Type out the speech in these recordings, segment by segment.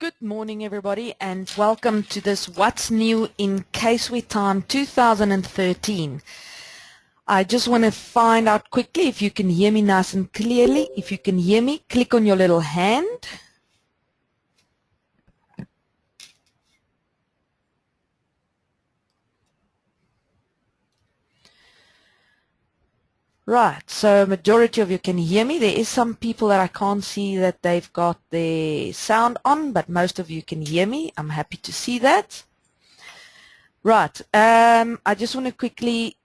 Good morning, everybody, and welcome to this What's New in CaseWare Time 2013. I just want to find out quickly if you can hear me nice and clearly. If you can hear me, click on your little hand. Right, so majority of you can hear me. There is some people that I can't see that they've got their sound on, but most of you can hear me. I'm happy to see that. Right, I just want to quickly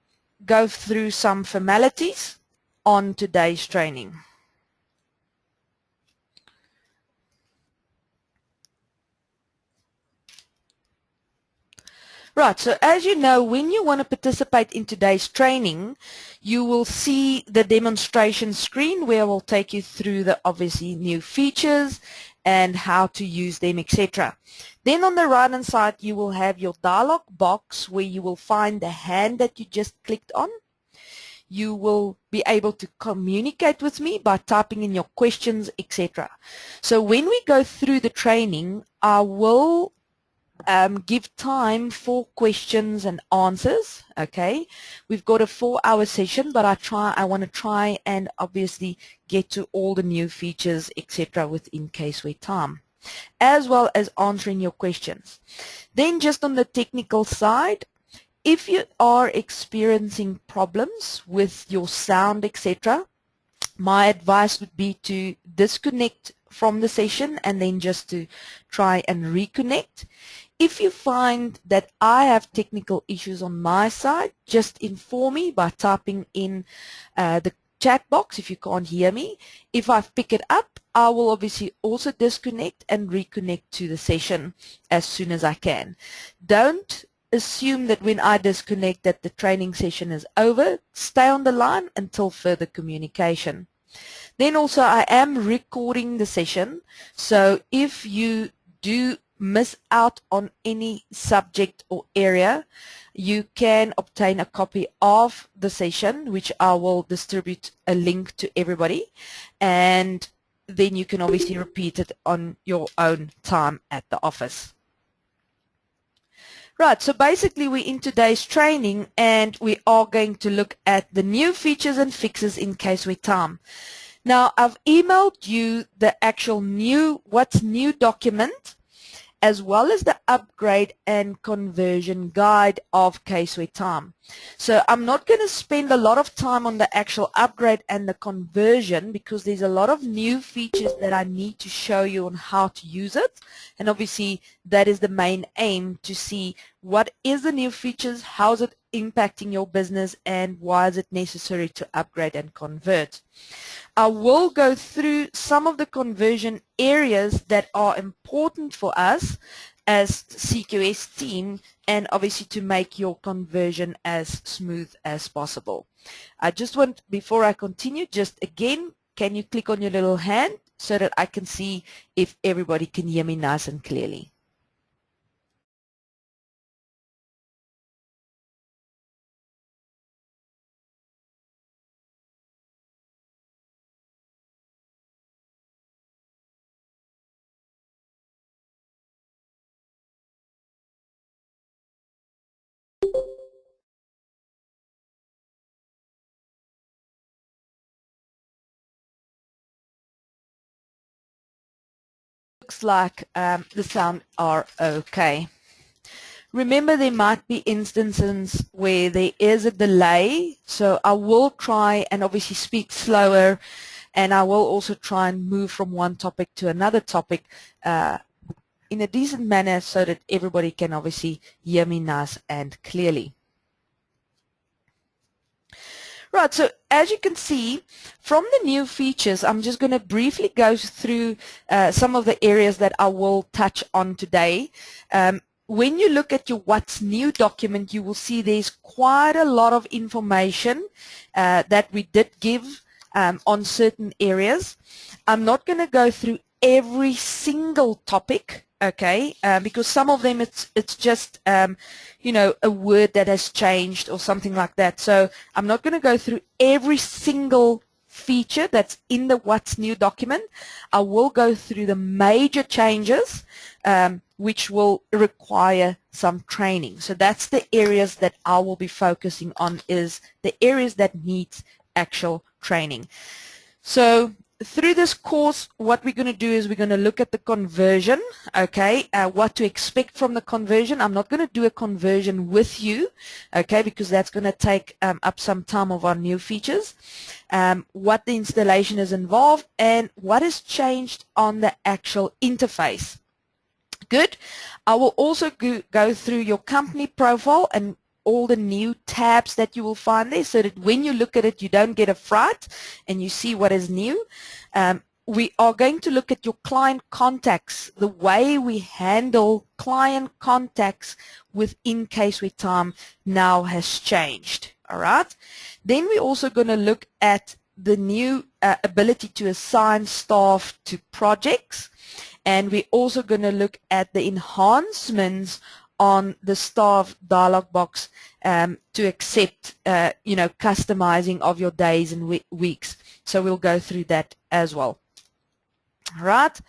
go through some formalities on today's training. Right, so as you know, when you want to participate in today's training, you will see the demonstration screen where I will take you through the obviously new features and how to use them, etc. Then on the right hand side, you will have your dialog box where you will find the hand that you just clicked on. You will be able to communicate with me by typing in your questions, etc. So when we go through the training, I will give time for questions and answers. Okay, we've got a 4-hour session, but I want to try and obviously get to all the new features, etc. within CaseWare time, as well as answering your questions. Then just on the technical side, if you are experiencing problems with your sound, etc., my advice would be to disconnect from the session and then just to try and reconnect. If you find that I have technical issues on my side, just inform me by typing in the chat box if you can't hear me. If I pick it up, I will obviously also disconnect and reconnect to the session as soon as I can. Don't assume that when I disconnect that the training session is over. Stay on the line until further communication. Then also I am recording the session, so if you do miss out on any subject or area, you can obtain a copy of the session, which I will distribute a link to everybody, and then you can obviously repeat it on your own time at the office. Right, so basically we're in today's training and we are going to look at the new features and fixes in CaseWare time. Now, I've emailed you the actual what's new document, as well as the upgrade and conversion guide of CaseWare time. So I'm not going to spend a lot of time on the actual upgrade and the conversion because there's a lot of new features that I need to show you on how to use it. And obviously that is the main aim, to see what is the new features, how is it impacting your business, and why is it necessary to upgrade and convert. I will go through some of the conversion areas that are important for us as CQS team, and obviously to make your conversion as smooth as possible. I just want, before I continue, just again, can you click on your little hand so that I can see if everybody can hear me nice and clearly? Looks like the sound are okay. Remember, there might be instances where there is a delay, so I will try and obviously speak slower, and I will also try and move from one topic to another topic in a decent manner so that everybody can obviously hear me nice and clearly. Right, so as you can see from the new features, I'm just going to briefly go through some of the areas that I will touch on today. When you look at your What's New document, you will see there's quite a lot of information that we did give on certain areas. I'm not going to go through every single topic, okay, because some of them it's just you know, a word that has changed or something like that. So I'm not going to go through every single feature that's in the What's New document. I will go through the major changes which will require some training. So that's the areas that I will be focusing on, is the areas that need actual training. So through this course, what we're going to do is we're going to look at the conversion, okay, what to expect from the conversion. I'm not going to do a conversion with you, okay, because that's going to take up some time of our new features, what the installation is involved, and what has changed on the actual interface. Good. I will also go through your company profile and all the new tabs that you will find there, so that when you look at it, you don't get a fright and you see what is new. We are going to look at your client contacts, the way we handle client contacts within CaseWare Time now has changed. All right. Then we're also going to look at the new ability to assign staff to projects, and we're also going to look at the enhancements on the staff dialog box to accept, customizing of your days and weeks. So we'll go through that as well. All right.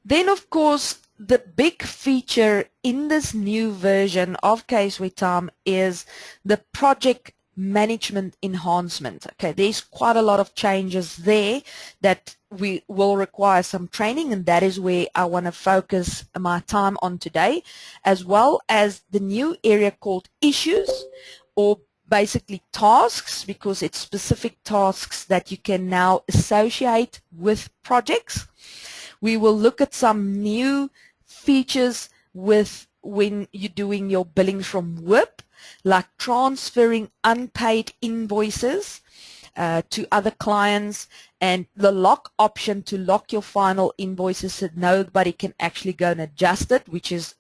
Then, of course, the big feature in this new version of CaseWare Time is the project management enhancement. Okay, there's quite a lot of changes there that we will require some training, and that is where I want to focus my time on today, as well as the new area called issues, or basically tasks, because it's specific tasks that you can now associate with projects. We will look at some new features with when you're doing your billing from WIP, like transferring unpaid invoices to other clients, and the lock option to lock your final invoices so nobody can actually go and adjust it, which is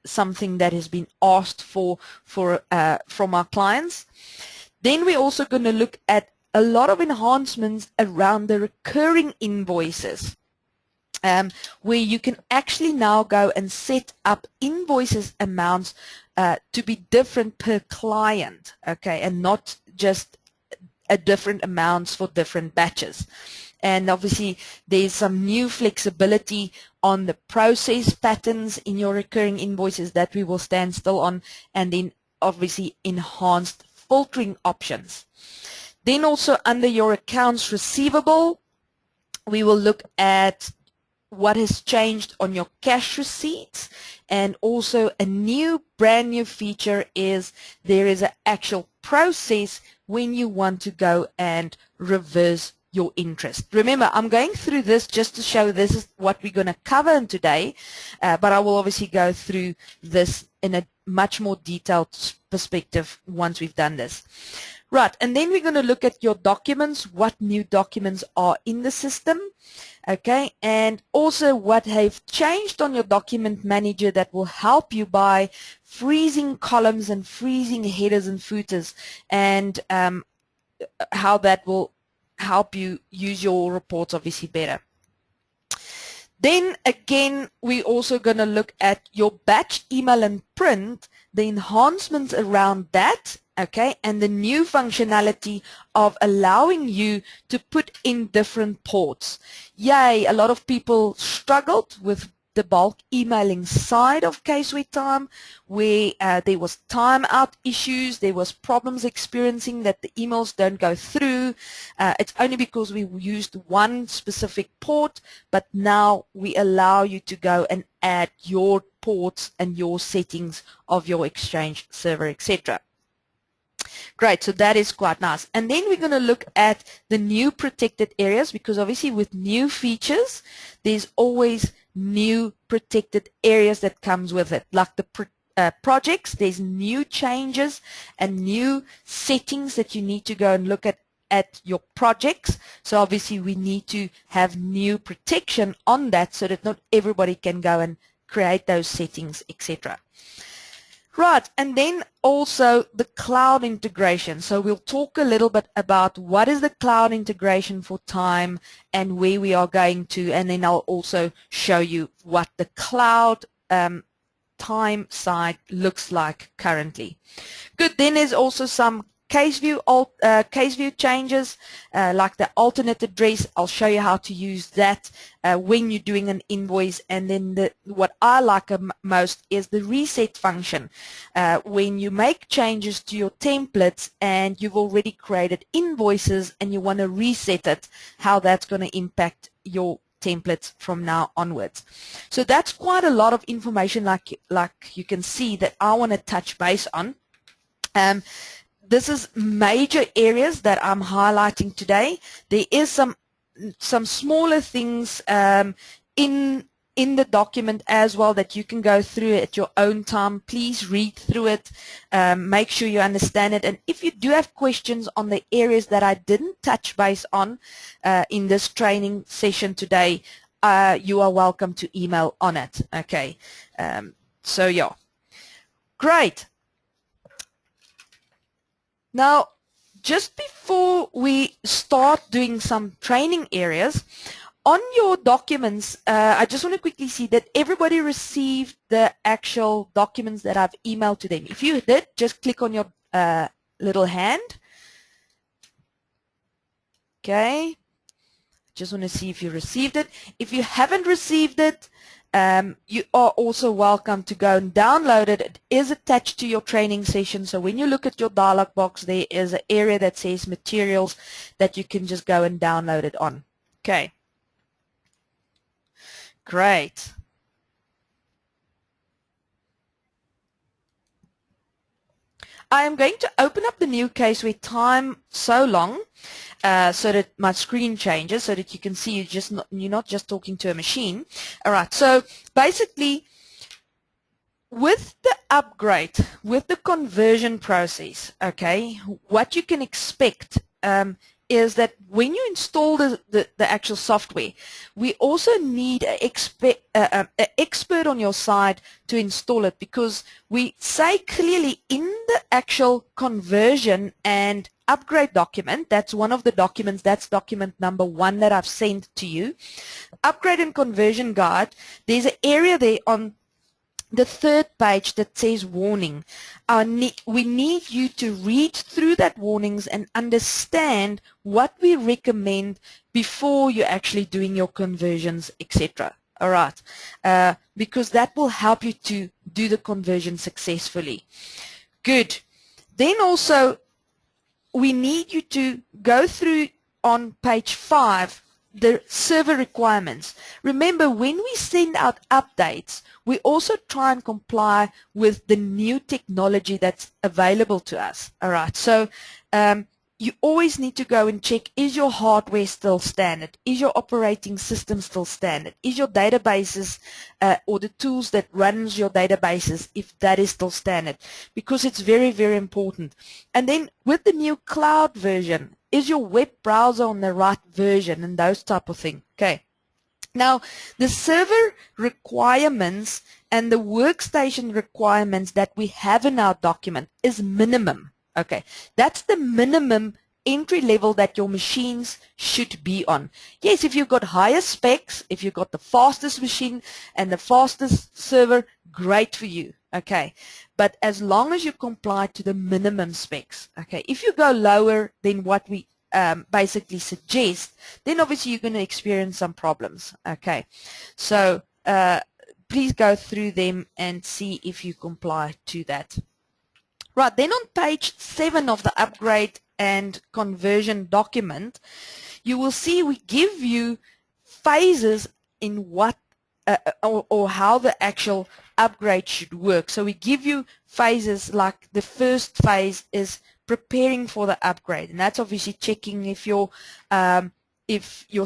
something that has been asked for from our clients. Then we're also going to look at a lot of enhancements around the recurring invoices, where you can actually now go and set up invoices amounts to be different per client, okay, and not just a different amounts for different batches. And obviously there's some new flexibility on the process patterns in your recurring invoices that we will stand still on, and then obviously enhanced filtering options. Then also under your accounts receivable, we will look at what has changed on your cash receipts, and also a brand new feature is there is an actual process when you want to go and reverse your interest. Remember, I'm going through this just to show this is what we're going to cover in today, but I will obviously go through this in a much more detailed perspective once we've done this. Right, and then we're going to look at your documents, what new documents are in the system, okay, and also what have changed on your document manager that will help you by freezing columns and freezing headers and footers, and how that will help you use your reports obviously better. Then again, we're also going to look at your batch, email, and print, the enhancements around that, okay, and the new functionality of allowing you to put in different ports. Yay, a lot of people struggled with the bulk emailing side of CaseWare Time, where there was timeout issues, there was problems experiencing that the emails don't go through. It's only because we used one specific port, but now we allow you to go and add your ports and your settings of your Exchange server, etc. Great, so that is quite nice. And then we're going to look at the new protected areas, because obviously with new features, there's always new protected areas that comes with it. Like the projects, there's new changes and new settings that you need to go and look at your projects. So obviously we need to have new protection on that so that not everybody can go and create those settings, etc. Right, and then also the cloud integration. So we'll talk a little bit about what is the cloud integration for Time and where we are going to, and then I'll also show you what the cloud Time side looks like currently. Good, then there's also some case view changes, like the alternate address. I'll show you how to use that when you're doing an invoice. And then what I like most is the reset function. When you make changes to your templates and you've already created invoices and you want to reset it, how that's going to impact your templates from now onwards. So that's quite a lot of information, like you can see, that I want to touch base on. This is major areas that I'm highlighting today. There is some smaller things in the document as well that you can go through at your own time. Please read through it, make sure you understand it, and if you do have questions on the areas that I didn't touch base on in this training session today, you are welcome to email on it. Okay, so yeah, great. Now, just before we start doing some training areas, on your documents, I just want to quickly see that everybody received the actual documents that I've emailed to them. If you did, just click on your little hand. Okay. Just want to see if you received it. If you haven't received it, you are also welcome to go and download it. It is attached to your training session. So when you look at your dialog box, there is an area that says materials that you can just go and download it on. Okay. Great. I am going to open up the new CaseWare time so long so that my screen changes so that you can see you're not just talking to a machine. All right, so basically with the upgrade, with the conversion process, okay, what you can expect is that when you install the actual software, we also need an expert on your side to install it, because we say clearly in the actual conversion and upgrade document, that's one of the documents, that's document number 1 that I've sent to you, upgrade and conversion guide, there's an area there on the 3rd page that says warning. We need you to read through that warnings and understand what we recommend before you're actually doing your conversions, etc. All right, because that will help you to do the conversion successfully. Good. Then also, we need you to go through on page 5 the server requirements. Remember, when we send out updates, we also try and comply with the new technology that's available to us. All right, so you always need to go and check, is your hardware still standard? Is your operating system still standard? Is your databases or the tools that runs your databases, if that is still standard? Because it's very, very important. And then with the new cloud version, is your web browser on the right version, and those type of things. Okay. Now, the server requirements and the workstation requirements that we have in our document is minimum. Okay, that's the minimum entry level that your machines should be on. Yes, if you've got higher specs, if you've got the fastest machine and the fastest server, great for you. Okay, but as long as you comply to the minimum specs. Okay, if you go lower than what we basically suggest, then obviously you're going to experience some problems. Okay, so please go through them and see if you comply to that. Right, then on page 7 of the upgrade and conversion document, you will see we give you phases in what or how the actual upgrade should work. So we give you phases, like the first phase is preparing for the upgrade, and that's obviously checking if your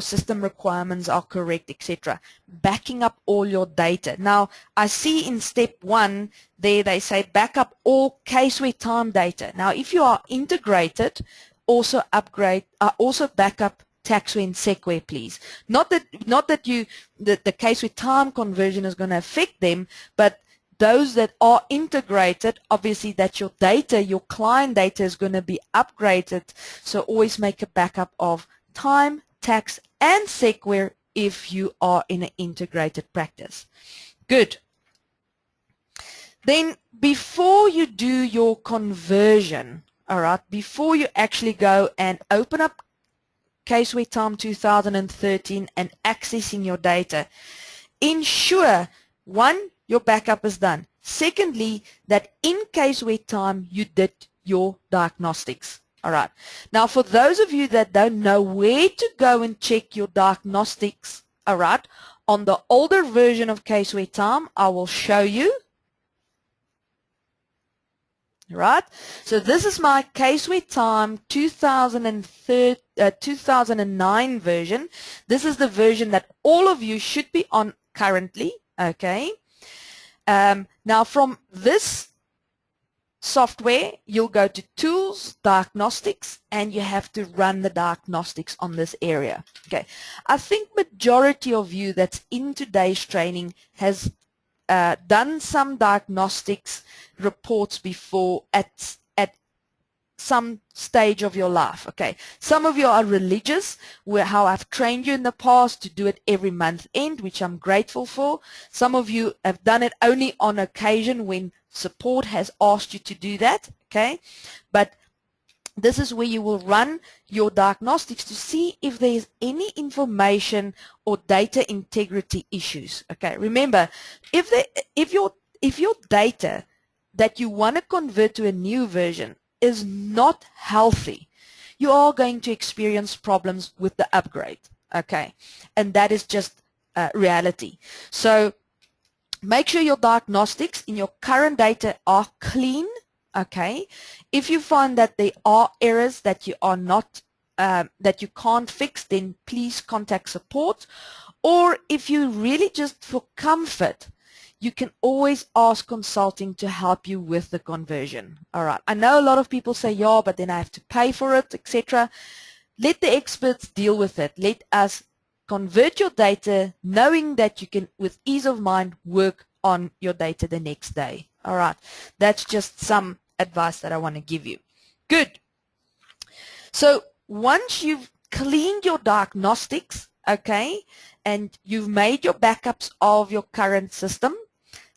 system requirements are correct, etc. Backing up all your data. Now, I see in step 1 there they say back up all CaseWare time data. Now, if you are integrated, also back up TaxWare and SecWare, please. Not that the CaseWare time conversion is going to affect them, but those that are integrated, obviously that's your data, your client data is going to be upgraded. So always make a backup of time, tax, and SecWare if you are in an integrated practice. Good. Then before you do your conversion, all right, before you actually go and open up CaseWare Time 2013 and accessing your data. Ensure, one, your backup is done. Secondly, that in CaseWare Time you did your diagnostics. All right. Now, for those of you that don't know where to go and check your diagnostics, all right, on the older version of CaseWare Time, I will show you. Right, so this is my CaseWare Time 2009 version. This is the version that all of you should be on currently. Okay. Now from this software, you'll go to Tools, Diagnostics, and you have to run the diagnostics on this area. Okay. I think majority of you that's in today's training has done some diagnostics reports before at some stage of your life. Okay, some of you are religious, where how I've trained you in the past to do it every month end, which I'm grateful for. Some of you have done it only on occasion when support has asked you to do that. Okay, but this is where you will run your diagnostics to see if there is any information or data integrity issues. Okay, remember, if your data that you want to convert to a new version is not healthy, you are going to experience problems with the upgrade. Okay, and that is just reality. So make sure your diagnostics in your current data are clean. Okay, if you find that there are errors that you are not that you can't fix, then please contact support. Or if you really just for comfort, you can always ask consulting to help you with the conversion. All right, I know a lot of people say, yeah, but then I have to pay for it, etc. Let the experts deal with it. Let us convert your data knowing that you can, with ease of mind, work on your data the next day. All right, that's just some advice that I want to give you. Good. So once you've cleaned your diagnostics, okay, and you've made your backups of your current system,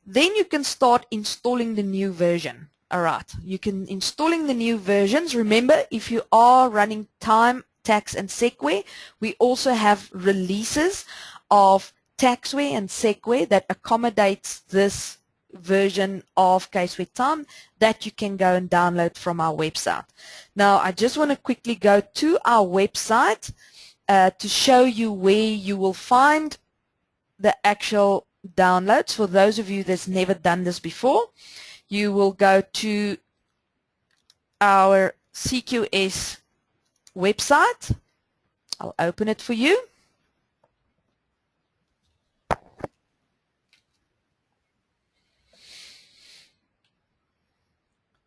then you can start installing the new version. All right, you can installing the new versions. Remember, if you are running Time, Tax, and CaseWare, we also have releases of TaxWare and CaseWare that accommodates this version of CaseWare Time that you can go and download from our website. Now, I just want to quickly go to our website to show you where you will find the actual downloads. For those of you that's never done this before, you will go to our CQS website. I'll open it for you.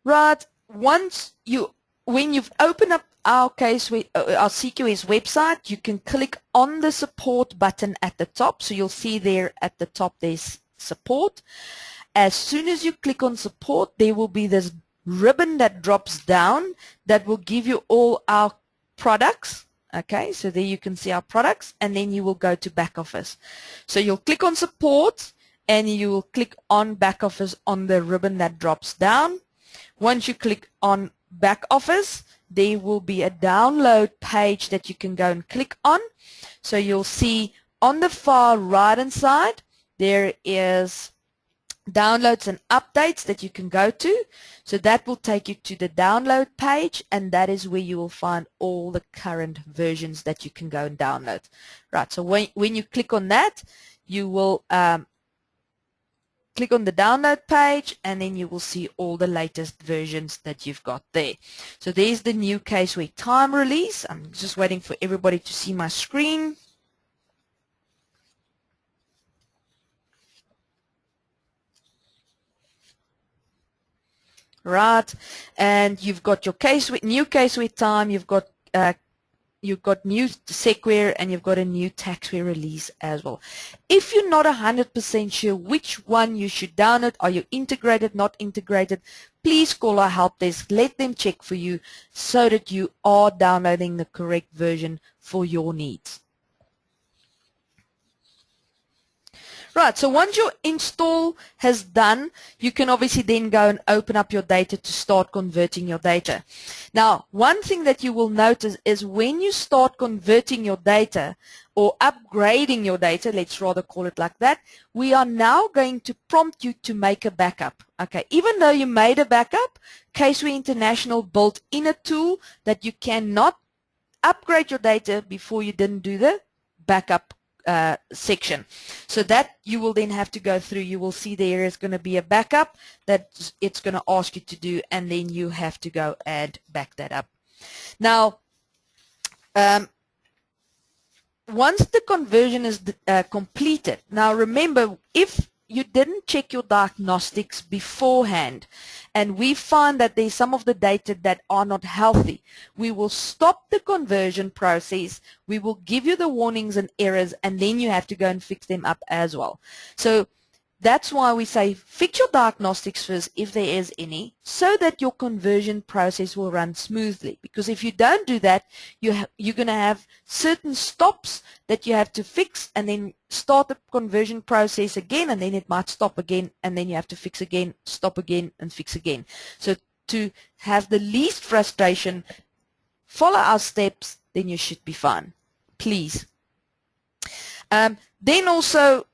Right, when you've opened up our CQS website, you can click on the support button at the top. So you'll see there at the top there's support. As soon as you click on support, there will be this ribbon that drops down that will give you all our products. Okay, so there you can see our products, and then you will go to back office. So you'll click on support and you will click on back office on the ribbon that drops down. Once you click on back office, there will be a download page that you can go and click on. So you'll see on the far right hand side there is downloads and updates that you can go to. So that will take you to the download page, and that is where you will find all the current versions that you can go and download. Right, so when you click on that, you will click on the download page, and then you will see all the latest versions that you've got there. So there's the new CaseWare Time release. I'm just waiting for everybody to see my screen. Right, and you've got your new CaseWare Time, you've got new CaseWare, and you've got a new TaxWare release as well. If you're not 100% sure which one you should download, are you integrated, not integrated, please call our help desk. Let them check for you so that you are downloading the correct version for your needs. Right, so once your install has done, you can obviously then go and open up your data to start converting your data. Now, one thing that you will notice is when you start converting your data or upgrading your data, let's rather call it like that, we are now going to prompt you to make a backup. Okay, even though you made a backup, CaseWare International built in a tool that you cannot upgrade your data before you didn't do the backup section. So that you will then have to go through. You will see there is going to be a backup that it's going to ask you to do, and then you have to go and back that up. Now, once the conversion is completed, now remember, if you didn't check your diagnostics beforehand and we find that there's some of the data that are not healthy, we will stop the conversion process, we will give you the warnings and errors, and then you have to go and fix them up as well. So that's why we say fix your diagnostics first if there is any, so that your conversion process will run smoothly. Because if you don't do that, you're going to have certain stops that you have to fix and then start the conversion process again, and then it might stop again, and then you have to fix again, stop again, and fix again. So to have the least frustration, follow our steps, then you should be fine. Please. Then also,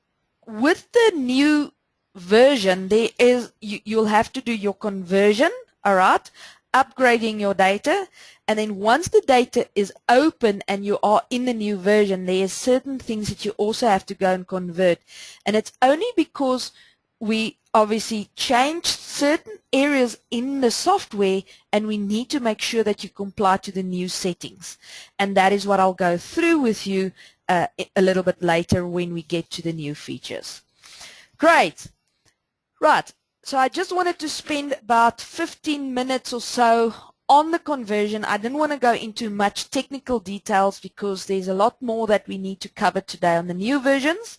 with the new version, there is you'll have to do your conversion, all right, upgrading your data, and then once the data is open and you are in the new version, there are certain things that you also have to go and convert, and it's only because we obviously changed certain areas in the software and we need to make sure that you comply to the new settings, and that is what I'll go through with you a little bit later when we get to the new features. Great. Right. So I just wanted to spend about 15 minutes or so on the conversion. I didn't want to go into much technical details because there's a lot more that we need to cover today on the new versions.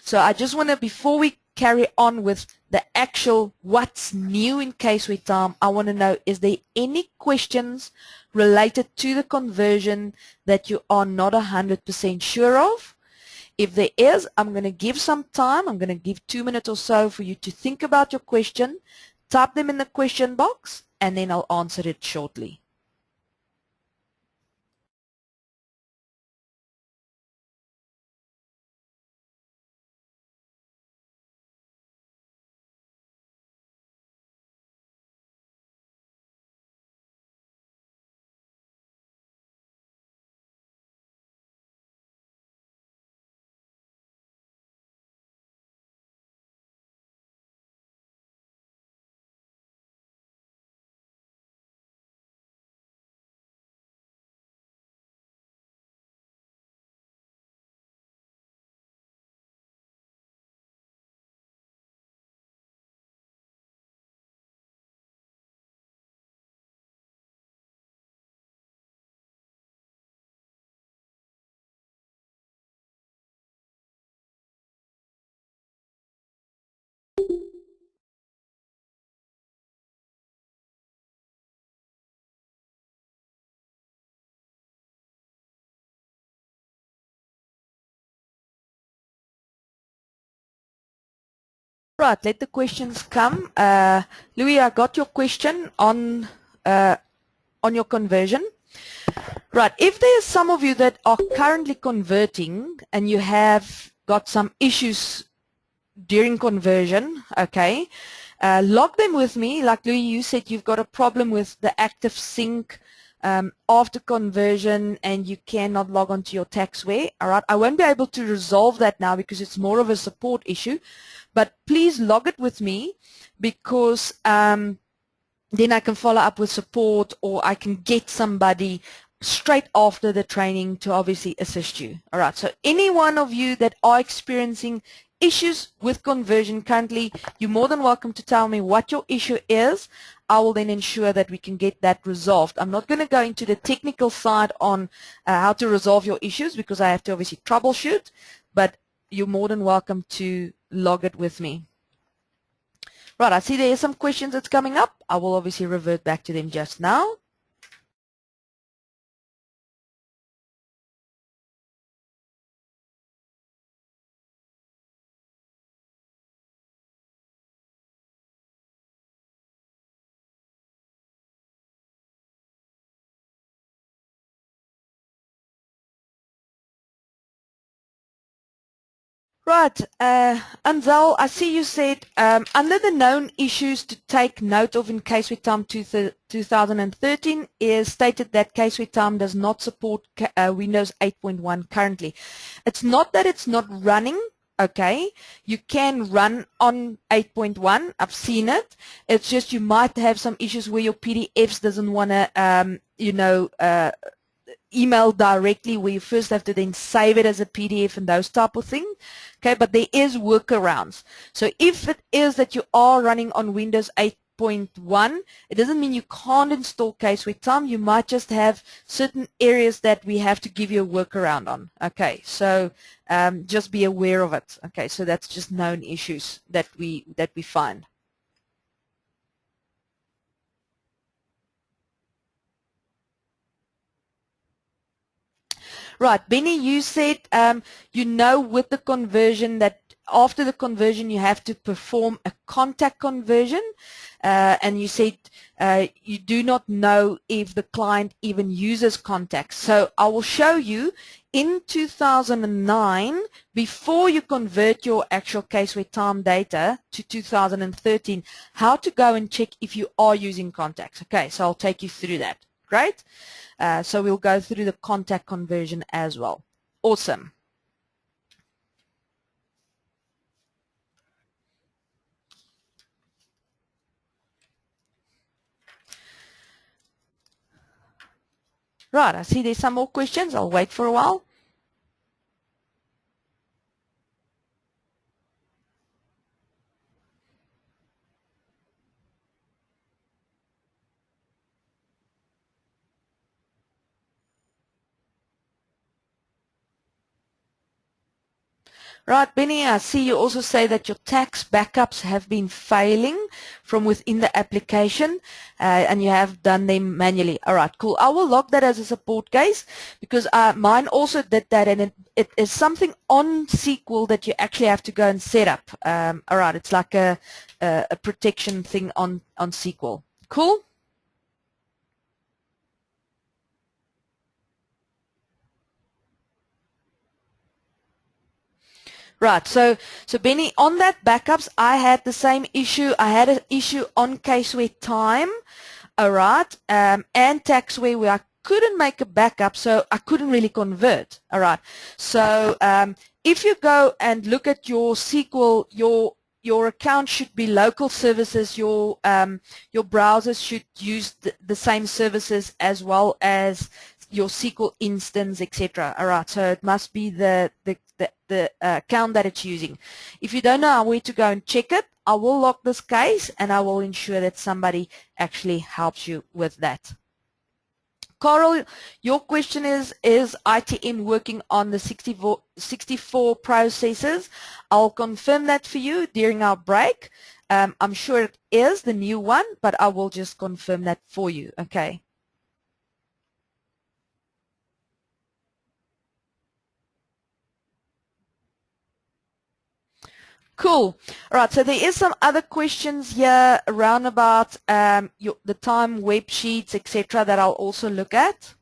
So I just want to, before we carry on with the actual what's new in CaseWare time, I want to know, is there any questions related to the conversion that you are not 100% sure of? If there is, I'm going to give some time. I'm going to give 2 minutes or so for you to think about your question, type them in the question box, and then I'll answer it shortly. Right, let the questions come. Louis, I got your question on your conversion. Right, if there's some of you that are currently converting and you have got some issues during conversion, okay, log them with me. Like Louis, you said you've got a problem with the active sync after conversion and you cannot log onto your CaseWare. All right, I won't be able to resolve that now because it's more of a support issue, but please log it with me because then I can follow up with support, or I can get somebody straight after the training to obviously assist you. All right, so any one of you that are experiencing issues with conversion currently, you're more than welcome to tell me what your issue is. I will then ensure that we can get that resolved. I'm not going to go into the technical side on how to resolve your issues because I have to obviously troubleshoot, but you're more than welcome to log it with me. Right, I see there are some questions that's coming up. I will obviously revert back to them just now. Right, Anzal, I see you said under the known issues to take note of in CaseWare Time 2013 is stated that CaseWare Time does not support Windows 8.1 currently. It's not that it's not running, okay? You can run on 8.1. I've seen it. It's just you might have some issues where your PDFs doesn't want to, email directly, where you first have to then save it as a PDF and those type of thing. Okay, but there is workarounds. So if it is that you are running on Windows 8.1, it doesn't mean you can't install CaseWare Time. You might just have certain areas that we have to give you a workaround on. Okay, so just be aware of it. Okay, so that's just known issues that we find. Right, Benny, you said with the conversion that after the conversion you have to perform a contact conversion, and you said you do not know if the client even uses contacts. So I will show you in 2009, before you convert your actual CaseWare Time data to 2013, how to go and check if you are using contacts. Okay, so I'll take you through that. Great. So we'll go through the contact conversion as well. Awesome. Right, I see there's some more questions. I'll wait for a while. Right, Benny, I see you also say that your tax backups have been failing from within the application, and you have done them manually. All right, cool. I will log that as a support case because mine also did that, and it is something on SQL that you actually have to go and set up. All right, it's like a protection thing on SQL. Cool. Right, so Benny, on that backups, I had the same issue. I had an issue on CaseWare Time, all right, and TaxWare where I couldn't make a backup, so I couldn't really convert, all right. So if you go and look at your SQL, your account should be local services. Your browsers should use the same services as well as your SQL instance, etc. All right, so it must be the account that it's using. If you don't know where to go and check it, I will log this case and I will ensure that somebody actually helps you with that. Carl, your question is ITM working on the 64 processes? I'll confirm that for you during our break. I'm sure it is the new one, but I will just confirm that for you, okay? Cool. All right, so there is some other questions here around about the time web sheets, etc., that I'll also look at.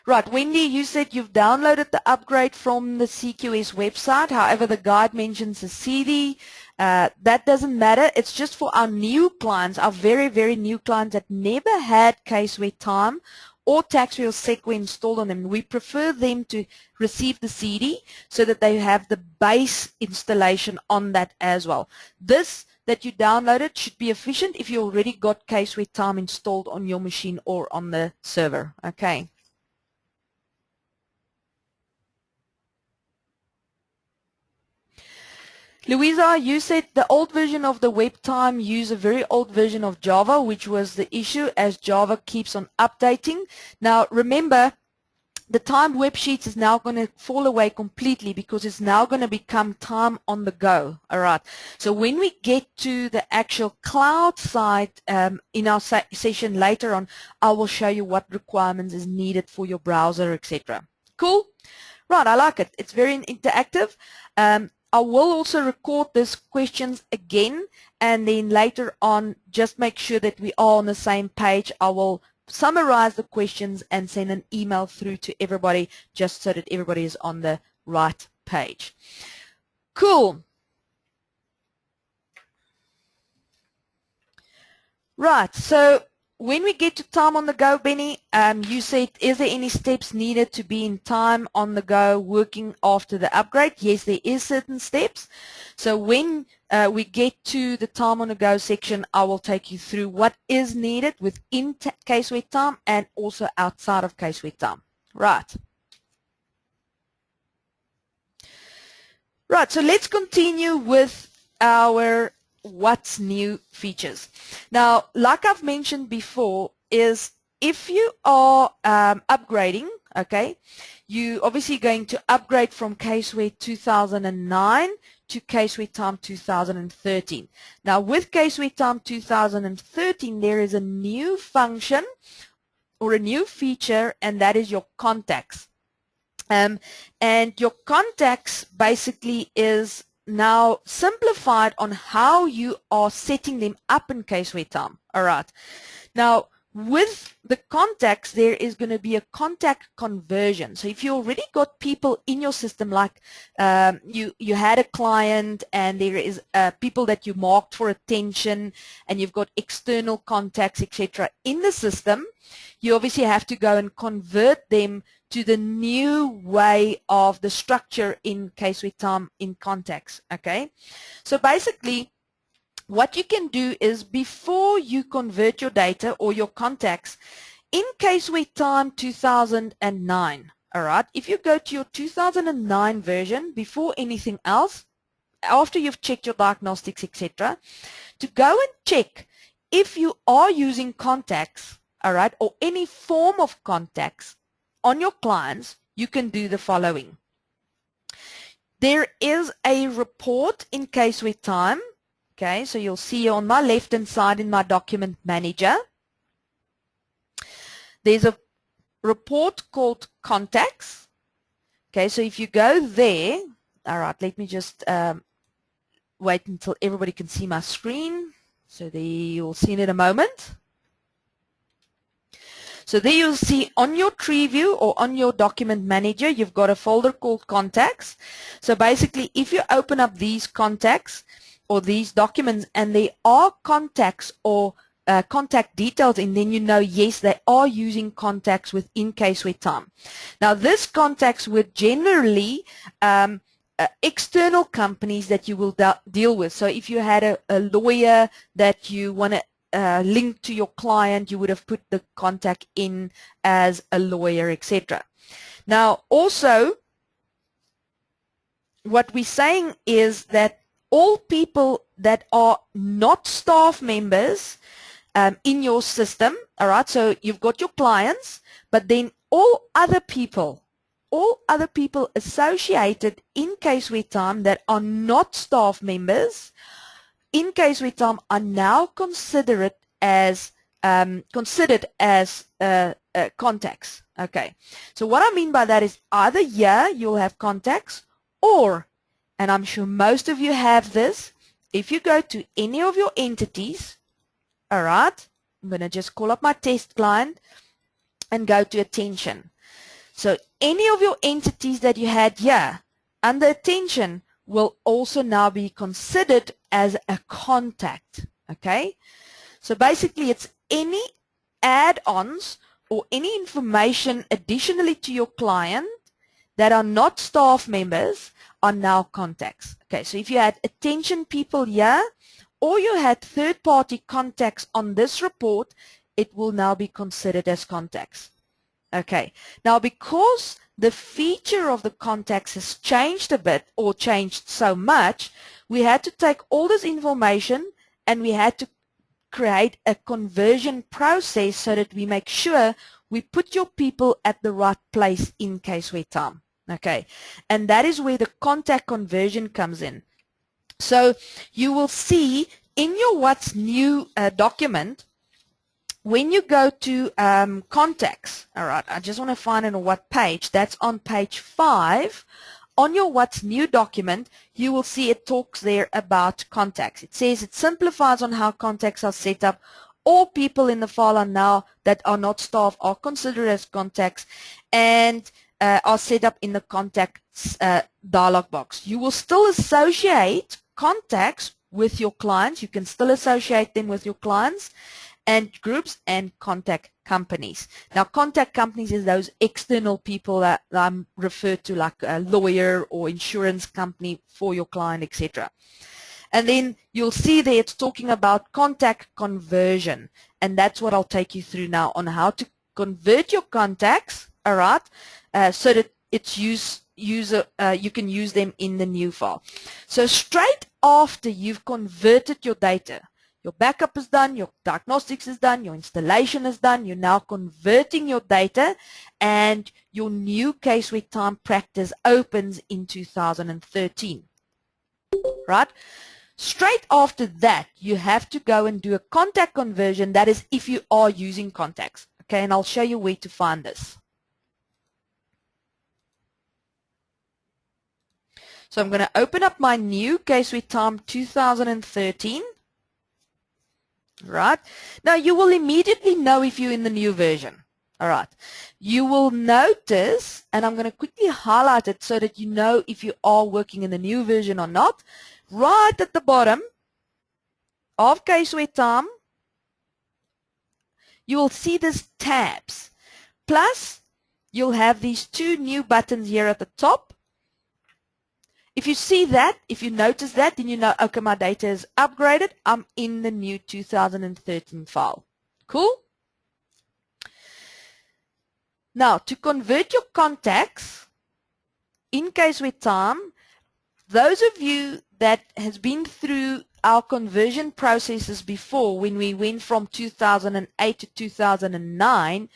Right, Wendy, you said you've downloaded the upgrade from the CQS website. However, the guide mentions a CD. That doesn't matter. It's just for our new clients, our very, very new clients that never had CaseWare Time or TaxWare or CaseWare installed on them. We prefer them to receive the CD so that they have the base installation on that as well. This that you downloaded should be efficient if you already got CaseWare Time installed on your machine or on the server. Okay. Louisa, you said the old version of the web time used a very old version of Java, which was the issue as Java keeps on updating. Now, remember, the time web sheets is now going to fall away completely because it's now going to become time on the go. All right. So when we get to the actual cloud side in our session later on, I will show you what requirements is needed for your browser, etc. Cool. Right. I like it. It's very interactive. I will also record these questions again, and then later on just make sure that we are on the same page. I will summarize the questions and send an email through to everybody just so that everybody is on the right page. Cool. Right, so when we get to time on the go, Benny, you said, is there any steps needed to be in time on the go working after the upgrade? Yes, there is certain steps. So when we get to the time on the go section, I will take you through what is needed within CaseWare time and also outside of CaseWare time. Right. Right, so let's continue with our what's new features. Now, like I've mentioned before, is if you are upgrading, okay, you obviously going to upgrade from CaseWare 2009 to CaseWare Time 2013. Now, with CaseWare Time 2013, there is a new function or a new feature, and that is your contacts. And your contacts basically is now simplified on how you are setting them up in CaseWare time. All right. Now, with the contacts, there is going to be a contact conversion. So if you already got people in your system, like you had a client and there is people that you marked for attention and you've got external contacts, etc. in the system, you obviously have to go and convert them to the new way of the structure in CaseWare time in contacts. Okay, so basically what you can do is before you convert your data or your contacts in CaseWare time 2009, all right, if you go to your 2009 version before anything else, after you've checked your diagnostics, etc., to go and check if you are using contacts, all right, or any form of contacts on your clients, you can do the following. There is a report in CaseWare time. Okay, so you'll see on my left-hand side in my document manager, there's a report called contacts. Okay, so if you go there, all right, let me just wait until everybody can see my screen. So there you'll see in a moment. So there you'll see on your tree view or on your document manager, you've got a folder called contacts. So basically, if you open up these contacts or these documents and there are contacts or contact details, and then you know, yes, they are using contacts within CaseWare time. Now, this contacts would generally external companies that you will deal with. So if you had a lawyer that you want to link to your client, you would have put the contact in as a lawyer, etc. Now, also, what we're saying is that all people that are not staff members in your system, all right, so you've got your clients, but then all other people associated in CaseWare time that are not staff members in CaseWare time are now considered as contacts. Okay, so what I mean by that is either you'll have contacts, or, and I'm sure most of you have this, if you go to any of your entities, all right, I'm going to just call up my test client and go to attention. So any of your entities that you had here under attention will also now be considered as a contact. Okay, so basically it's any add-ons or any information additionally to your client that are not staff members are now contacts. Okay, so if you had attention people here or you had third-party contacts on this report, it will now be considered as contacts. Okay, now because the feature of the contacts has changed a bit or changed so much, we had to take all this information and we had to create a conversion process so that we make sure we put your people at the right place in CaseWare time. Okay, and that is where the contact conversion comes in. So you will see in your What's New document, when you go to contacts, all right, I just want to find on what page, that's on page 5. On your What's New document, you will see it talks there about contacts. It says it simplifies on how contacts are set up all people in the file are now that are not staff are considered as contacts and are set up in the contacts dialog box. You will still associate contacts with your clients. You can still associate them with your clients and groups and contact companies. Now, contact companies is those external people that I'm referred to, like a lawyer or insurance company for your client, etc. And then you'll see there it's talking about contact conversion, and that's what I'll take you through now on how to convert your contacts, all right, so that it's you can use them in the new file. So straight after you've converted your data, your backup is done, your diagnostics is done, your installation is done, you're now converting your data, and your new CaseWare time practice opens in 2013, right? Straight after that, you have to go and do a contact conversion. That is if you are using contacts. Okay, and I'll show you where to find this. So I'm going to open up my new CaseWare time 2013. Right. Now you will immediately know if you're in the new version. All right. You will notice, and I'm going to quickly highlight it so that you know if you are working in the new version or not. Right at the bottom of CaseWare time, you will see these tabs. Plus, you'll have these two new buttons here at the top. If you see that, if you notice that, then you know, okay, my data is upgraded. I'm in the new 2013 file. Cool? Now, to convert your contacts in CaseWare time, those of you that has been through our conversion processes before, when we went from 2008 to 2009,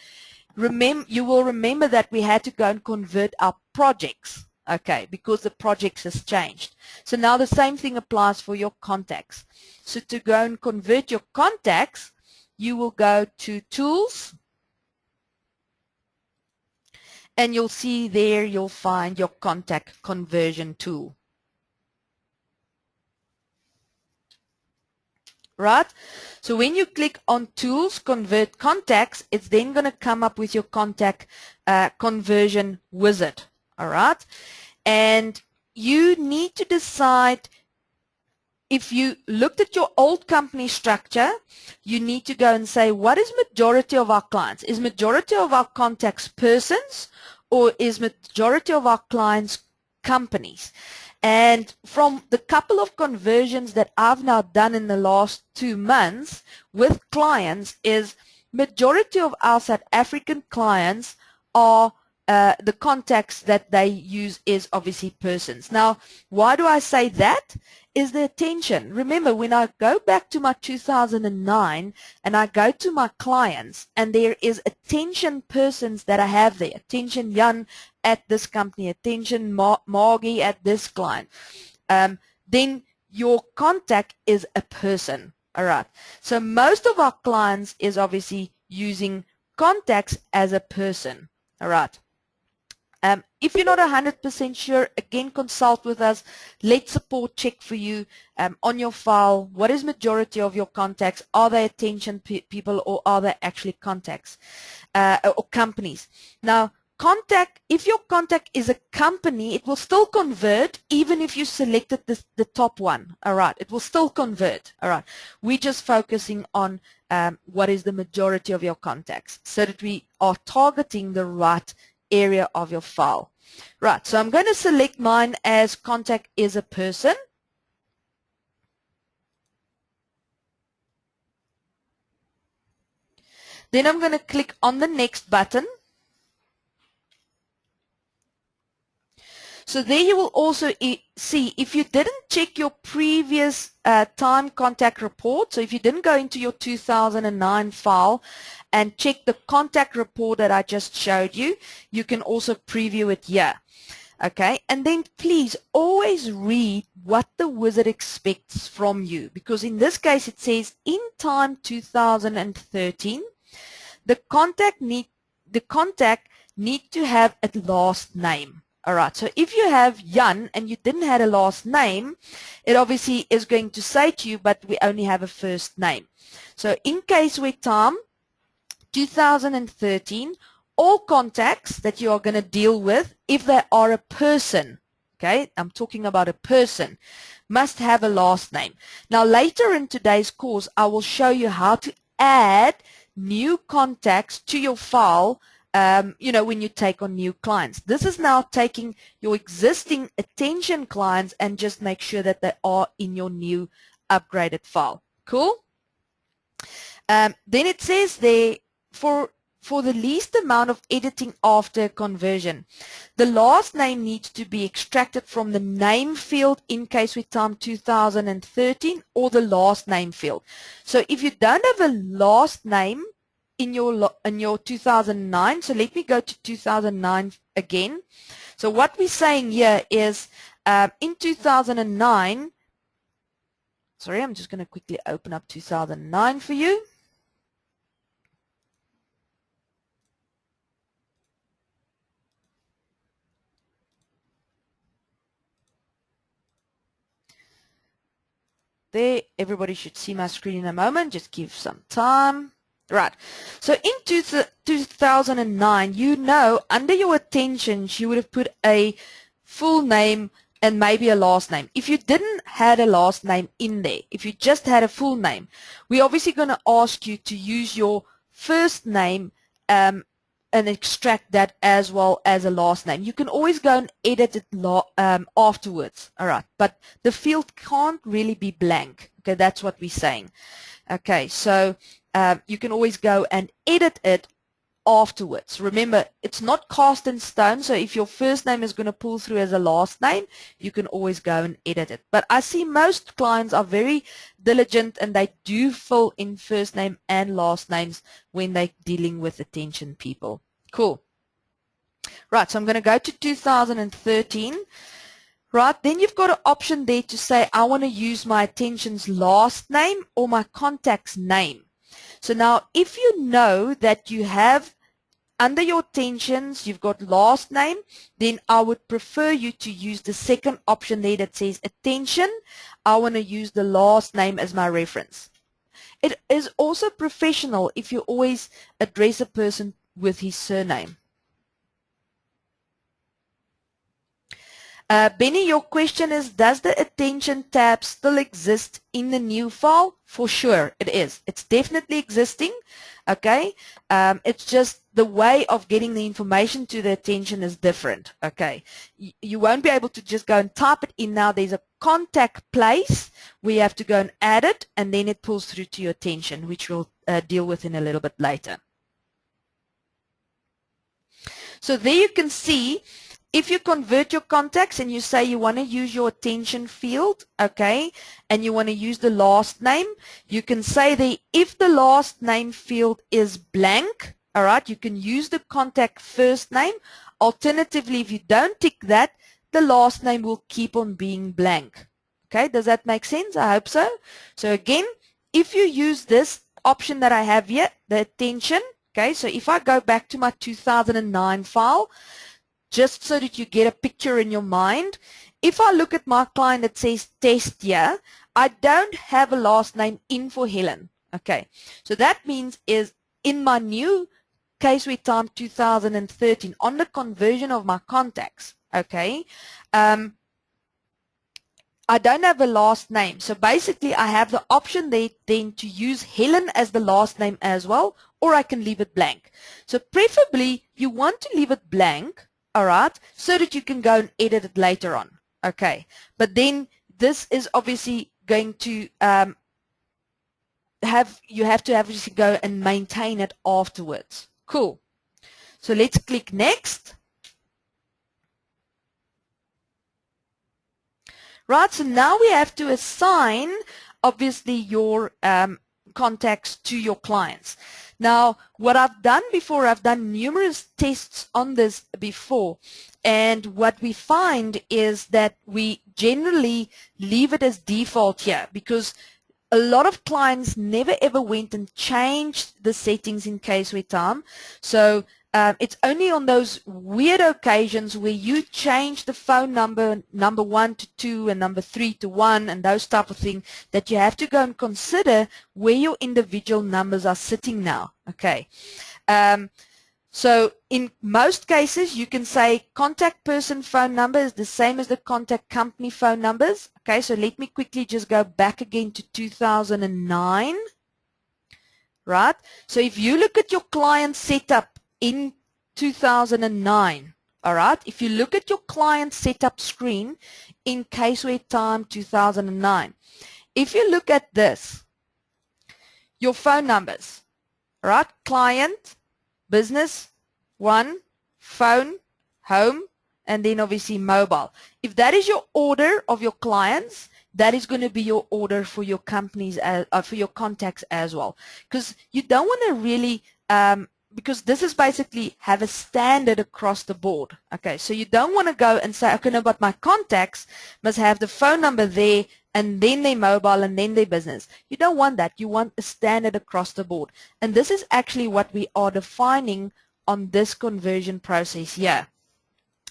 you will remember that we had to go and convert our projects. Okay, because the projects has changed. So now the same thing applies for your contacts. So to go and convert your contacts, you will go to Tools, and you'll see there you'll find your contact conversion tool. Right? So when you click on Tools, Convert Contacts, it's then going to come up with your contact conversion wizard. All right? And you need to decide, if you looked at your old company structure, you need to go and say, what is majority of our clients? Is majority of our contacts persons, or is majority of our clients companies? And from the couple of conversions that I've now done in the last 2 months with clients, is majority of our South African clients are the contacts that they use is obviously persons. Now, why do I say that? Is the attention. Remember, when I go back to my 2009 and I go to my clients and there is attention persons that I have there, attention Jan at this company, attention Margie at this client, then your contact is a person. All right. So most of our clients is obviously using contacts as a person. All right. If you're not 100% sure, again, consult with us. Let support check for you on your file. What is majority of your contacts? Are they attention people, or are they actually contacts or companies? Now, if your contact is a company, it will still convert even if you selected the top one. All right, it will still convert. All right, we're just focusing on what is the majority of your contacts so that we are targeting the right area of your file. Right, so I'm going to select mine as contact is a person. Then I'm going to click on the next button. So there you will also see, if you didn't check your previous time contact report, so if you didn't go into your 2009 file and check the contact report that I just showed you, you can also preview it here. Okay, and then please always read what the wizard expects from you, because in this case it says in time 2013, the contact need to have a last name. All right, so if you have Jan and you didn't have a last name, it obviously is going to say to you, but we only have a first name. So in CaseWare time 2013, all contacts that you are going to deal with, if they are a person, okay, I'm talking about a person, must have a last name. Now later in today's course, I will show you how to add new contacts to your file, you know, when you take on new clients. This is now taking your existing attention clients and just make sure that they are in your new upgraded file. Cool? Then it says there, for the least amount of editing after conversion, the last name needs to be extracted from the name field in CaseWare time 2013 or the last name field. So if you don't have a last name in your 2009, so let me go to 2009 again. So what we're saying here is in 2009, sorry, I'm just going to quickly open up 2009 for you. There, everybody should see my screen in a moment. Just give some time. Right. So in 2009, you know, under your attentions, you would have put a full name and maybe a last name. If you didn't had a last name in there, if you just had a full name, we're obviously going to ask you to use your first name and extract that as well as a last name. You can always go and edit it afterwards, all right, but the field can't really be blank. Okay, that's what we're saying. Okay, so you can always go and edit it afterwards. Remember, it's not cast in stone, so if your first name is going to pull through as a last name, you can always go and edit it. But I see most clients are very diligent and they do fill in first name and last names when they're dealing with attention people. Cool. Right, so I'm going to go to 2013. Right, then you've got an option there to say, I want to use my attention's last name or my contact's name. So now, if you know that you have under your attentions, you've got last name, then I would prefer you to use the second option there that says attention. I want to use the last name as my reference. It is also professional if you always address a person with his surname. Benny, your question is, does the attention tab still exist in the new file? For sure, it is. It's definitely existing, okay? It's just the way of getting the information to the attention is different, okay? You won't be able to just go and type it in now. There's a contact place where you have to go and add it, and then it pulls through to your attention, which we'll deal with in a little bit later. So there you can see, if you convert your contacts and you say you want to use your attention field, okay, and you want to use the last name, you can say there, if the last name field is blank, all right, you can use the contact first name. Alternatively, if you don't tick that, the last name will keep on being blank. Okay, does that make sense? I hope so. So again, if you use this option that I have here, the attention, okay, so if I go back to my 2009 file, just so that you get a picture in your mind, if I look at my client that says test here, I don't have a last name in for Helen. Okay, so that means is in my new CaseWare time 2013, on the conversion of my contacts, okay, I don't have a last name. So basically I have the option there then to use Helen as the last name as well, or I can leave it blank. So preferably you want to leave it blank, all right, so that you can go and edit it later on, okay. But then this is obviously going to you have to obviously go and maintain it afterwards. Cool. So let's click next. Right, so now we have to assign obviously your contacts to your clients. Now, what I've done before, I've done numerous tests on this before, and what we find is that we generally leave it as default here because a lot of clients never ever went and changed the settings in CaseWare time. So it's only on those weird occasions where you change the phone number 1 to 2 and number 3 to 1 and those type of things that you have to go and consider where your individual numbers are sitting now. Okay. So in most cases, you can say contact person phone number is the same as the contact company phone numbers. Okay, so let me quickly just go back again to 2009. Right? So if you look at your client setup in 2009, all right, if you look at your client setup screen in CaseWare time 2009, if you look at this, your phone numbers, all right, client, business, one, phone, home, and then obviously mobile. If that is your order of your clients, that is going to be your order for your companies, for your contacts as well. Because you don't want to really, because this is basically have a standard across the board. Okay, so you don't want to go and say, okay, no, but my contacts must have the phone number there and then their mobile and then their business. You don't want that. You want a standard across the board. And this is actually what we are defining on this conversion process here.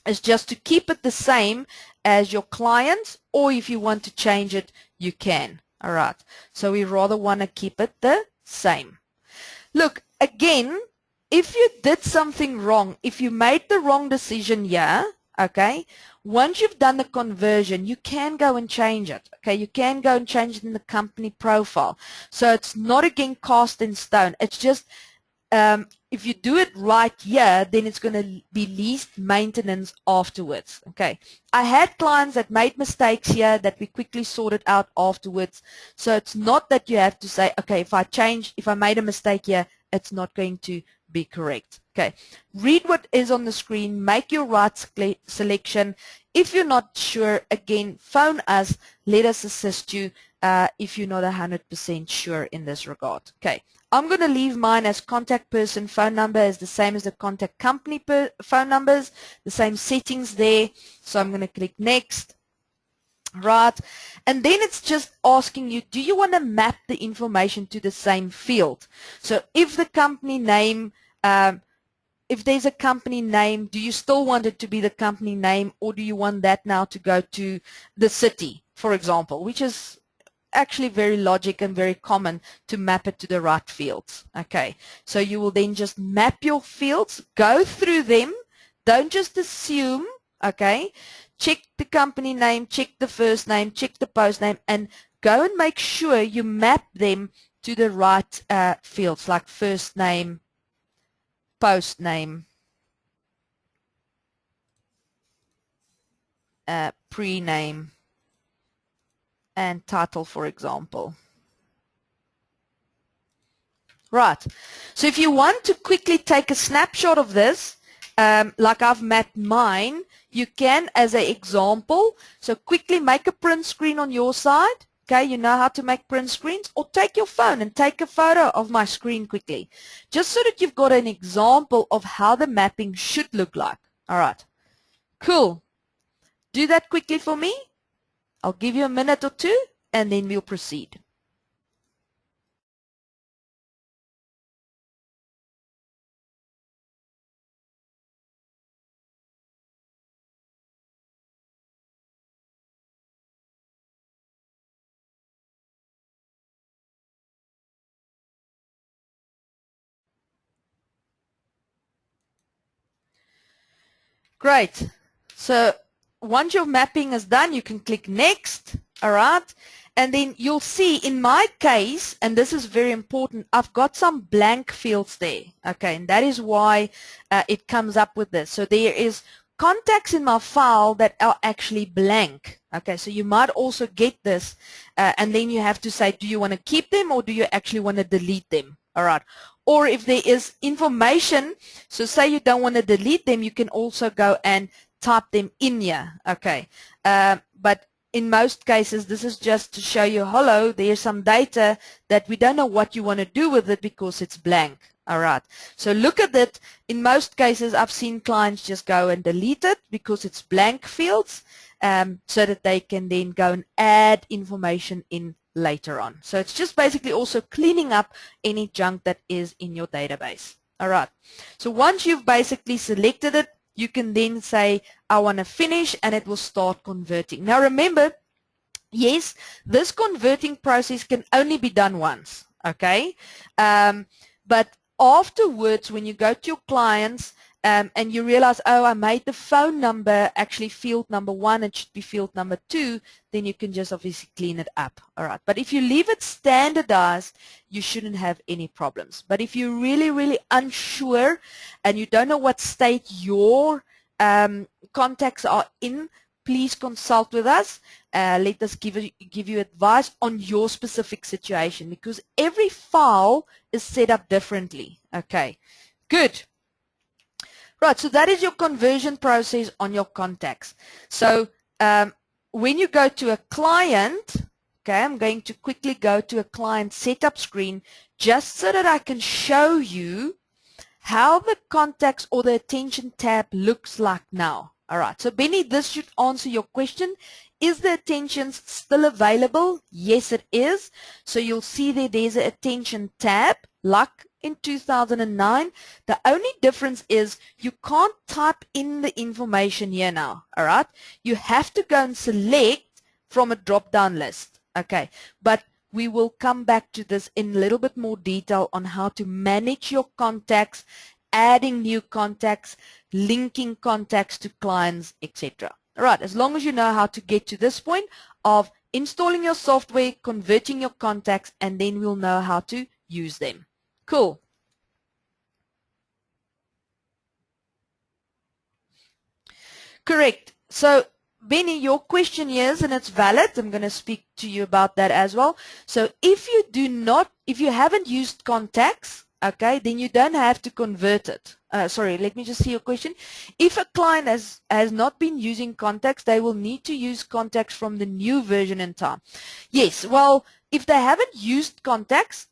It's just to keep it the same as your clients, or if you want to change it, you can. All right. So we rather want to keep it the same. Look, again, if you did something wrong, if you made the wrong decision here, okay, once you've done the conversion, you can go and change it. Okay, you can go and change it in the company profile. So it's not again cast in stone. It's just if you do it right here, then it's going to be least maintenance afterwards. Okay. I had clients that made mistakes here that we quickly sorted out afterwards. So it's not that you have to say, okay, if I made a mistake here, it's not going to be correct. Okay. Read what is on the screen, make your right selection. If you're not sure, again, phone us, let us assist you if you're not 100% sure in this regard. Okay. I'm going to leave mine as contact person phone number is the same as the contact company phone numbers, the same settings there. So I'm going to click next. Right. And then it's just asking you, do you want to map the information to the same field? So if the company name, if there's a company name, do you still want it to be the company name, or do you want that now to go to the city, for example, which is actually very logic and very common to map it to the right fields. Okay, so you will then just map your fields, go through them, don't just assume, okay, check the company name, check the first name, check the post name, and go and make sure you map them to the right fields, like first name, post name, pre-name, and title, for example. Right. So if you want to quickly take a snapshot of this, like I've mapped mine, you can as an example. So quickly make a print screen on your side. Okay, you know how to make print screens, or take your phone and take a photo of my screen quickly, just so that you've got an example of how the mapping should look like. All right. Cool. Do that quickly for me. I'll give you a minute or two, and then we'll proceed. Great. So once your mapping is done, you can click next. All right. And then you'll see in my case, and this is very important, I've got some blank fields there. Okay. And that is why it comes up with this. So there is contacts in my file that are actually blank. Okay. So you might also get this. And then you have to say, do you want to keep them, or do you actually want to delete them? All right. Or if there is information, so say you don't want to delete them, you can also go and type them in here. Okay. But in most cases, this is just to show you, hello, there's some data that we don't know what you want to do with it because it's blank. All right. So look at it. In most cases, I've seen clients just go and delete it because it's blank fields, so that they can then go and add information in later on. So it's just basically also cleaning up any junk that is in your database. All right. So once you've basically selected it, you can then say, I want to finish, and it will start converting. Now remember, yes, this converting process can only be done once, okay? But afterwards, when you go to your clients and you realize, oh, I made the phone number actually field number 1, it should be field number 2, then you can just obviously clean it up, all right? But if you leave it standardized, you shouldn't have any problems. But if you're really, really unsure and you don't know what state your contacts are in, please consult with us. Let us give you advice on your specific situation, because every file is set up differently. Okay, good. Right, so that is your conversion process on your contacts. So when you go to a client, okay, I'm going to quickly go to a client setup screen just so that I can show you how the contacts or the attention tab looks like now. All right, so Benny, this should answer your question. Is the attentions still available? Yes, it is. So you'll see there's an attention tab, like in 2009. The only difference is you can't type in the information here now. All right, you have to go and select from a drop-down list. Okay, but we will come back to this in a little bit more detail on how to manage your contacts, adding new contacts, linking contacts to clients, etc. All right, as long as you know how to get to this point of installing your software, converting your contacts, and then we'll know how to use them. Cool. Correct. So Benny, your question is, and it's valid, I'm going to speak to you about that as well. So if you haven't used contacts, okay, then you don't have to convert it. Sorry, let me just see your question. If a client has not been using contacts, they will need to use contacts from the new version in time. Yes, well, if they haven't used contacts,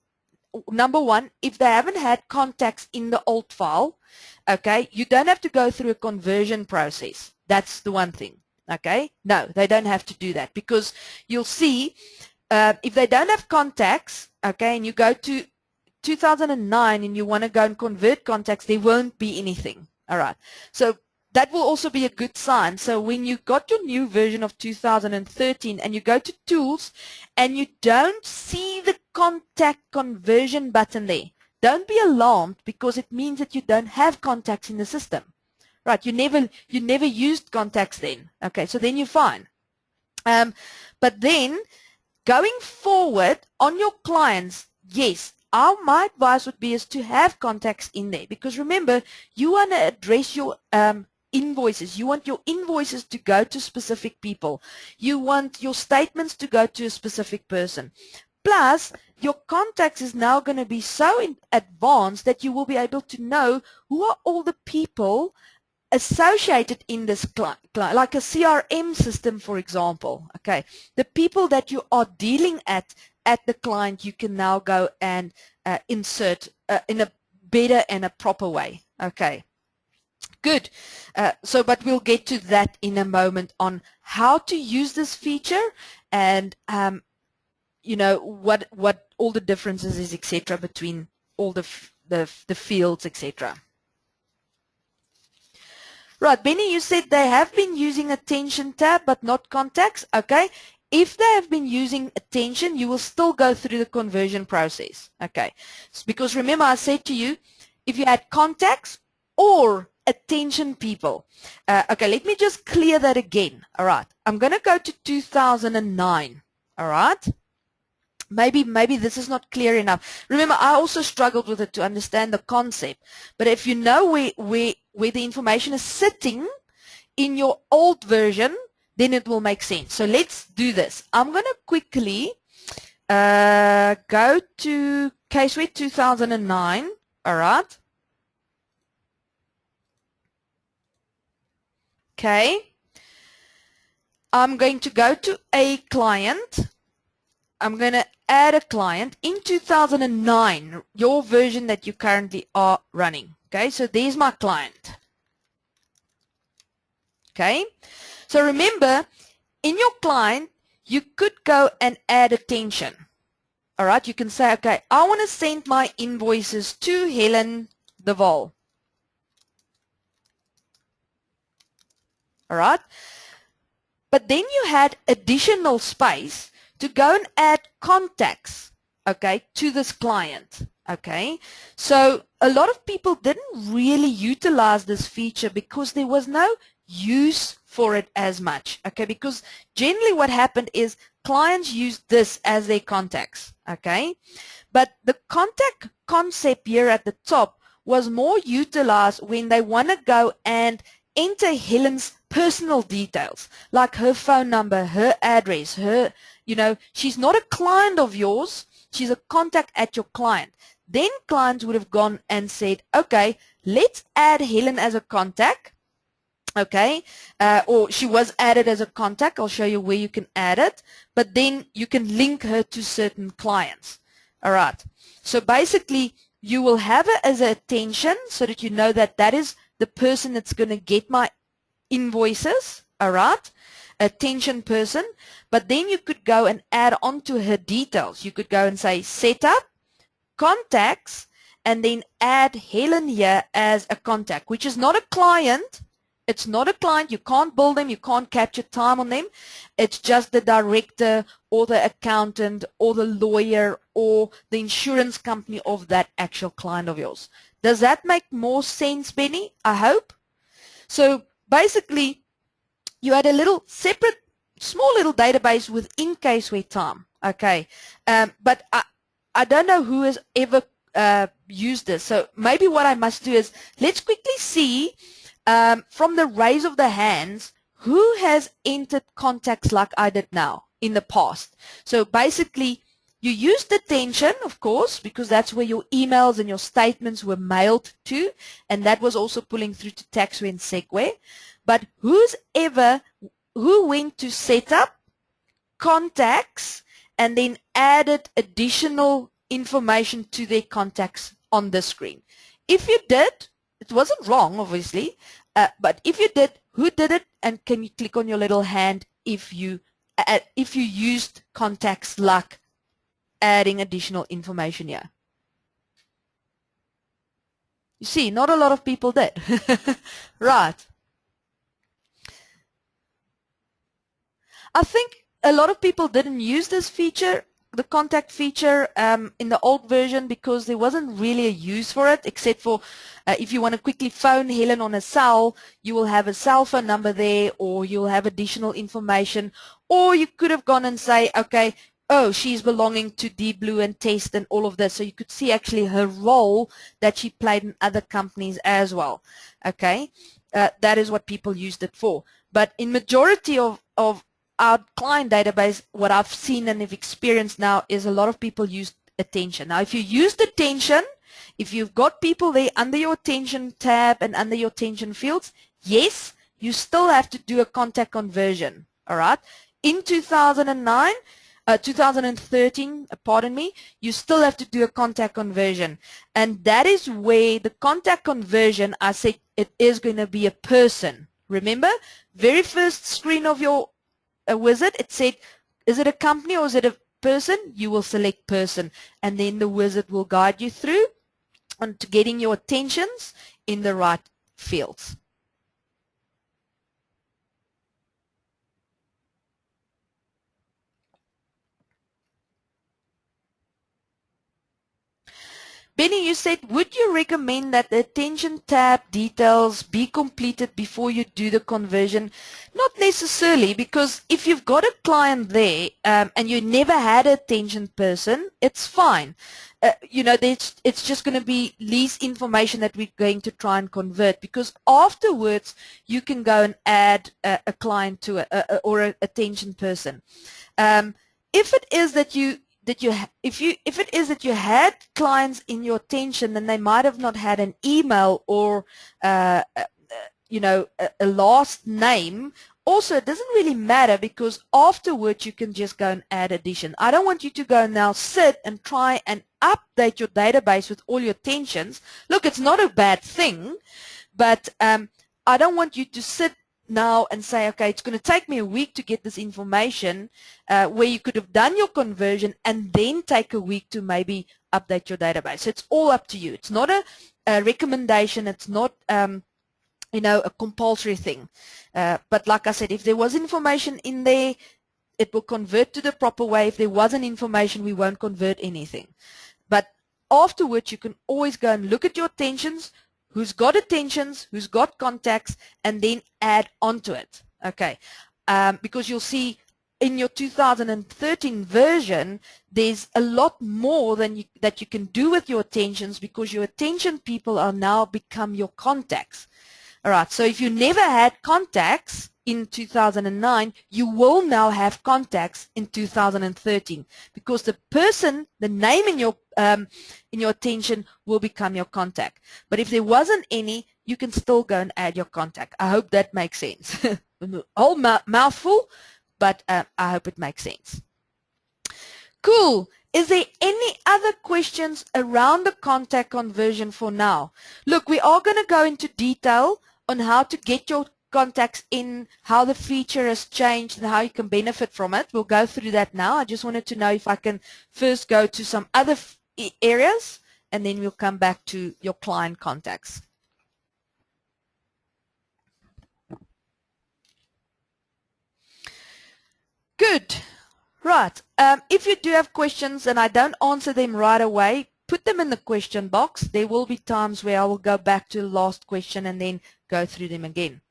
number one, if they haven't had contacts in the old file, okay, you don't have to go through a conversion process. That's the one thing. Okay, no, they don't have to do that, because you'll see if they don't have contacts, okay, and you go to 2009 and you want to go and convert contacts, there won't be anything. All right, so that will also be a good sign. So when you got your new version of 2013 and you go to tools and you don't see the contact conversion button there, don't be alarmed, because it means that you don't have contacts in the system. Right, you never used contacts then. Okay, so then you're fine. But then going forward on your clients, yes, my advice would be is to have contacts in there, because remember, you want to address your invoices. You want your invoices to go to specific people. You want your statements to go to a specific person. Plus, your contacts is now going to be so advanced that you will be able to know who are all the people associated in this client, like a CRM system, for example. Okay, the people that you are dealing at the client, you can now go and insert in a better and a proper way. Okay, good. But we'll get to that in a moment on how to use this feature and you know what all the differences is, etc., between all the fields, etc. Right, Benny, you said they have been using attention tab but not contacts. Okay, if they have been using attention, you will still go through the conversion process. Okay, because remember I said to you, if you had contacts or attention people. Okay, let me just clear that again. All right, I'm going to go to 2009. All right. Maybe this is not clear enough. Remember, I also struggled with it to understand the concept. But if you know where the information is sitting in your old version, then it will make sense. So let's do this. I'm going to quickly go to CaseWare 2009. All right. Okay. I'm going to go to a client. I'm going to add a client in 2009, your version that you currently are running. Okay, so there's my client. Okay, so remember, in your client, you could go and add attention. All right, you can say, okay, I want to send my invoices to Helen the vol. All right. But then you had additional space to go and add contacts, okay, to this client, okay. So a lot of people didn't really utilize this feature because there was no use for it as much, okay, because generally what happened is clients used this as their contacts, okay. But the contact concept here at the top was more utilized when they want to go and enter Helen's personal details, like her phone number, her address, her, she's not a client of yours, she's a contact at your client. Then clients would have gone and said, okay, let's add Helen as a contact, okay, or she was added as a contact. I'll show you where you can add it, but then you can link her to certain clients. All right, so basically you will have her as an attention so that you know that that is the person that's going to get my invoices, all right, attention person. But then you could go and add on to her details. You could go and say setup, contacts, and then add Helen here as a contact, which is not a client. It's not a client. You can't bill them. You can't capture time on them. It's just the director or the accountant or the lawyer or the insurance company of that actual client of yours. Does that make more sense, Benny? I hope. So basically, you had a little separate, small little database within CaseWare time. Okay, but I don't know who has ever used this. So maybe what I must do is let's quickly see from the raise of the hands who has entered contacts like I did now in the past. So basically, you used attention, of course, because that's where your emails and your statements were mailed to, and that was also pulling through to TaxWare and SegWare. But who went to setup, contacts, and then added additional information to their contacts on the screen? If you did, it wasn't wrong, obviously, but if you did, who did it? And can you click on your little hand if you used contacts like adding additional information here? You see, not a lot of people did. Right. I think a lot of people didn't use this feature, the contact feature, in the old version because there wasn't really a use for it, except for if you want to quickly phone Helen on a cell, you will have a cell phone number there, or you'll have additional information, or you could have gone and say, okay, oh, she's belonging to Deep Blue and Test and all of this. So you could see actually her role that she played in other companies as well. Okay, that is what people used it for. But in majority of our client database, what I've seen and have experienced now is a lot of people use attention. Now, if you used attention, if you've got people there under your attention tab and under your attention fields, yes, you still have to do a contact conversion, all right? In 2013, pardon me, you still have to do a contact conversion. And that is where the contact conversion, I said it is going to be a person. Remember, very first screen of your wizard, it said, is it a company or is it a person? You will select person, and then the wizard will guide you through onto getting your attentions in the right fields. Benny, you said, would you recommend that the attention tab details be completed before you do the conversion? Not necessarily, because if you've got a client there and you never had an attention person, it's fine. It's just going to be least information that we're going to try and convert, because afterwards you can go and add a client to or an attention person. If it is that you had clients in your attention, then they might have not had an email or a last name. Also, it doesn't really matter, because afterwards you can just go and add addition. I don't want you to go now sit and try and update your database with all your attentions. Look, it's not a bad thing, but I don't want you to sit now and say, okay, it's going to take me a week to get this information, where you could have done your conversion and then take a week to maybe update your database. So it's all up to you. It's not a recommendation. It's not you know, a compulsory thing. But like I said, if there was information in there, it will convert to the proper way. If there wasn't information, we won't convert anything. But afterwards, you can always go and look at your attentions, who's got attentions, who's got contacts, and then add onto it. Okay, because you'll see in your 2013 version, there's a lot more that you can do with your attentions, because your attention people are now become your contacts. All right, so if you never had contacts in 2009, you will now have contacts in 2013, because the person, the name in your attention will become your contact. But if there wasn't any, you can still go and add your contact. I hope that makes sense. Whole mouthful, but I hope it makes sense. Cool. Is there any other questions around the contact conversion for now? Look, we are going to go into detail on how to get your contacts in, how the feature has changed, and how you can benefit from it. We'll go through that now. I just wanted to know if I can first go to some other areas, and then we'll come back to your client contacts. Good. Right. If you do have questions and I don't answer them right away, put them in the question box. There will be times where I will go back to the last question and then go through them again.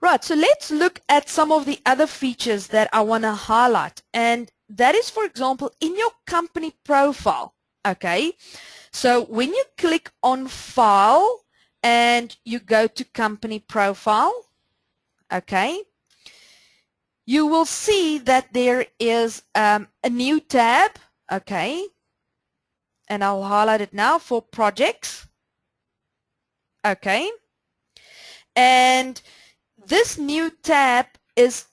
Right, so let's look at some of the other features that I want to highlight. And that is, for example, in your company profile. Okay, so when you click on File and you go to Company Profile, okay, you will see that there is a new tab, okay, and I'll highlight it now for Projects, okay, and this new tab is,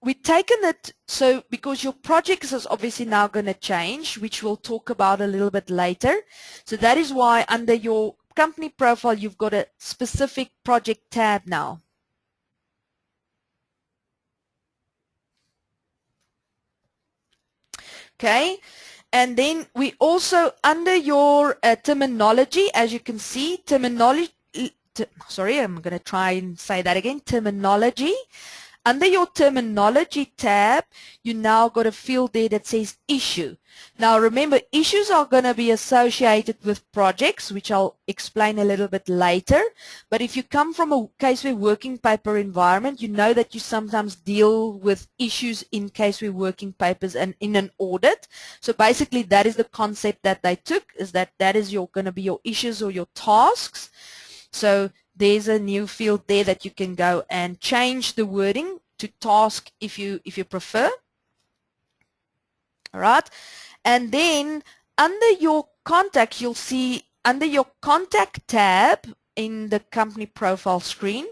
we've taken it, so because your projects is obviously now going to change, which we'll talk about a little bit later. So that is why under your company profile, you've got a specific project tab now. Okay, and then we also, under your terminology, as you can see, terminology, sorry, I'm going to try and say that again, terminology. Under your terminology tab, you now got a field there that says issue. Now remember, issues are going to be associated with projects, which I'll explain a little bit later. But if you come from a CaseWare working paper environment, you know that you sometimes deal with issues in CaseWare working papers and in an audit. So basically that is the concept that they took, is that is going to be your issues or your tasks. So there's a new field there that you can go and change the wording to task if you prefer. All right. And then under your contacts, you'll see under your contact tab in the company profile screen.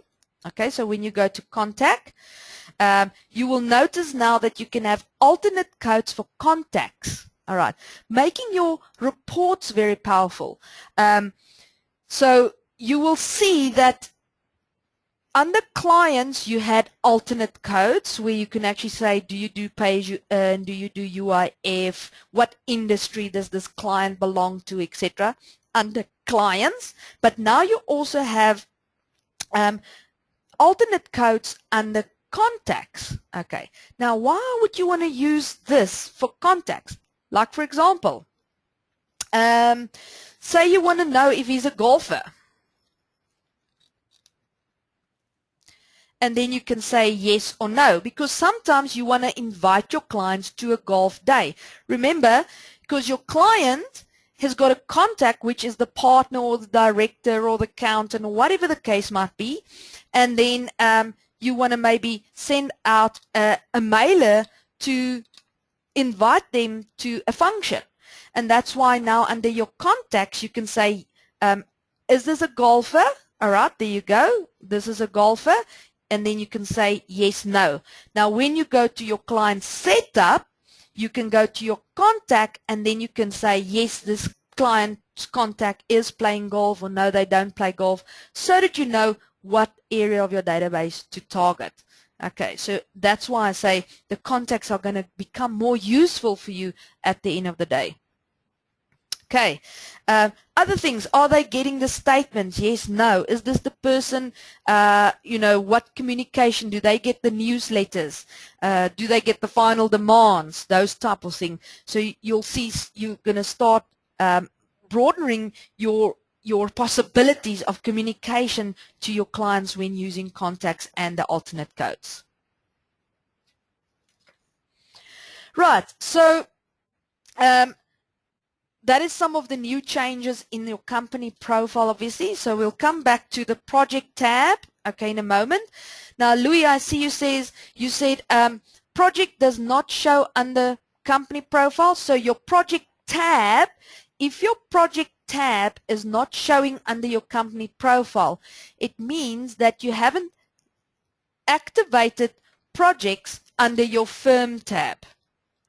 Okay, so when you go to contact, you will notice now that you can have alternate codes for contacts. All right, making your reports very powerful. So you will see that under clients, you had alternate codes where you can actually say, do you do pay as you earn, do you do UIF, what industry does this client belong to, etc. under clients. But now you also have alternate codes under contacts. Okay, now why would you want to use this for contacts? Like for example, say you want to know if he's a golfer. And then you can say yes or no, because sometimes you want to invite your clients to a golf day. Remember, because your client has got a contact, which is the partner or the director or the accountant or whatever the case might be, and then you want to maybe send out a mailer to invite them to a function. And that's why now under your contacts, you can say, is this a golfer? All right, there you go. This is a golfer. And then you can say yes, no. Now, when you go to your client setup, you can go to your contact and then you can say, yes, this client's contact is playing golf, or no, they don't play golf, so that you know what area of your database to target. Okay, so that's why I say the contacts are going to become more useful for you at the end of the day. Okay, other things, are they getting the statements? Yes, no. Is this the person, you know, what communication? Do they get the newsletters? Do they get the final demands? Those type of things. So you'll see you're going to start broadening your possibilities of communication to your clients when using contacts and the alternate codes. Right, so that is some of the new changes in your company profile, obviously. So we'll come back to the project tab, okay, in a moment. Now, Louis, I see you said project does not show under company profile. So your project tab, if your project tab is not showing under your company profile, it means that you haven't activated projects under your firm tab.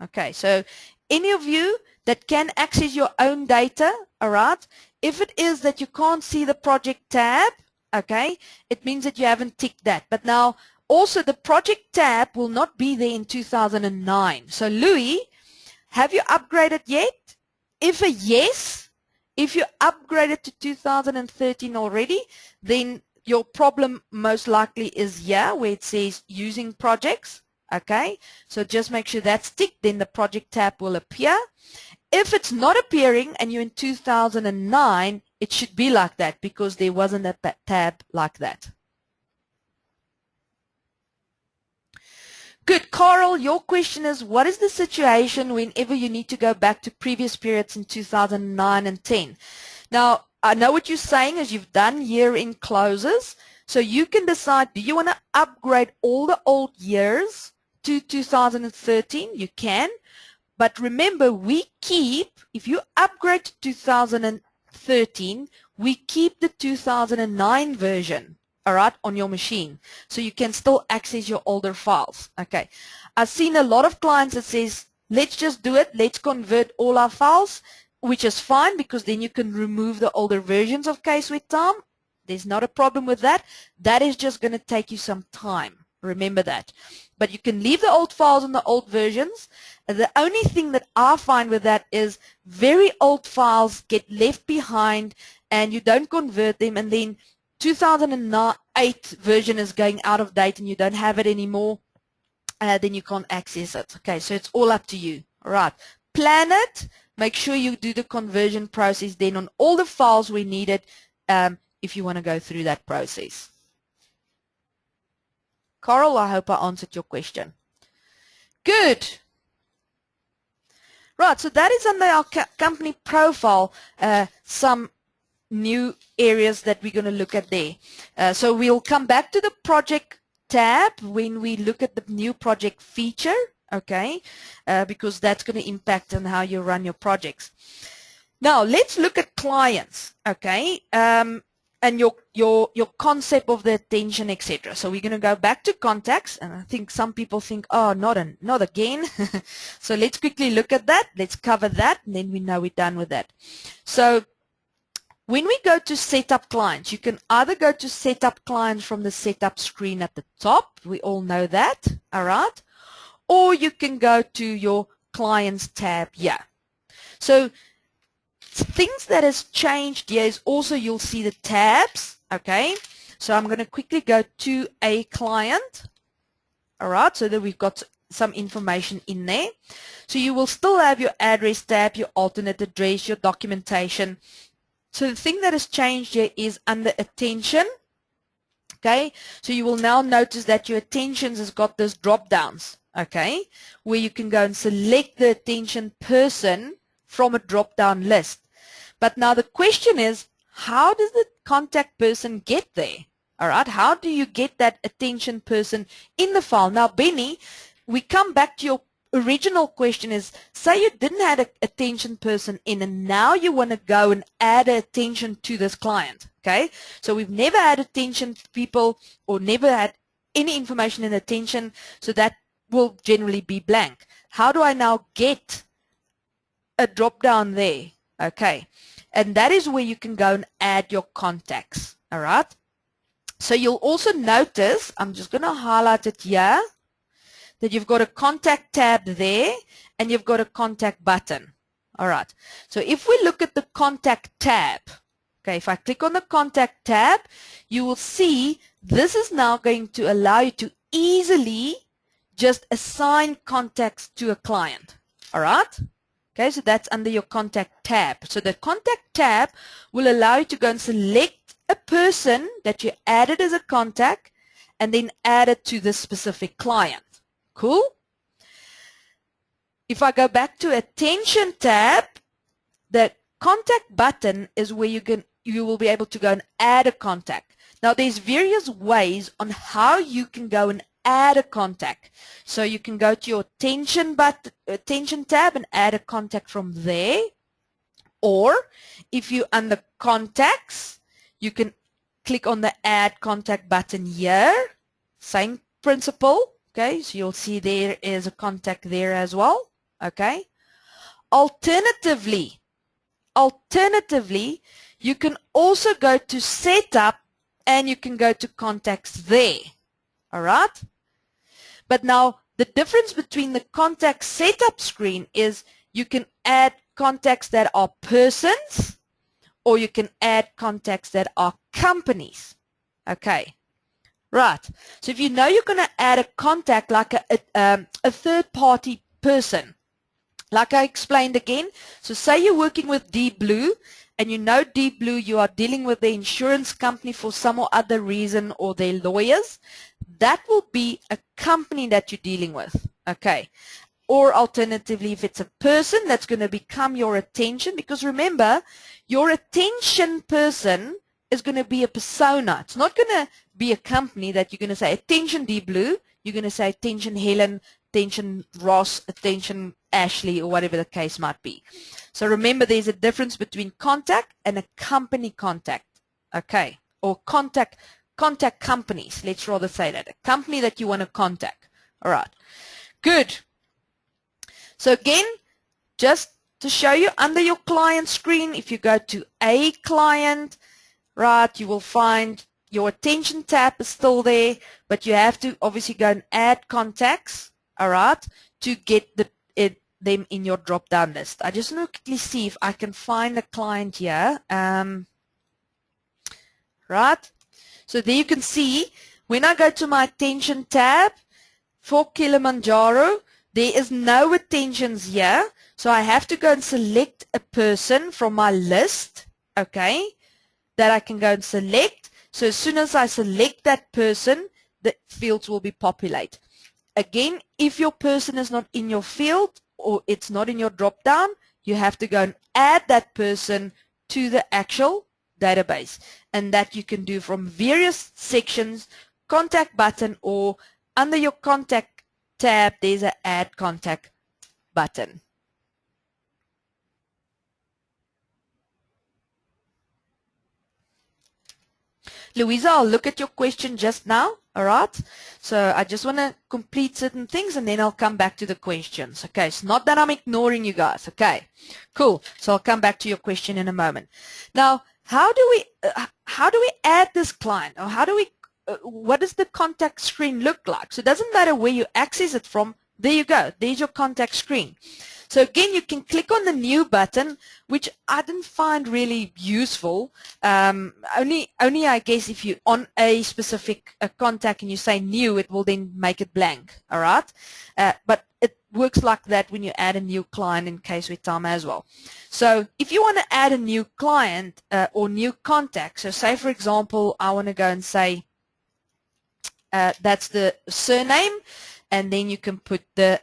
Okay, so any of you that can access your own data, all right, if it is that you can't see the project tab, okay, it means that you haven't ticked that. But now, also the project tab will not be there in 2009. So Louis, have you upgraded yet? If a yes, if you upgraded to 2013 already, then your problem most likely is here where it says using projects. Okay, so just make sure that's ticked, then the project tab will appear. If it's not appearing and you're in 2009, it should be like that because there wasn't a tab like that. Good. Carl, your question is, what is the situation whenever you need to go back to previous periods in 2009 and 10? Now, I know what you're saying is you've done year-end closes, so you can decide, do you want to upgrade all the old years to 2013? You can. But remember, we keep, if you upgrade to 2013, we keep the 2009 version, all right, on your machine. So you can still access your older files. Okay. I've seen a lot of clients that says, let's just do it. Let's convert all our files, which is fine because then you can remove the older versions of CaseWare Tom. There's not a problem with that. That is just going to take you some time. Remember that. But you can leave the old files on the old versions. The only thing that I find with that is very old files get left behind and you don't convert them, and then 2008 version is going out of date and you don't have it anymore, then you can't access it. Okay, so it's all up to you. All right. Plan it. Make sure you do the conversion process then on all the files we needed if you want to go through that process. Carl, I hope I answered your question. Good. Right, so that is under our company profile, some new areas that we're going to look at there. So we'll come back to the project tab when we look at the new project feature, okay, because that's going to impact on how you run your projects. Now, let's look at clients, okay, and your concept of the attention, etc. So we're going to go back to contacts, and I think some people think, oh, not again. So let's quickly look at that. Let's cover that, and then we know we're done with that. So when we go to setup clients, you can either go to setup clients from the setup screen at the top. We all know that, all right? Or you can go to your clients tab here. So things that has changed here is also you'll see the tabs, okay? So I'm going to quickly go to a client, all right, so that we've got some information in there. So you will still have your address tab, your alternate address, your documentation. So the thing that has changed here is under attention, okay? So you will now notice that your attentions has got those drop downs, okay, where you can go and select the attention person from a drop-down list. But now the question is, how does the contact person get there? All right, how do you get that attention person in the file? Now, Benny, we come back to your original question is, say you didn't have an attention person in and now you want to go and add attention to this client, okay? So we've never had attention people or never had any information in attention, so that will generally be blank. How do I now get a drop down there? Okay, and that is where you can go and add your contacts, all right? So you'll also notice, I'm just going to highlight it here, that you've got a contact tab there and you've got a contact button. All right. So if we look at the contact tab, okay, if I click on the contact tab, you will see this is now going to allow you to easily just assign contacts to a client. All right. Okay, so that's under your contact tab. So the contact tab will allow you to go and select a person that you added as a contact and then add it to this specific client. Cool? If I go back to attention tab, the contact button is where you will be able to go and add a contact. Now there's various ways on how you can go and add a contact. So you can go to your attention tab and add a contact from there. Or if you're under contacts, you can click on the add contact button here. Same principle. Okay, so you'll see there is a contact there as well. Okay. Alternatively, you can also go to setup and you can go to contacts there. All right. But now the difference between the contact setup screen is you can add contacts that are persons or you can add contacts that are companies. Okay. Right. So if you know you're going to add a contact like a third-party person, like I explained again, so say you're working with Deep Blue and you know Deep Blue, you are dealing with the insurance company for some or other reason or their lawyers, that will be a company that you're dealing with. Okay. Or alternatively, if it's a person, that's going to become your attention, because remember, your attention person is going to be a persona. It's not going to be a company that you're going to say, attention Deep Blue. You're going to say, attention Helen, attention Ross, attention Ashley, or whatever the case might be. So remember, there's a difference between contact and a company contact. Okay. Or contact companies. Let's rather say that. A company that you want to contact. All right. Good. So again, just to show you, under your client screen, if you go to a client, right, you will find your attention tab is still there, but you have to obviously go and add contacts, all right, to get them in your drop-down list. I just want to quickly see if I can find a client here. Right, so there you can see, when I go to my attention tab for Kilimanjaro, there is no attentions here, so I have to go and select a person from my list, okay, that I can go and select. So as soon as I select that person, the fields will be populated. Again, if your person is not in your field or it's not in your drop-down, you have to go and add that person to the actual database. And that you can do from various sections, contact button, or under your contact tab, there's an add contact button. Louisa, I'll look at your question just now, all right? So I just want to complete certain things and then I'll come back to the questions. Okay, it's not that I'm ignoring you guys, okay? Cool, so I'll come back to your question in a moment. Now, how do we add this client, or how do we, what does the contact screen look like? So it doesn't matter where you access it from, there you go, there's your contact screen. So again, you can click on the new button, which I didn't find really useful. Only I guess if you're on a specific contact and you say new, it will then make it blank, all right? But it works like that when you add a new client in CaseWare time as well. So if you want to add a new client or new contact, so say for example, I want to go and say that's the surname, and then you can put the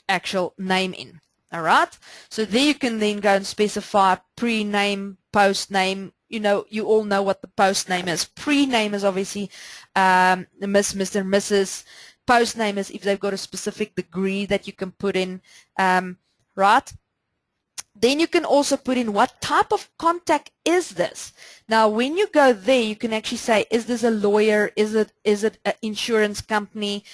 actual name in. All right, so there you can then go and specify pre-name, post-name. You know, you all know what the post-name is. Pre-name is obviously Miss, Mr., Mrs. Post-name is if they've got a specific degree that you can put in, right? Then you can also put in what type of contact is this. Now, when you go there, you can actually say, is this a lawyer? Is it an insurance company?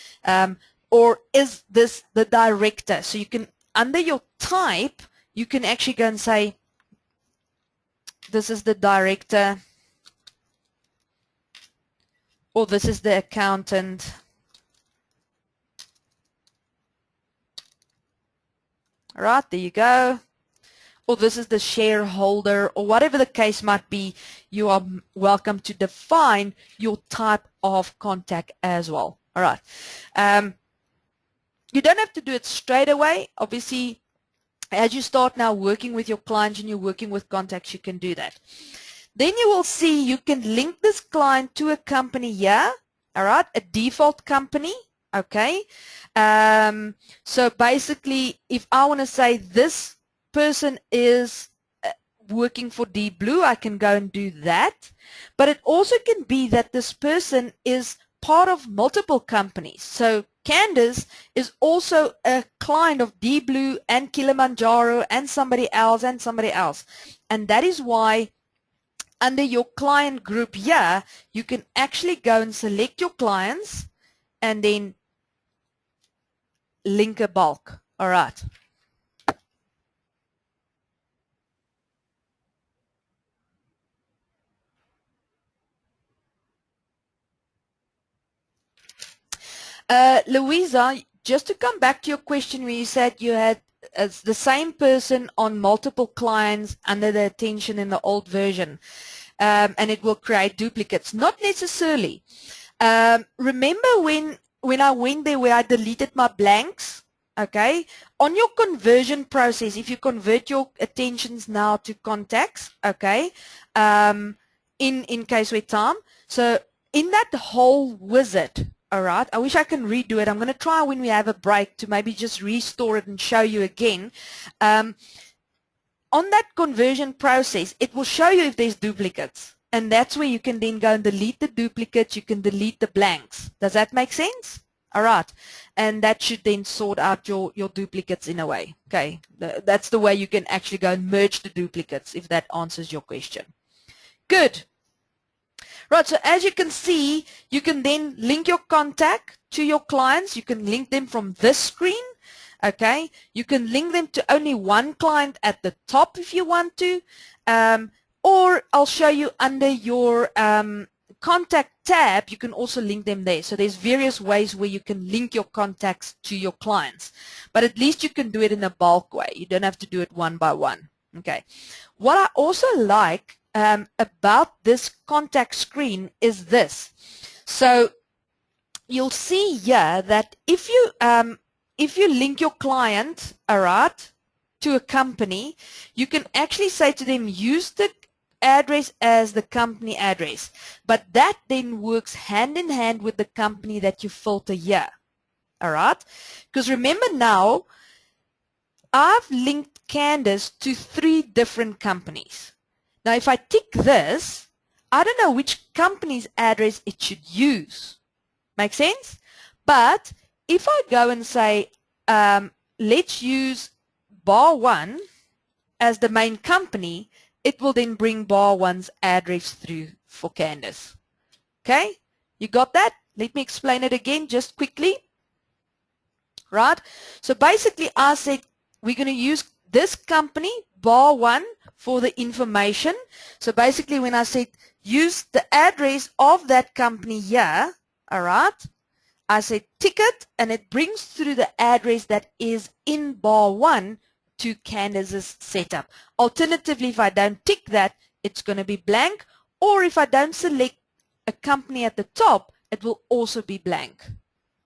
Or is this the director? So you can, under your type, you can actually go and say, this is the director or this is the accountant. All right, there you go. Or this is the shareholder, or whatever the case might be. You are welcome to define your type of contact as well. All right. You don't have to do it straight away. Obviously, as you start now working with your clients and you're working with contacts, you can do that. Then you will see you can link this client to a company here, all right, a default company, okay. So basically, if I want to say this person is working for Deep Blue, I can go and do that. But it also can be that this person is part of multiple companies. So Candace is also a client of Deep Blue and Kilimanjaro and somebody else and somebody else. And that is why under your client group here, you can actually go and select your clients and then link a bulk. All right. Louisa, just to come back to your question where you said you had the same person on multiple clients under the attention in the old version, and it will create duplicates. Not necessarily. Remember when I went there where I deleted my blanks? Okay, on your conversion process, if you convert your attentions now to contacts, okay, in CaseWare time, so in that whole wizard, all right, I wish I can redo it. I'm going to try when we have a break to maybe just restore it and show you again. On that conversion process, it will show you if there's duplicates. And that's where you can then go and delete the duplicates. You can delete the blanks. Does that make sense? All right. And that should then sort out your duplicates in a way. Okay. That's the way you can actually go and merge the duplicates, if that answers your question. Good. Right, so as you can see, you can then link your contact to your clients. You can link them from this screen, okay? You can link them to only one client at the top if you want to, or I'll show you under your contact tab, you can also link them there. So there's various ways where you can link your contacts to your clients, but at least you can do it in a bulk way. You don't have to do it one by one, okay? What I also like about this contact screen is this. So you'll see here that if you link your client, all right, to a company, you can actually say to them, use the address as the company address. But that then works hand in hand with the company that you filter here. All right? Because remember now, I've linked Candace to 3 different companies. Now, if I tick this, I don't know which company's address it should use. Make sense? But if I go and say, let's use bar 1 as the main company, it will then bring bar 1's address through for Candace. Okay? You got that? Let me explain it again just quickly. Right? So basically, I said we're going to use this company, bar 1, for the information. So basically when I said use the address of that company here, all right, I said tick it and it brings through the address that is in bar 1 to Candace's setup. Alternatively, if I don't tick that, it's going to be blank, or if I don't select a company at the top, it will also be blank.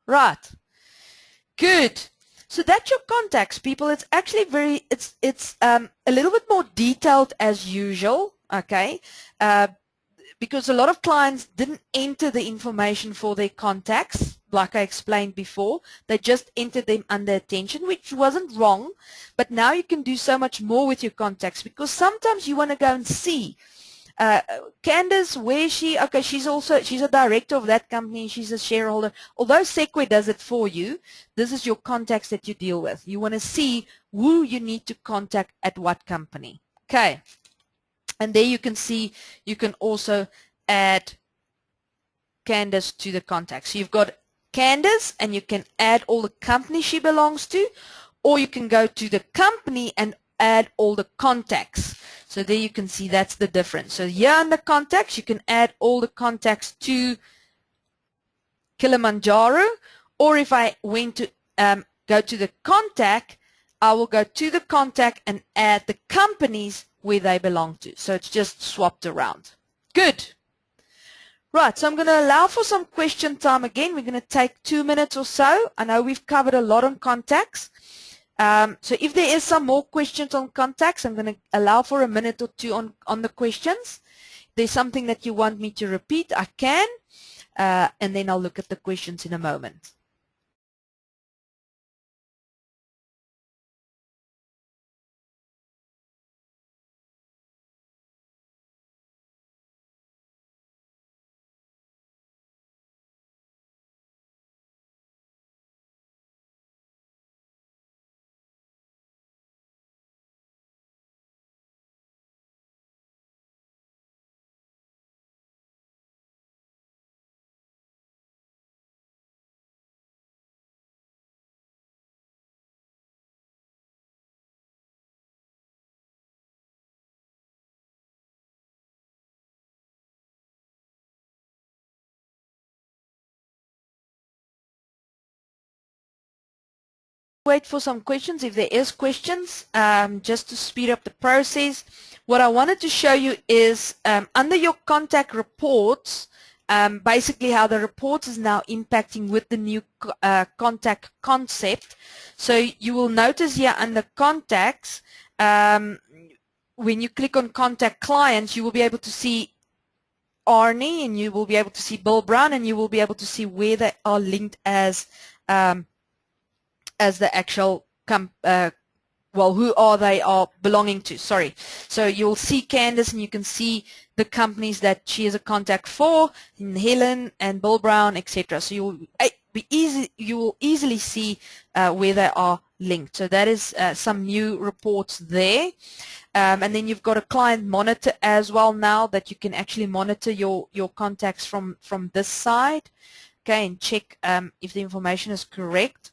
Right. Good. So that's your contacts, people. It's actually it's a little bit more detailed as usual, okay? Because a lot of clients didn't enter the information for their contacts, like I explained before. They just entered them under attention, which wasn't wrong. But now you can do so much more with your contacts, because sometimes you want to go and see, Candace, where is she? Okay, she's a director of that company. She's a shareholder. Although CaseWare does it for you, this is your contacts that you deal with. You want to see who you need to contact at what company. Okay. And there you can see, you can also add Candace to the contacts. So you've got Candace and you can add all the company she belongs to, or you can go to the company and add all the contacts. So there you can see that's the difference. So here in the contacts, you can add all the contacts to Kilimanjaro, or if I went to go to the contact, I will go to the contact and add the companies where they belong to. So it's just swapped around. Good. Right, so I'm going to allow for some question time again. We're going to take 2 minutes or so. I know we've covered a lot on contacts. So if there is some more questions on contacts, I'm going to allow for a minute or two on the questions. If there's something that you want me to repeat, I can, and then I'll look at the questions in a moment. Wait for some questions. If there is questions, just to speed up the process, what I wanted to show you is under your contact reports, basically how the reports is now impacting with the new contact concept. So you will notice here under contacts, when you click on contact clients, you will be able to see Arnie, and you will be able to see Bill Brown, and you will be able to see where they are linked as the actual, well, who they are belonging to, sorry. So you'll see Candace, and you can see the companies that she is a contact for, Helen and Bill Brown, etc. So you will easily see where they are linked. So that is some new reports there. And then you've got a client monitor as well now, that you can actually monitor your contacts from this side, okay, and check if the information is correct.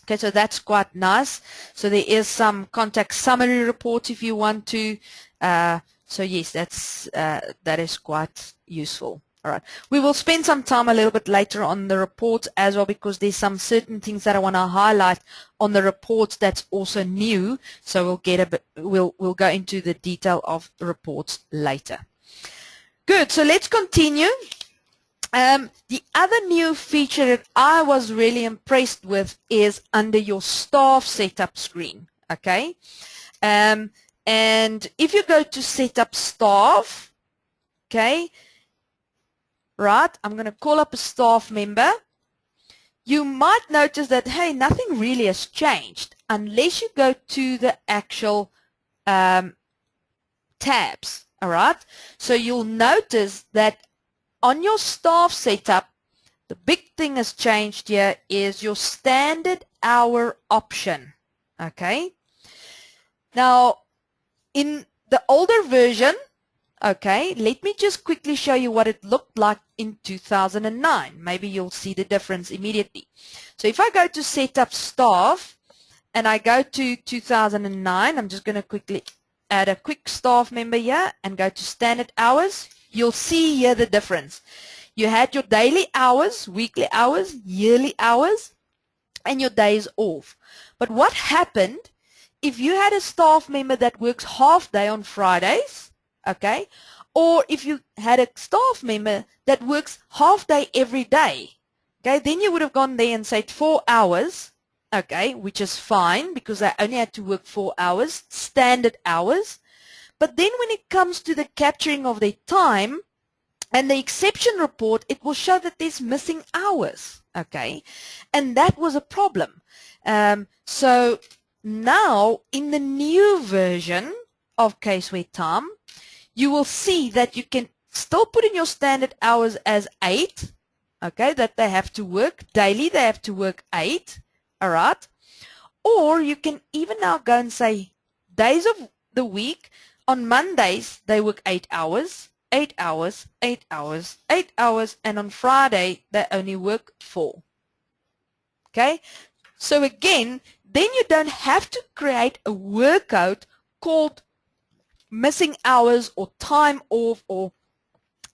Okay, so that's quite nice. So there is some contact summary reports if you want to. So yes, that is quite useful. All right. We will spend some time a little bit later on the reports as well, because there's some certain things that I want to highlight on the reports that's also new. So we'll go into the detail of the reports later. Good. So let's continue. The other new feature that I was really impressed with is under your staff setup screen, okay? And if you go to setup staff, okay, right, I'm going to call up a staff member. You might notice that, hey, nothing really has changed unless you go to the actual tabs, all right? So you'll notice that on your staff setup, the big thing has changed here is your standard hour option, okay? Now, in the older version, okay, let me just quickly show you what it looked like in 2009. Maybe you'll see the difference immediately. So if I go to setup staff and I go to 2009, I'm just going to quickly add a quick staff member here and go to standard hours. You'll see here the difference. You had your daily hours, weekly hours, yearly hours, and your days off. But what happened if you had a staff member that works half day on Fridays, okay, or if you had a staff member that works half day every day, okay, then you would have gone there and said 4 hours, okay, which is fine because I only had to work 4 hours, standard hours. But then when it comes to the capturing of their time and the exception report, it will show that there's missing hours, okay? And that was a problem. So now in the new version of CaseWare time, you will see that you can still put in your standard hours as 8, okay, that they have to work. Daily they have to work 8, all right? Or you can even now go and say days of the week. On Mondays, they work 8 hours, 8 hours, 8 hours, 8 hours, and on Friday, they only work 4. Okay? So again, then you don't have to create a workout called missing hours or time off or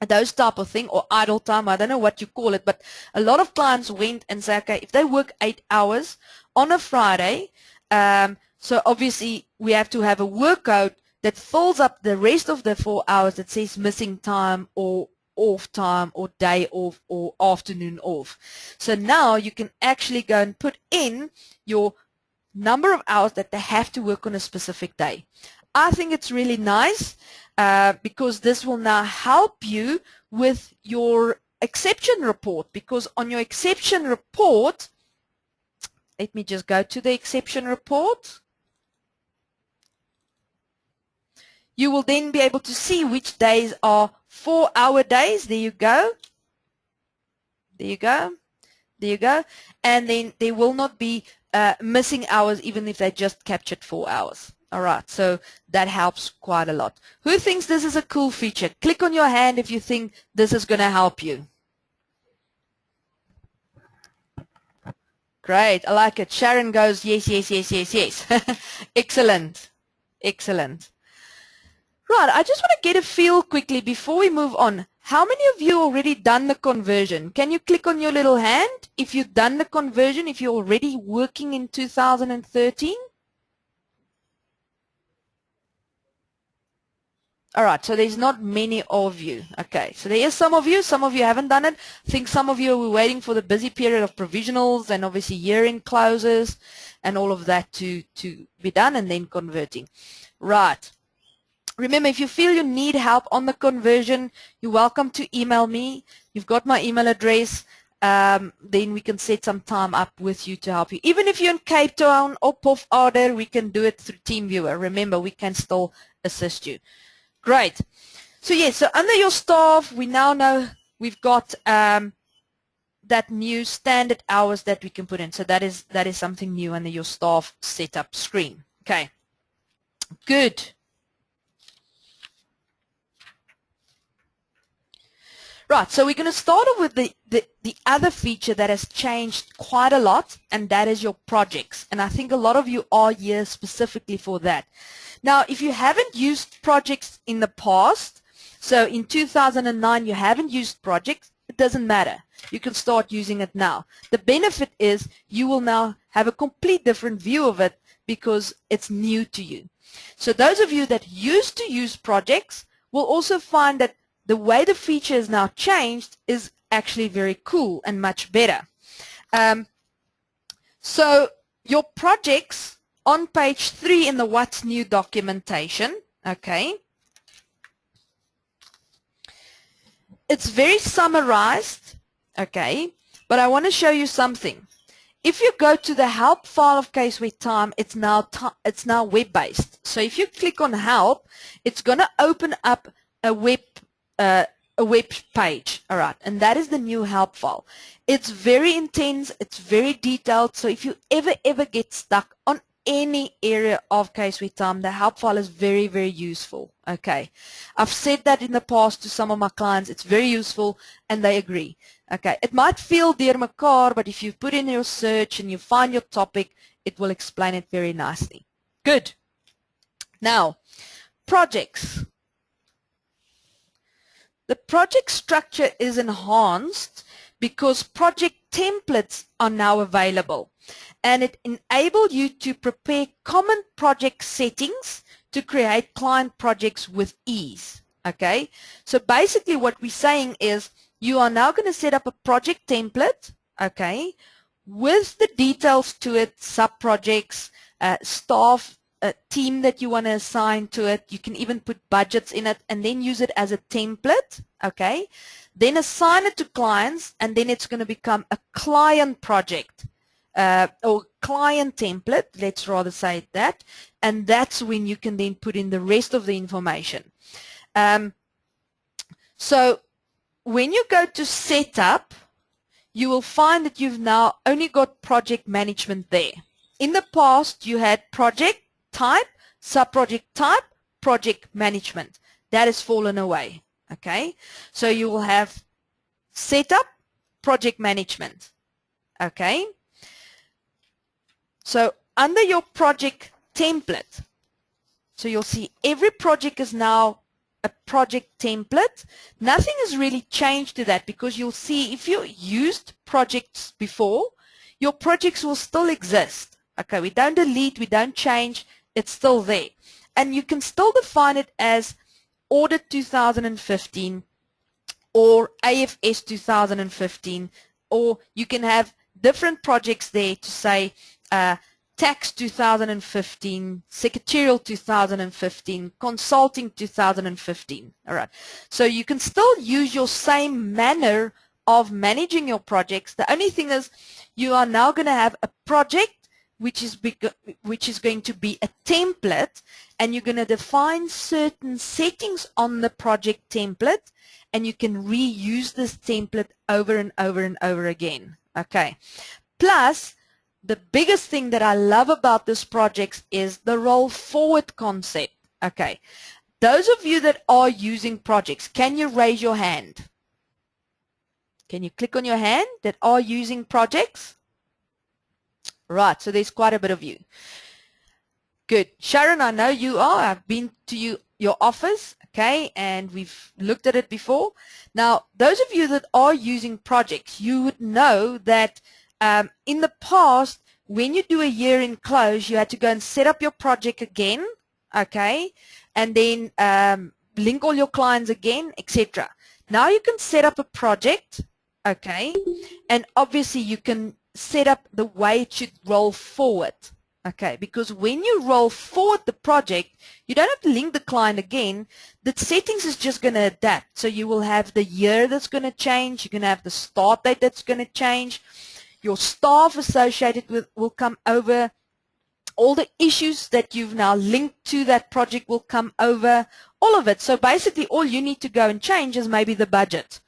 those type of thing, or idle time, I don't know what you call it, but a lot of clients went and say, okay, if they work 8 hours on a Friday, so obviously we have to have a workout that fills up the rest of the 4 hours that says missing time or off time or day off or afternoon off. So now you can actually go and put in your number of hours that they have to work on a specific day. I think it's really nice because this will now help you with your exception report, because on your exception report, let me just go to the exception report. You will then be able to see which days are 4-hour days. There you go. There you go. There you go. And then there will not be missing hours even if they just captured 4 hours. All right, so that helps quite a lot. Who thinks this is a cool feature? Click on your hand if you think this is going to help you. Great, I like it. Sharon goes, yes, yes, yes, yes, yes. Excellent, excellent. Right, I just want to get a feel quickly before we move on. How many of you already done the conversion? Can you click on your little hand if you've done the conversion, if you're already working in 2013? All right, so there's not many of you. Okay, so there is some of you haven't done it. I think some of you were waiting for the busy period of provisionals and obviously year-end closes and all of that to be done, and then converting. Right. Remember, if you feel you need help on the conversion, you're welcome to email me. You've got my email address. Then we can set some time up with you to help you. Even if you're in Cape Town or Pofadder, we can do it through TeamViewer. Remember, we can still assist you. Great. So yes, so under your staff, we now know we've got that new standard hours that we can put in. So that is something new under your staff setup screen. Okay. Good. Right, so we're going to start off with the other feature that has changed quite a lot, and that is your projects. And I think a lot of you are here specifically for that. Now, if you haven't used projects in the past, so in 2009 you haven't used projects, it doesn't matter. You can start using it now. The benefit is you will now have a complete different view of it because it's new to you. So those of you that used to use projects will also find that the way the feature is now changed is actually very cool and much better. So your projects on page 3 in the What's New documentation, okay, it's very summarized, okay, but I want to show you something. If you go to the help file of CaseWare Time, it's now web-based. So if you click on help, it's going to open up a web page, all right, and that is the new help file. It's very intense, it's very detailed, so if you ever get stuck on any area of CaseWare Time, the help file is very, very useful, okay. I've said that in the past to some of my clients, it's very useful, and they agree, okay. It might feel dear mekaar, but if you put in your search and you find your topic, it will explain it very nicely. Good. Now, projects. The project structure is enhanced because project templates are now available, and it enables you to prepare common project settings to create client projects with ease. Okay, so basically what we're saying is you are now going to set up a project template, okay, with the details to it, sub-projects, staff, a team that you want to assign to it. You can even put budgets in it and then use it as a template, okay? Then assign it to clients, and then it's going to become a client project or client template, let's rather say that, and that's when you can then put in the rest of the information. So when you go to setup, you will find that you've now only got project management there. In the past, you had project type, sub-project type, project management. That has fallen away, okay? So you will have setup, project management, okay? So under your project template, so you'll see every project is now a project template. Nothing has really changed to that, because you'll see if you used projects before, your projects will still exist. Okay, we don't delete, we don't change, it's still there. And you can still define it as Audit 2015 or AFS 2015, or you can have different projects there to say Tax 2015, Secretarial 2015, Consulting 2015. All right. So you can still use your same manner of managing your projects. The only thing is you are now going to have a project which is going to be a template, and you're going to define certain settings on the project template, and you can reuse this template over and over and over again. Okay. Plus, the biggest thing that I love about this project is the roll forward concept. Okay. Those of you that are using projects, can you raise your hand? Can you click on your hand that are using projects? Right, so there's quite a bit of you. Good. Sharon, I know you are. I've been to your office, okay, and we've looked at it before. Now, those of you that are using projects, you would know that in the past, when you do a year-end close, you had to go and set up your project again, okay, and then link all your clients again, etc. Now you can set up a project, okay, and obviously you can set up the way it should roll forward. Okay, because when you roll forward the project, you don't have to link the client again. The settings is just going to adapt. So you will have the year that's going to change. You're going to have the start date that's going to change. Your staff associated with will come over. All the issues that you've now linked to that project will come over. All of it. So basically all you need to go and change is maybe the budget.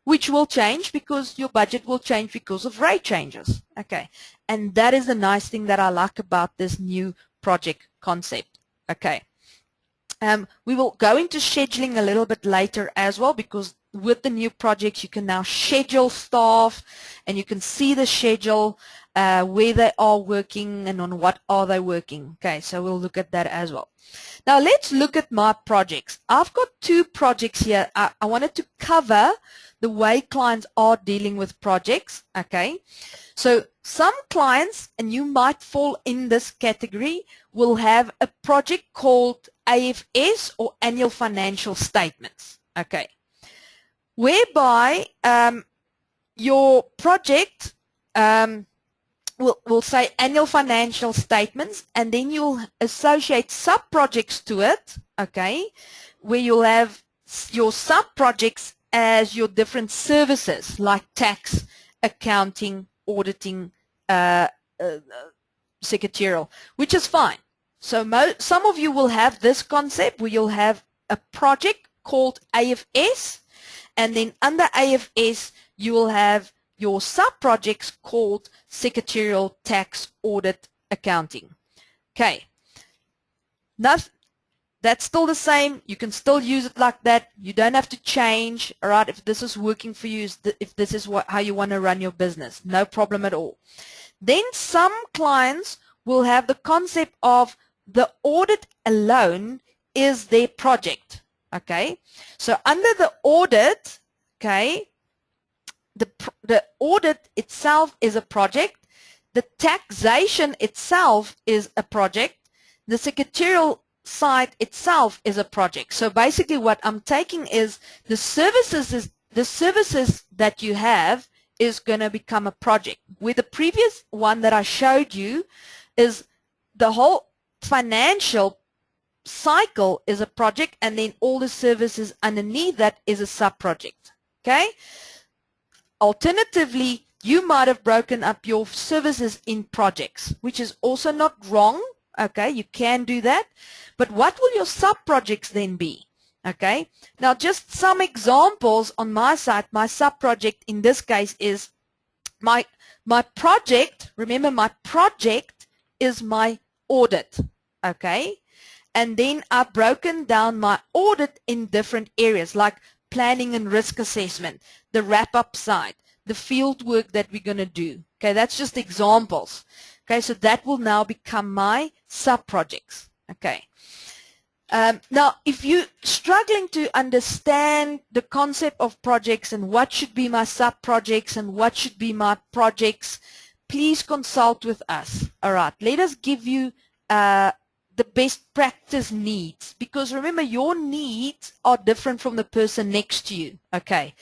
Which will change because your budget will change because of rate changes. Okay, and that is the nice thing that I like about this new project concept. Okay, we will go into scheduling a little bit later as well, because with the new projects you can now schedule staff and you can see the schedule, where they are working and on what are they working. Okay, so we'll look at that as well. Now let's look at my projects. I've got two projects here. I wanted to cover the way clients are dealing with projects. Okay, so some clients, and you might fall in this category, will have a project called AFS or Annual Financial Statements. Okay, whereby your project we'll say annual financial statements, and then you'll associate sub-projects to it, okay, where you'll have your sub-projects as your different services like tax, accounting, auditing, secretarial, which is fine. So some of you will have this concept where you'll have a project called AFS, and then under AFS you will have your sub-projects called secretarial, tax, audit, accounting. Okay. Now, that's still the same. You can still use it like that. You don't have to change, all right, if this is working for you, if this is how you want to run your business. No problem at all. Then some clients will have the concept of the audit alone is their project. Okay. So under the audit, okay, the audit itself is a project. The taxation itself is a project. The secretarial side itself is a project. So basically what I'm taking is the services that you have is going to become a project. Where the previous one that I showed you is the whole financial cycle is a project, and then all the services underneath that is a sub-project. Okay? Alternatively, you might have broken up your services in projects, which is also not wrong. Okay, you can do that. But what will your sub-projects then be? Okay, now just some examples on my side. My sub-project in this case is my project. Remember, my project is my audit. Okay, and then I've broken down my audit in different areas like planning and risk assessment, the wrap-up side, the field work that we're going to do. Okay, that's just examples. Okay, so that will now become my sub-projects. Okay. Now, if you're struggling to understand the concept of projects and what should be my sub-projects and what should be my projects, please consult with us. All right, let us give you the best practice needs, because remember, your needs are different from the person next to you, okay?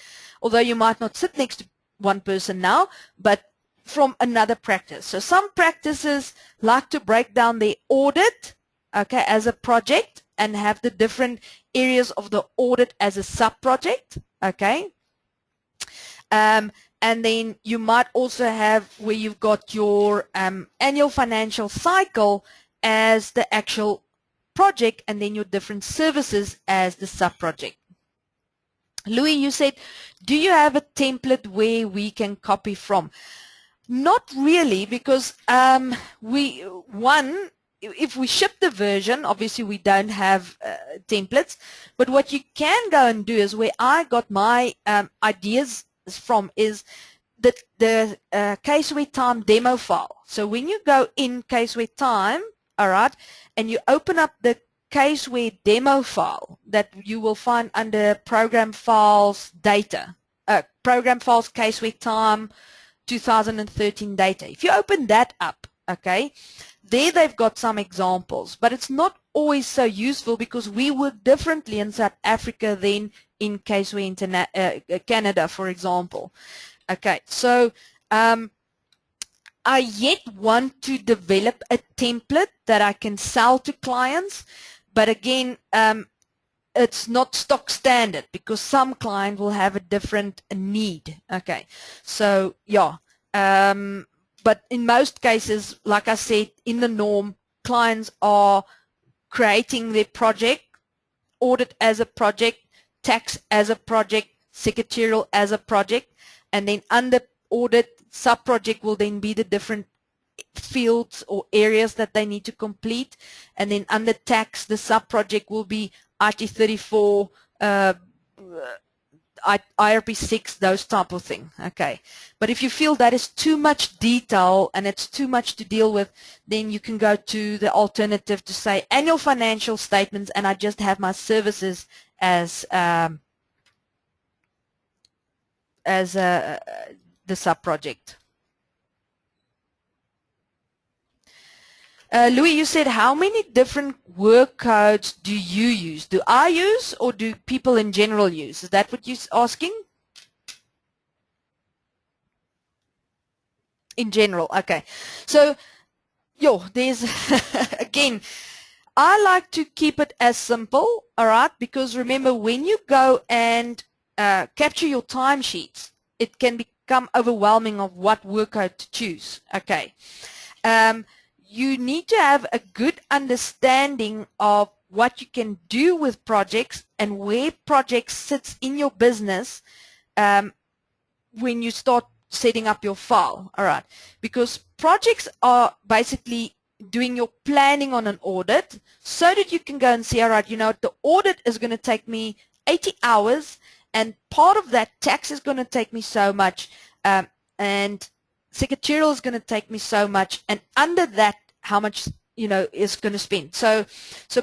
Although you might not sit next to one person now, but from another practice. So some practices like to break down their audit, okay, as a project, and have the different areas of the audit as a sub-project, okay? And then you might also have where you've got your annual financial cycle as the actual project, and then your different services as the sub-project. Louis, you said, do you have a template where we can copy from? Not really, because if we ship the version, obviously we don't have templates, but what you can go and do is where I got my ideas from is the CaseWare Time demo file. So when you go in CaseWare Time, all right, and you open up the CaseWare demo file that you will find under Program Files Data, Program Files CaseWare Time 2013 data. If you open that up, okay, there they've got some examples, but it's not always so useful because we work differently in South Africa than in CaseWare Canada, for example. Okay, so I yet want to develop a template that I can sell to clients, but again, it's not stock standard because some client will have a different need. Okay, so yeah, but in most cases, like I said, in the norm, clients are creating their project, audit as a project, tax as a project, secretarial as a project, and then under audit, sub-project will then be the different fields or areas that they need to complete, and then under tax, the sub-project will be IT34, IRP6, those type of thing. Okay, but if you feel that is too much detail and it's too much to deal with, then you can go to the alternative to say annual financial statements, and I just have my services as the sub-project. Louis, you said, how many different work codes do you use? Do I use, or do people in general use? Is that what you're asking? In general, okay. So, there's, again, I like to keep it as simple, all right, because remember, when you go and capture your timesheets, it can become overwhelming of what work code to choose, okay. You need to have a good understanding of what you can do with projects and where projects sits in your business when you start setting up your file, all right? Because projects are basically doing your planning on an audit so that you can go and see, all right, the audit is going to take me 80 hours, and part of that tax is going to take me so much, and secretarial is going to take me so much, and under that, how much is going to spend. So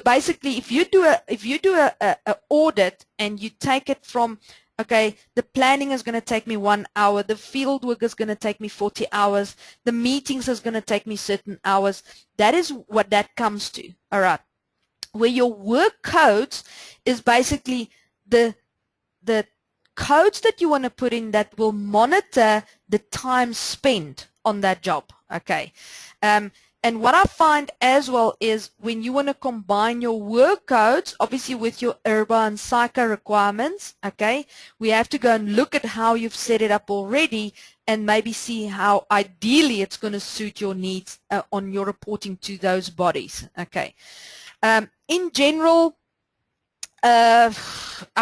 basically, if you do a audit and you take it from, okay, the planning is going to take me 1 hour, the field work is going to take me 40 hours, the meetings is going to take me certain hours. That is what that comes to. All right, where your work codes is basically the codes that you want to put in that will monitor the time spent on that job. Okay. And what I find as well is when you want to combine your work codes, obviously with your IRBA and SICA requirements, okay, we have to go and look at how you've set it up already and maybe see how ideally it's going to suit your needs on your reporting to those bodies, okay. In general, I've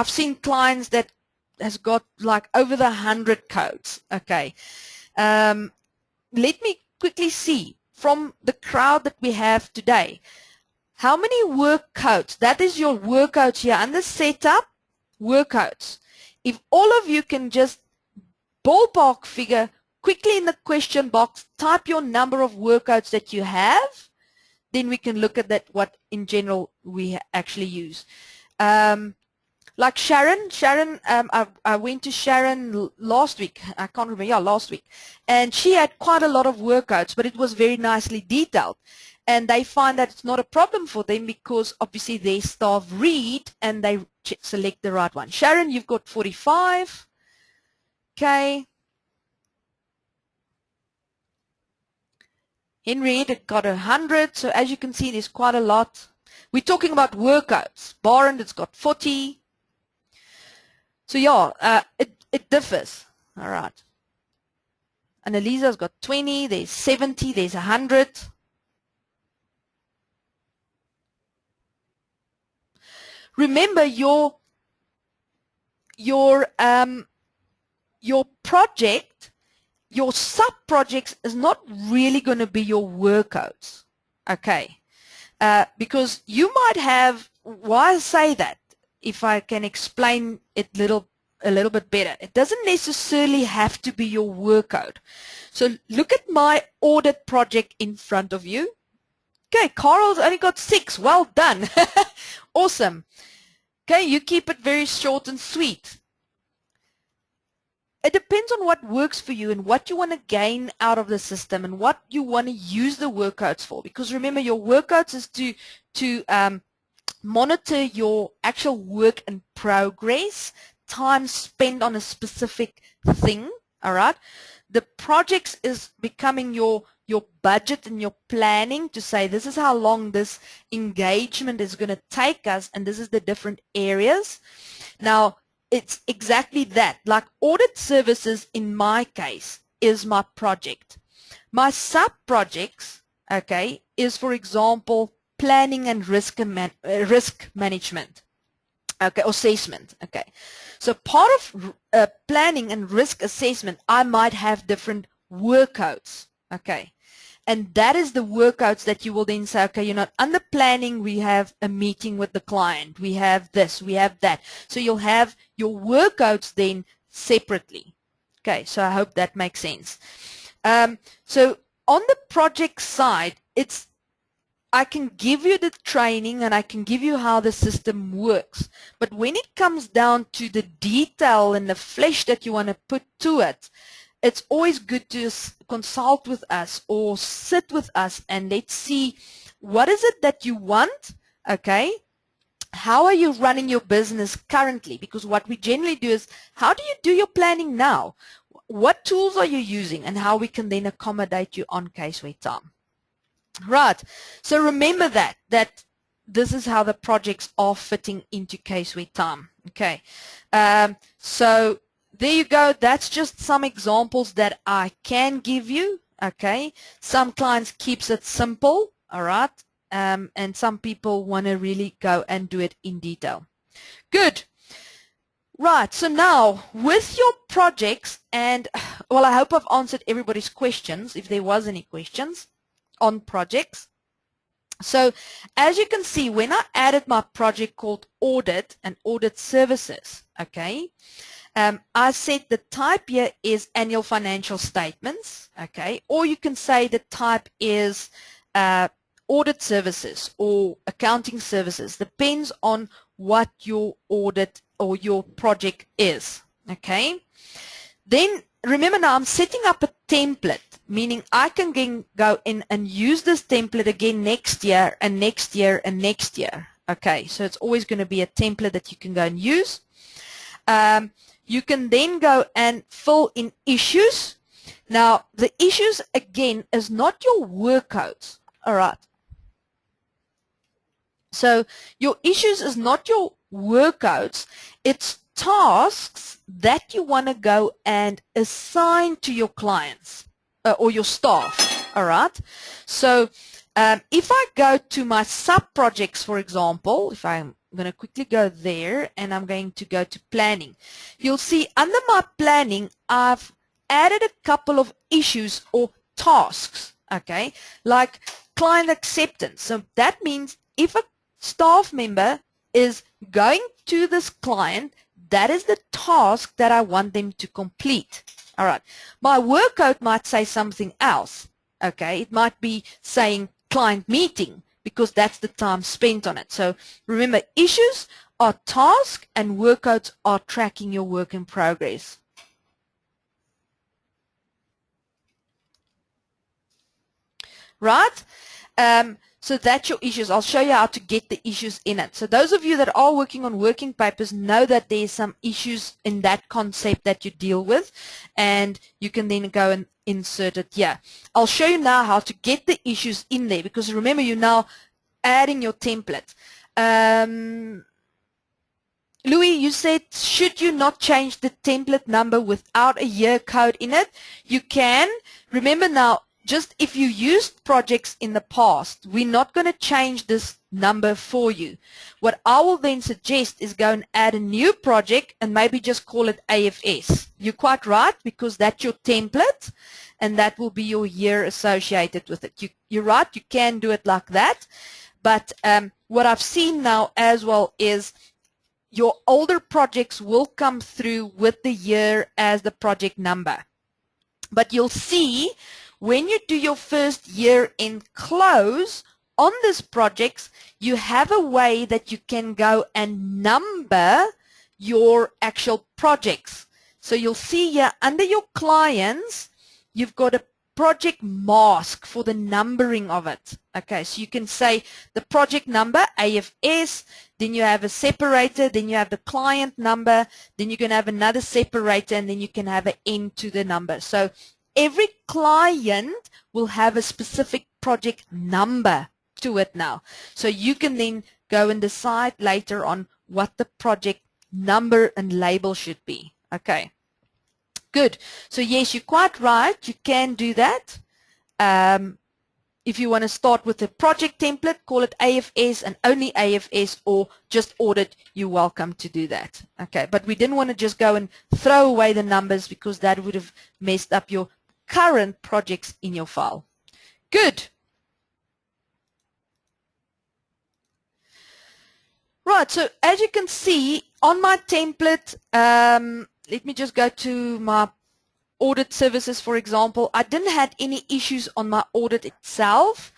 seen clients that has got like over 100 codes, okay. Let me quickly see from the crowd that we have today, how many work codes, that is your work codes here under setup, work codes. If all of you can just ballpark figure quickly in the question box, type your number of work codes that you have, then we can look at that, what in general we actually use. Like Sharon, I went to Sharon last week, I can't remember, yeah, last week, and she had quite a lot of workouts, but it was very nicely detailed. And they find that it's not a problem for them because obviously their staff read and they select the right one. Sharon, you've got 45. Okay. Henrietta got 100. So as you can see, there's quite a lot. We're talking about workouts. Barend, it's got 40. So yeah, it differs. All right. Annalisa's got 20. There's 70. There's 100. Remember, your project, your sub-projects is not really going to be your workouts, okay? Because you might have, why I say that, if I can explain it a little bit better, it doesn't necessarily have to be your workout. So look at my audit project in front of you. Okay, Carl's only got 6. Well done. Awesome. Okay, you keep it very short and sweet. It depends on what works for you and what you want to gain out of the system and what you want to use the workouts for. Because remember, your workouts is to monitor your actual work in progress, time spent on a specific thing, all right? The projects is becoming your budget and your planning to say this is how long this engagement is going to take us and this is the different areas. Now, it's exactly that. Like audit services in my case is my project. My sub-projects, okay, is for example planning and risk management, okay, or assessment, okay. So part of planning and risk assessment, I might have different workouts, okay. And that is the workouts that you will then say, okay, you're not under planning, we have a meeting with the client, we have this, we have that. So you'll have your workouts then separately. Okay, so I hope that makes sense. So on the project side, I can give you the training and I can give you how the system works. But when it comes down to the detail and the flesh that you want to put to it, it's always good to consult with us or sit with us and let's see what is it that you want, okay? How are you running your business currently? Because what we generally do is, how do you do your planning now? What tools are you using and how we can then accommodate you on CaseWare time? Right, so remember that this is how the projects are fitting into CaseWare time, okay? So there you go. That's just some examples that I can give you, okay? Some clients keeps it simple, all right? And some people want to really go and do it in detail. Good. Right, so now with your projects and, well, I hope I've answered everybody's questions, if there was any questions on projects. So as you can see, when I added my project called audit and audit services, okay, I said the type here is annual financial statements, okay, or you can say the type is audit services or accounting services, depends on what your audit or your project is, okay. Then remember now I'm setting up a template, meaning I can go in and use this template again next year and next year and next year, okay. So it's always going to be a template that you can go and use. You can then go and fill in issues. Now, the issues, again, is not your workouts, all right? So your issues is not your workouts. It's tasks that you want to go and assign to your clients or your staff, all right? So if I go to my sub-projects, for example, if I'm going to quickly go there and I'm going to go to planning. You'll see under my planning, I've added a couple of issues or tasks, okay, like client acceptance. So that means if a staff member is going to this client, that is the task that I want them to complete. All right. My workout might say something else, okay. It might be saying client meeting, because that's the time spent on it. So remember, issues are tasks and workouts are tracking your work in progress. Right? So that's your issues. I'll show you how to get the issues in it. So those of you that are working on working papers know that there's some issues in that concept that you deal with, and you can then go and insert it here. I'll show you now how to get the issues in there, because remember, you're now adding your template. Louis, you said, should you not change the template number without a year code in it? You can. Remember now, just if you used projects in the past, we're not going to change this number for you. What I will then suggest is go and add a new project and maybe just call it AFS. You're quite right, because that's your template and that will be your year associated with it. You're right, you can do it like that. But what I've seen now as well is your older projects will come through with the year as the project number. But you'll see when you do your first year-end close on these projects, you have a way that you can go and number your actual projects. So you'll see here under your clients, you've got a project mask for the numbering of it. Okay, so you can say the project number, AFS, then you have a separator, then you have the client number, then you can have another separator, and then you can have an end to the number. So every client will have a specific project number to it now. So you can then go and decide later on what the project number and label should be. Okay. Good. So yes, you're quite right. You can do that. If you want to start with a project template, call it AFS and only AFS, or just audit, you're welcome to do that. Okay. But we didn't want to just go and throw away the numbers, because that would have messed up your current projects in your file. Good. Right. So as you can see on my template, let me just go to my audit services, for example. I didn't have any issues on my audit itself.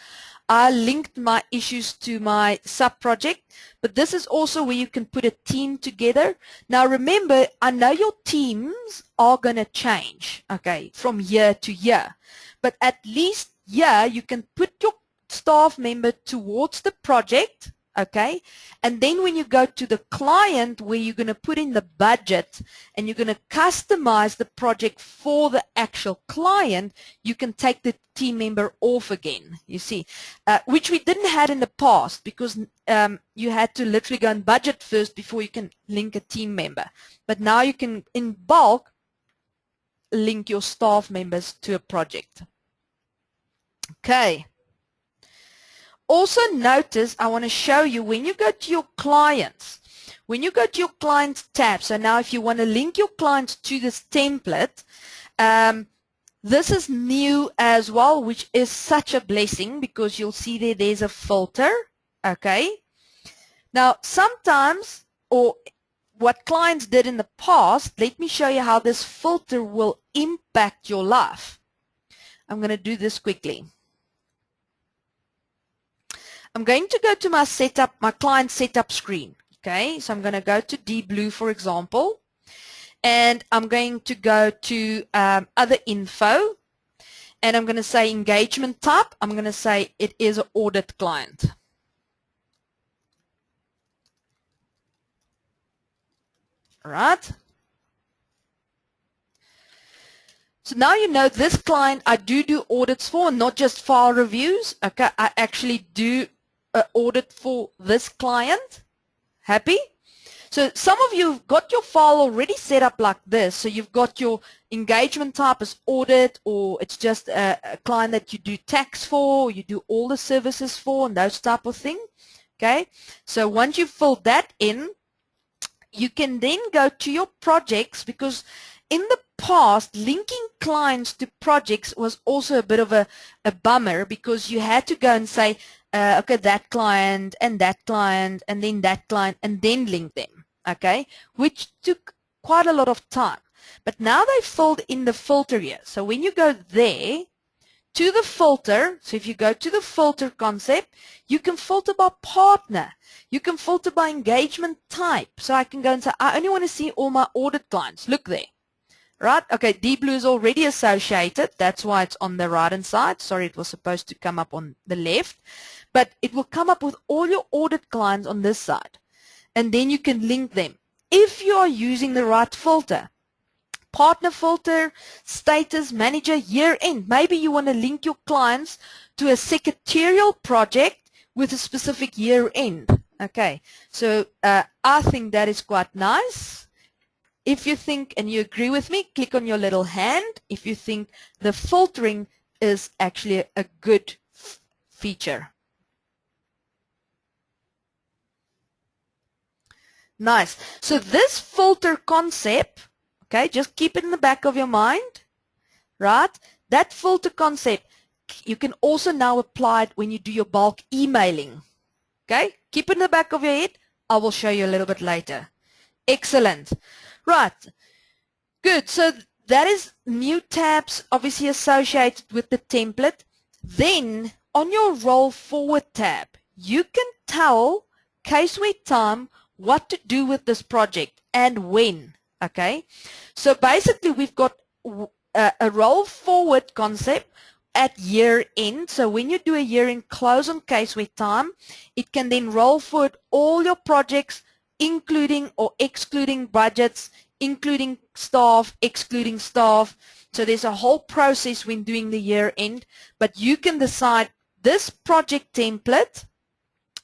I linked my issues to my sub-project, but this is also where you can put a team together. Now remember, I know your teams are going to change, okay, from year to year, but at least here you can put your staff member towards the project, okay, and then when you go to the client where you're going to put in the budget and you're going to customize the project for the actual client, you can take the team member off again, you see, which we didn't have in the past, because you had to literally go and budget first before you can link a team member. But now you can, in bulk, link your staff members to a project. Okay. Also notice, I want to show you, when you go to your clients, when you go to your clients tab, so now if you want to link your clients to this template, this is new as well, which is such a blessing, because you'll see there's a filter, okay? Now sometimes, or what clients did in the past, let me show you how this filter will impact your life. I'm going to do this quickly. I'm going to go to my setup, my client setup screen. Okay, so I'm going to go to Deep Blue, for example, and I'm going to go to other info, and I'm going to say engagement type. I'm going to say it is an audit client. All right. So now you know this client I do audits for, not just file reviews. Okay, I actually do an audit for this client. Happy? So some of you have got your file already set up like this. So you've got your engagement type as audit, or it's just a client that you do tax for, or you do all the services for, and those type of thing. Okay, so once you've filled that in, you can then go to your projects, because in the past, linking clients to projects was also a bit of a bummer, because you had to go and say, okay, that client, and then that client, and then link them, okay, which took quite a lot of time. But now they filled in the filter here. So when you go there to the filter. So if you go to the filter concept, you can filter by partner. You can filter by engagement type. So I can go and say, I only want to see all my audit clients. Look there. Right? Okay, Deep Blue is already associated. That's why it's on the right-hand side. Sorry, it was supposed to come up on the left. But it will come up with all your audit clients on this side. And then you can link them if you are using the right filter. Partner filter, status, manager, year end. Maybe you want to link your clients to a secretarial project with a specific year end. Okay, so I think that is quite nice. If you think and you agree with me, click on your little hand if you think the filtering is actually a good feature. Nice. So this filter concept, okay, just keep it in the back of your mind, right? That filter concept, you can also now apply it when you do your bulk emailing, okay? Keep it in the back of your head. I will show you a little bit later. Excellent. Right. Good. So that is new tabs obviously associated with the template. Then on your roll forward tab, you can tell CaseWare time what to do with this project and when. Okay. So basically we've got a roll forward concept at year end. So when you do a year end close on CaseWare time, it can then roll forward all your projects, including or excluding budgets, including staff, excluding staff. So there's a whole process when doing the year end, but you can decide this project template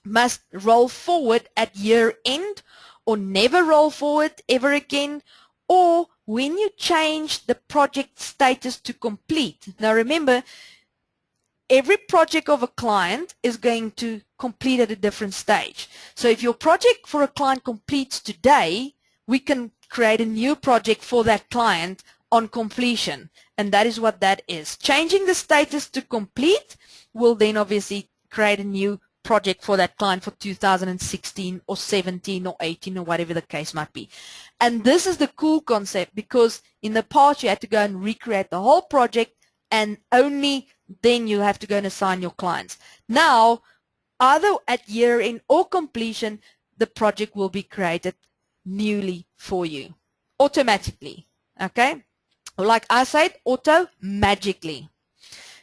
must roll forward at year end or never roll forward ever again, or when you change the project status to complete. Now remember, every project of a client is going to complete at a different stage. So if your project for a client completes today, we can create a new project for that client on completion. And that is what that is. Changing the status to complete will then obviously create a new project for that client for 2016 or 17 or 18 or whatever the case might be. And this is the cool concept, because in the past you had to go and recreate the whole project and only then you have to go and assign your clients. Now, either at year end or completion, the project will be created newly for you, automatically. Okay? Like I said, auto magically.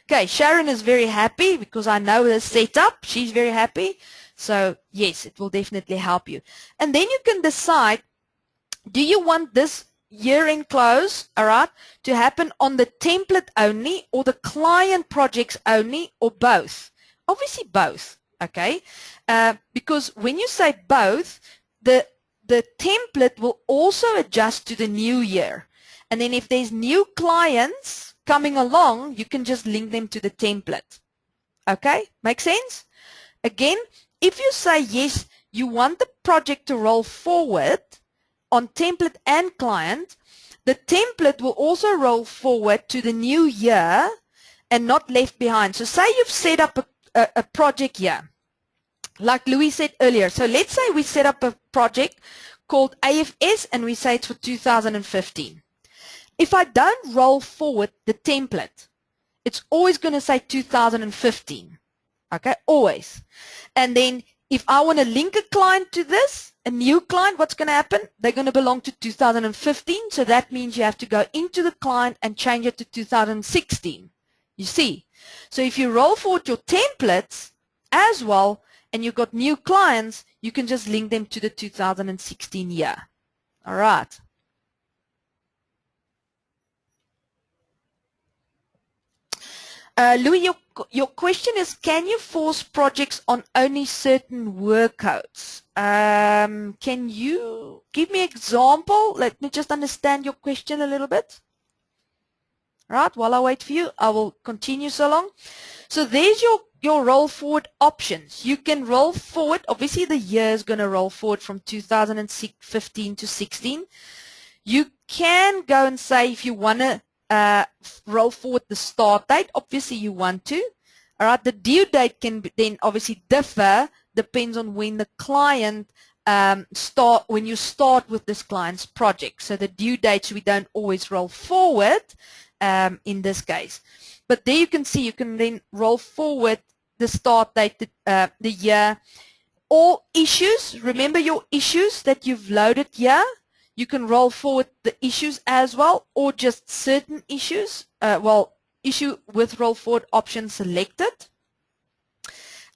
Okay, Sharon is very happy because I know the setup. She's very happy. So yes, it will definitely help you. And then you can decide, do you want this year-end close, all right, to happen on the template only or the client projects only, or both? Obviously both, okay? Because when you say both, the template will also adjust to the new year. And then if there's new clients coming along, you can just link them to the template. Okay? Make sense? Again, if you say yes, you want the project to roll forward on template and client, the template will also roll forward to the new year and not left behind. So say you've set up a project here, like Louis said earlier. So let's say we set up a project called AFS and we say it's for 2015. If I don't roll forward the template, it's always going to say 2015. Okay, always. And then if I want to link a client to this, a new client, what's going to happen? They're going to belong to 2015. So that means you have to go into the client and change it to 2016. You see? So if you roll forward your templates as well, and you've got new clients, you can just link them to the 2016 year. All right. Louis, your question is, can you force projects on only certain work codes? Can you give me an example? Let me just understand your question a little bit. Right, while I wait for you, I will continue so long. So there's your roll forward options. You can roll forward, obviously the year is going to roll forward from 2015 to 16. You can go and say if you want to roll forward the start date. Obviously you want to. All right, the due date can then obviously differ, depends on when the client when you start with this client's project. So the due dates we don't always roll forward in this case. But there you can see you can then roll forward the start date, the year, all issues. Remember your issues that you've loaded here. You can roll forward the issues as well, or just certain issues. Issue with roll forward option selected.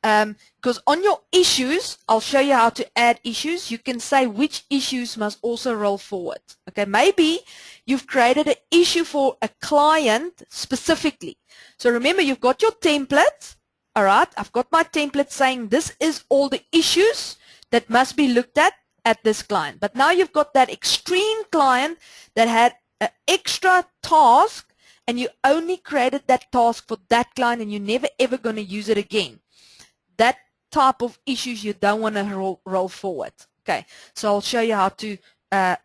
Because on your issues, I'll show you how to add issues. You can say which issues must also roll forward. Okay, maybe you've created an issue for a client specifically. So remember, you've got your template. All right, I've got my template saying this is all the issues that must be looked at this client. But now you've got that extreme client that had an extra task, and you only created that task for that client, and you're never ever going to use it again. That type of issues you don't want to roll forward. Okay, so I'll show you how to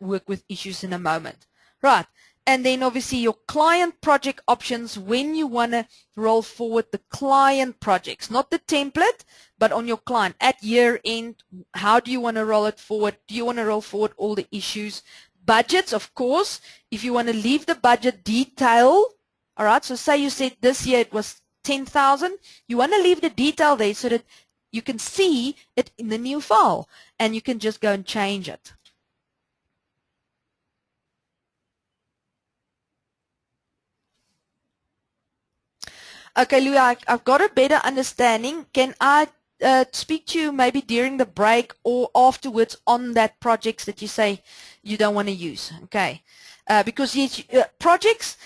work with issues in a moment. Right, and then obviously your client project options when you want to roll forward the client projects, not the template, but on your client. At year end, how do you want to roll it forward? Do you want to roll forward all the issues? Budgets, of course, if you want to leave the budget detail, all right, so say you said this year it was 10,000, you want to leave the detail there so that you can see it in the new file and you can just go and change it. Okay, Louis, I've got a better understanding. Can I speak to you maybe during the break or afterwards on that projects that you say you don't want to use? Okay, because yes, projects,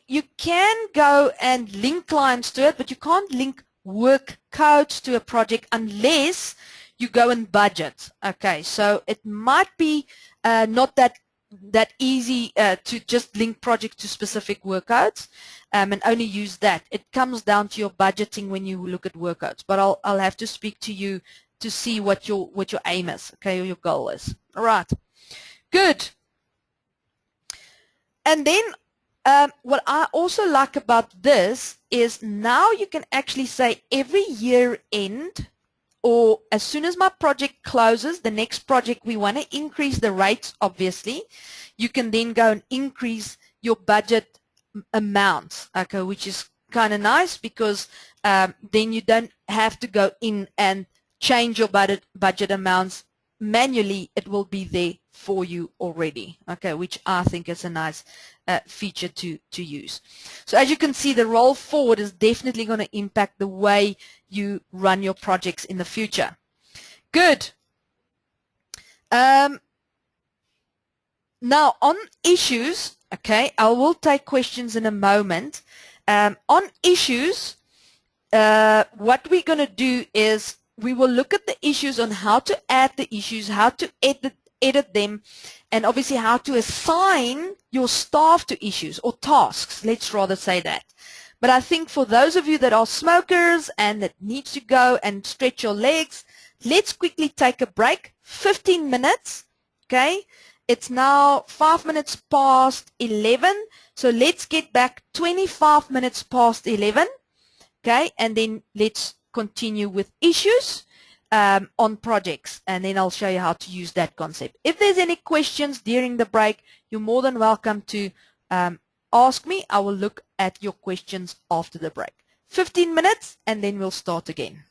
you can go and link clients to it, but you can't link work codes to a project unless you go and budget. Okay, so it might be not that easy to just link projects to specific workouts and only use that. It comes down to your budgeting when you look at workouts. But I'll have to speak to you to see what your aim is, okay, or your goal is. All right, good. And then what I also like about this is now you can actually say every year end, or as soon as my project closes, the next project we want to increase the rates, obviously, you can then go and increase your budget amount, okay, which is kind of nice because then you don't have to go in and change your budget amounts manually. It will be there for you already, okay, which I think is a nice feature to use. So as you can see, the roll forward is definitely going to impact the way you run your projects in the future. Good. Now on issues, okay, I will take questions in a moment. On issues, what we're going to do is we will look at the issues on how to add the issues, how to edit them, and obviously how to assign your staff to issues or tasks. Let's rather say that. But I think for those of you that are smokers and that need to go and stretch your legs, let's quickly take a break, 15 minutes, okay? It's now 5 minutes past 11, so let's get back 25 minutes past 11, okay? And then let's continue with issues on projects, and then I'll show you how to use that concept. If there's any questions during the break, you're more than welcome to ask me. I will look at your questions after the break. 15 minutes, and then we'll start again.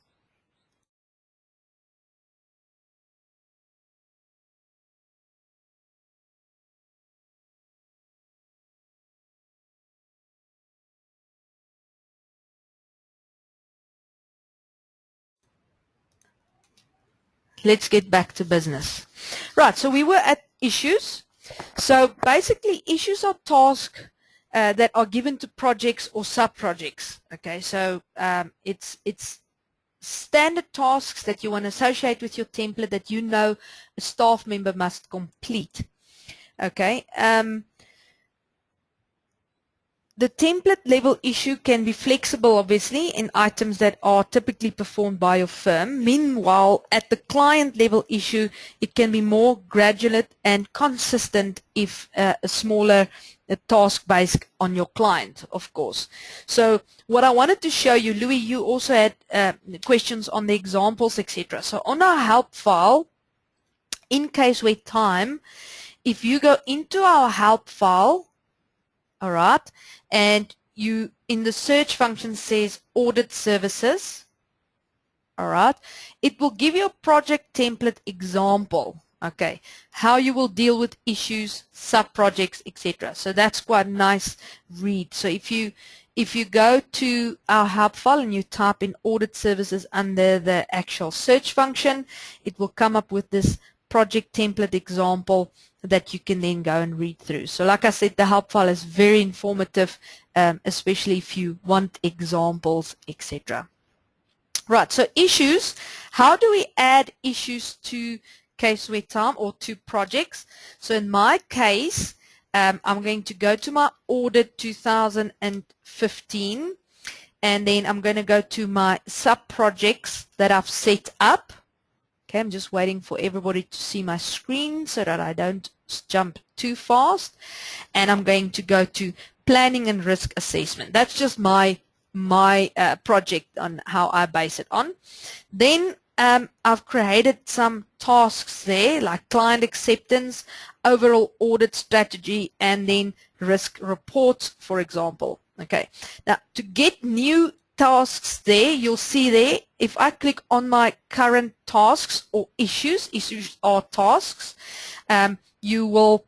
Let's get back to business. Right, so we were at issues. So basically, issues are tasks that are given to projects or sub-projects. Okay, so it's standard tasks that you want to associate with your template that you know a staff member must complete. Okay. The template level issue can be flexible, obviously, in items that are typically performed by your firm. Meanwhile, at the client level issue, it can be more gradual and consistent if a smaller task based on your client, of course. So what I wanted to show you, Louis, you also had questions on the examples, etc. So on our help file, in CaseWare time, if you go into our help file, all right, and you in the search function says audit services, all right, it will give you a project template example, okay, how you will deal with issues, sub-projects, etc. So that's quite a nice read. So if you go to our help file and you type in audit services under the actual search function, it will come up with this project template example that you can then go and read through. So like I said, the help file is very informative, especially if you want examples, etc. Right, so issues. How do we add issues to CaseWare time or to projects? So in my case, I'm going to go to my audit 2015, and then I'm going to go to my sub-projects that I've set up. Okay, I'm just waiting for everybody to see my screen so that I don't jump too fast. And I'm going to go to planning and risk assessment. That's just my project on how I base it on. Then I've created some tasks there, like client acceptance, overall audit strategy, and then risk reports, for example. Okay, now to get new tasks there, you'll see there, if I click on my current tasks or issues are tasks, you will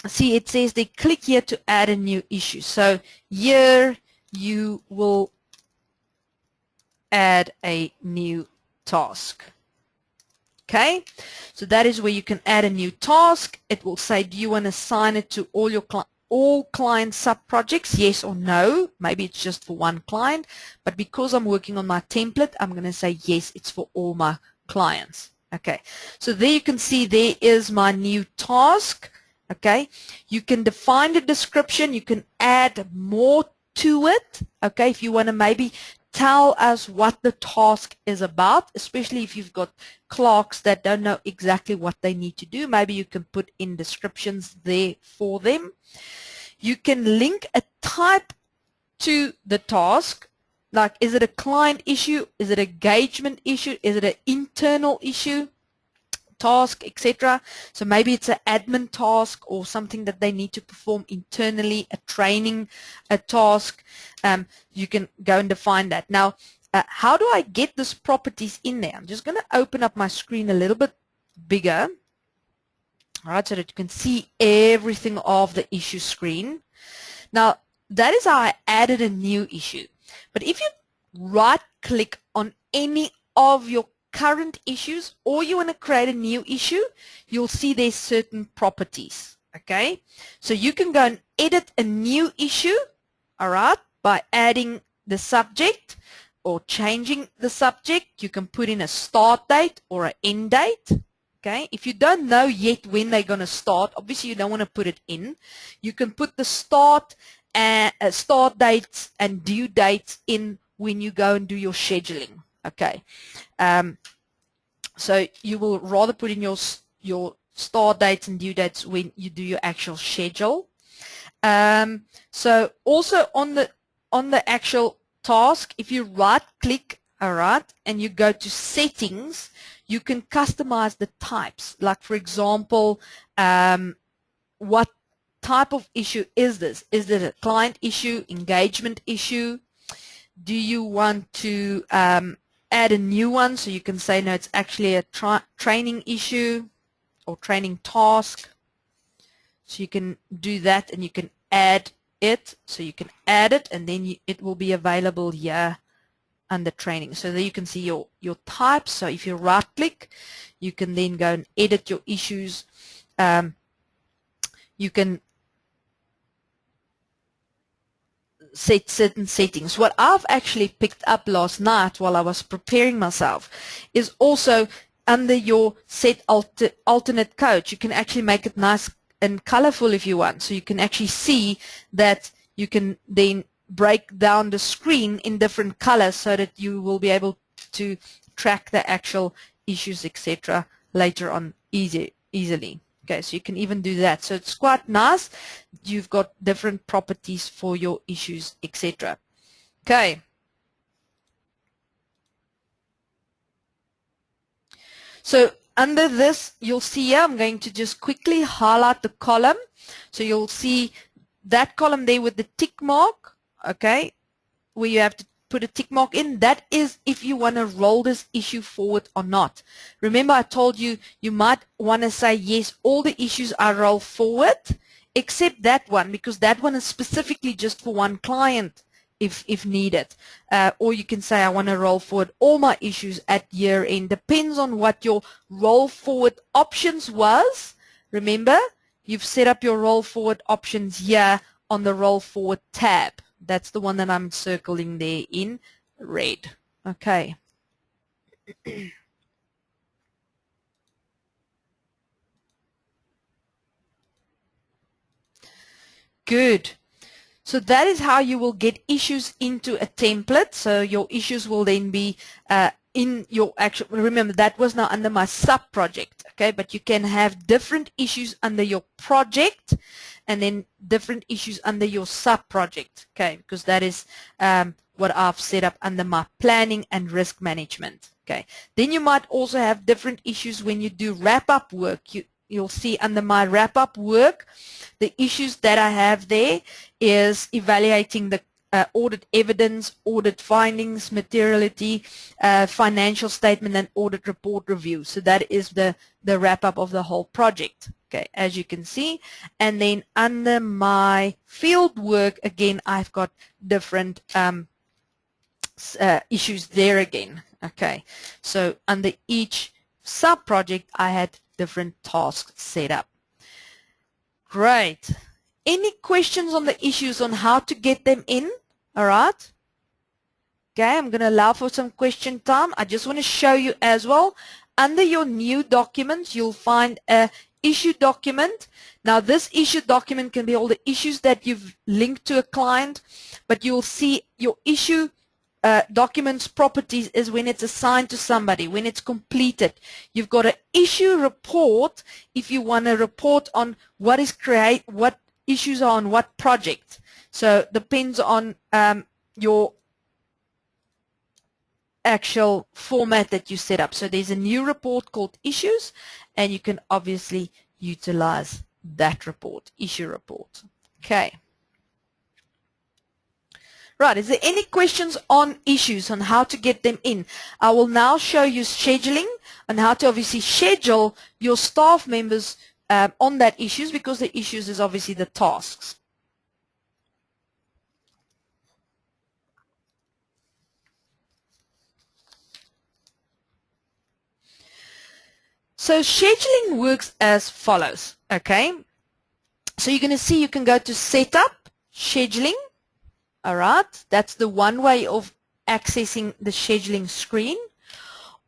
see it says they click here to add a new issue. So here you will add a new task. Okay, so that is where you can add a new task. It will say, do you want to assign it to all your client sub-projects, yes or no? Maybe it's just for one client, but because I'm working on my template, I'm going to say yes, it's for all my clients. Okay, so there you can see there is my new task. Okay, you can define the description, you can add more to it. Okay, if you want to maybe tell us what the task is about, especially if you've got clerks that don't know exactly what they need to do, maybe you can put in descriptions there for them. You can link a type to the task, like is it a client issue, is it an engagement issue, is it an internal issue, task, etc. So maybe it's an admin task or something that they need to perform internally, a training, a task. You can go and define that. Now, how do I get these properties in there? I'm just going to open up my screen a little bit bigger, all right, so that you can see everything of the issue screen. Now, that is how I added a new issue. But if you right-click on any of your current issues or you want to create a new issue, you'll see there's certain properties. Okay, so you can go and edit a new issue, all right, by adding the subject or changing the subject. You can put in a start date or an end date. Okay, if you don't know yet when they're going to start, obviously you don't want to put it in. You can put the start dates and due dates in when you go and do your scheduling. Okay, so you will rather put in your start dates and due dates when you do your actual schedule. So also on the actual task, if you right click, all right, and you go to settings, you can customize the types. Like for example, what type of issue is this? Is it a client issue, engagement issue? Do you want to add a new one? So you can say, no, it's actually a training issue or training task. So you can do that and you can add it. So you can add it and then it will be available here under training. So there you can see your types. So if you right click, you can then go and edit your issues. You can set certain settings. What I've actually picked up last night while I was preparing myself is also under your set alternate code. You can actually make it nice and colorful if you want. So you can actually see that you can then break down the screen in different colors so that you will be able to track the actual issues, etc. later on easily. Okay, so you can even do that. So it's quite nice. You've got different properties for your issues, etc. Okay. So under this, you'll see here, I'm going to just quickly highlight the column. So you'll see that column there with the tick mark. okay, where you have to put a tick mark in, that is if you want to roll this issue forward or not. Remember, I told you, you might want to say, yes, all the issues I roll forward, except that one, because that one is specifically just for one client if needed. Or you can say, I want to roll forward all my issues at year end. Depends on what your roll forward options was. Remember, you've set up your roll forward options here on the roll forward tab. That's the one that I'm circling there in red. Okay. Good. So that is how you will get issues into a template. So your issues will then be in your actual, remember that was now under my sub-project, okay, but you can have different issues under your project and then different issues under your sub-project, okay, because that is what I've set up under my planning and risk management, okay. Then you might also have different issues when you do wrap-up work. You'll see under my wrap-up work, the issues that I have there is evaluating the audit evidence, audit findings, materiality, financial statement, and audit report review. So that is the wrap-up of the whole project, okay, as you can see. And then under my field work, again, I've got different issues there again, okay. So under each sub-project, I had different tasks set up. Great. Any questions on the issues on how to get them in? All right. Okay, I'm going to allow for some question time. I just want to show you as well. Under your new documents, you'll find a issue document. Now, this issue document can be all the issues that you've linked to a client, but you'll see your issue documents properties is when it's assigned to somebody, when it's completed. You've got an issue report if you want to report on what issues are on what project. So depends on your actual format that you set up. So there's a new report called issues, and you can obviously utilize that report, issue report. Okay. Right, is there any questions on issues, on how to get them in? I will now show you scheduling and how to obviously schedule your staff members on that issues, because the issues is obviously the tasks. So scheduling works as follows, okay? So you're going to see you can go to Setup, Scheduling. All right, that's the one way of accessing the scheduling screen.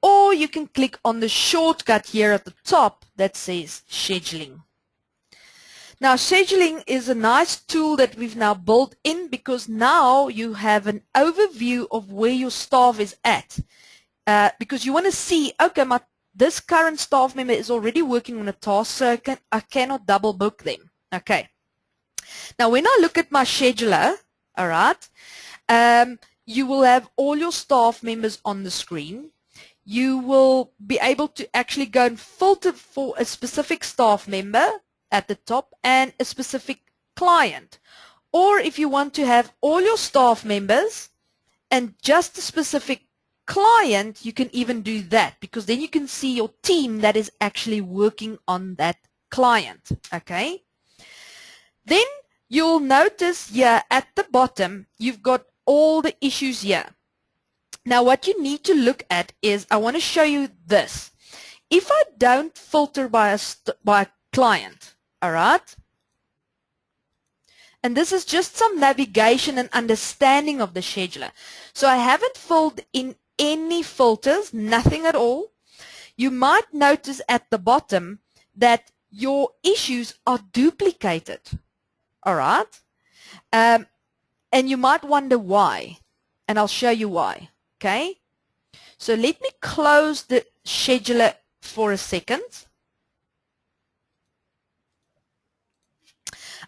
Or you can click on the shortcut here at the top that says Scheduling. Now, scheduling is a nice tool that we've now built in, because now you have an overview of where your staff is at. Because you want to see, okay, this current staff member is already working on a task, so I cannot double book them. Okay. Now, when I look at my scheduler, all right, you will have all your staff members on the screen. You will be able to actually go and filter for a specific staff member at the top and a specific client. Or if you want to have all your staff members and just a specific client, you can even do that, because then you can see your team that is actually working on that client, okay? Then you'll notice here at the bottom, you've got all the issues here. Now, what you need to look at is, I want to show you this. If I don't filter by a client, all right, and this is just some navigation and understanding of the scheduler. So I haven't filled in any filters, nothing at all. You might notice at the bottom that your issues are duplicated. All right, and you might wonder why, and I'll show you why, okay? So let me close the scheduler for a second.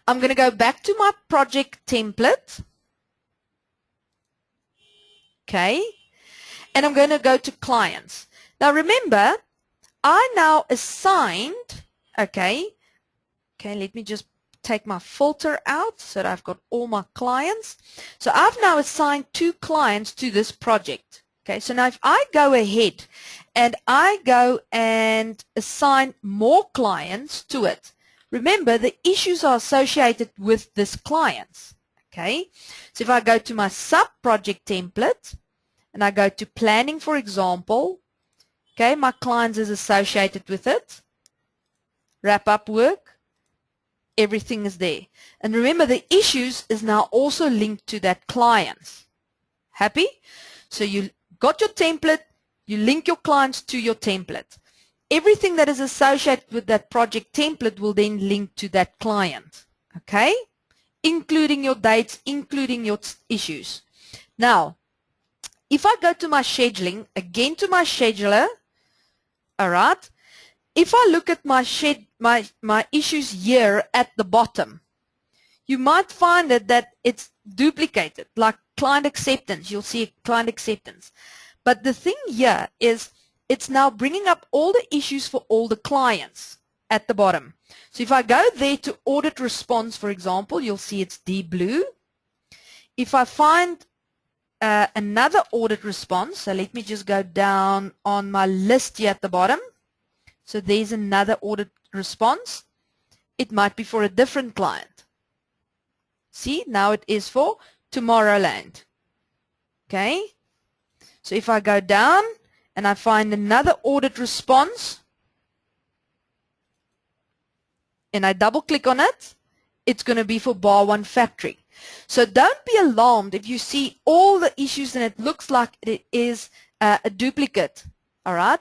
I'm going to go back to my project template, okay, and I'm going to go to clients. Now remember, I now assigned, okay, let me just take my filter out so that I've got all my clients. So I've now assigned 2 clients to this project. Okay, so now if I go ahead and I go and assign more clients to it, remember the issues are associated with this clients. Okay, so if I go to my sub-project template and I go to planning, for example, okay, my clients is associated with it. Wrap up work, everything is there. And remember, the issues is now also linked to that client. Happy? So you got your template, you link your clients to your template. Everything that is associated with that project template will then link to that client. Okay? Including your dates, including your issues. Now, if I go to my scheduling, again to my scheduler, all right, if I look at my issues here at the bottom, you might find that it's duplicated, like client acceptance. You'll see client acceptance. But the thing here is it's now bringing up all the issues for all the clients at the bottom. So if I go there to audit response, for example, you'll see it's deep blue. If I find another audit response, so let me just go down on my list here at the bottom. So there's another audit response. It might be for a different client. See, now it is for Tomorrowland. Okay. So if I go down and I find another audit response and I double click on it, it's going to be for Bar 1 Factory. So don't be alarmed if you see all the issues and it looks like it is a duplicate. All right.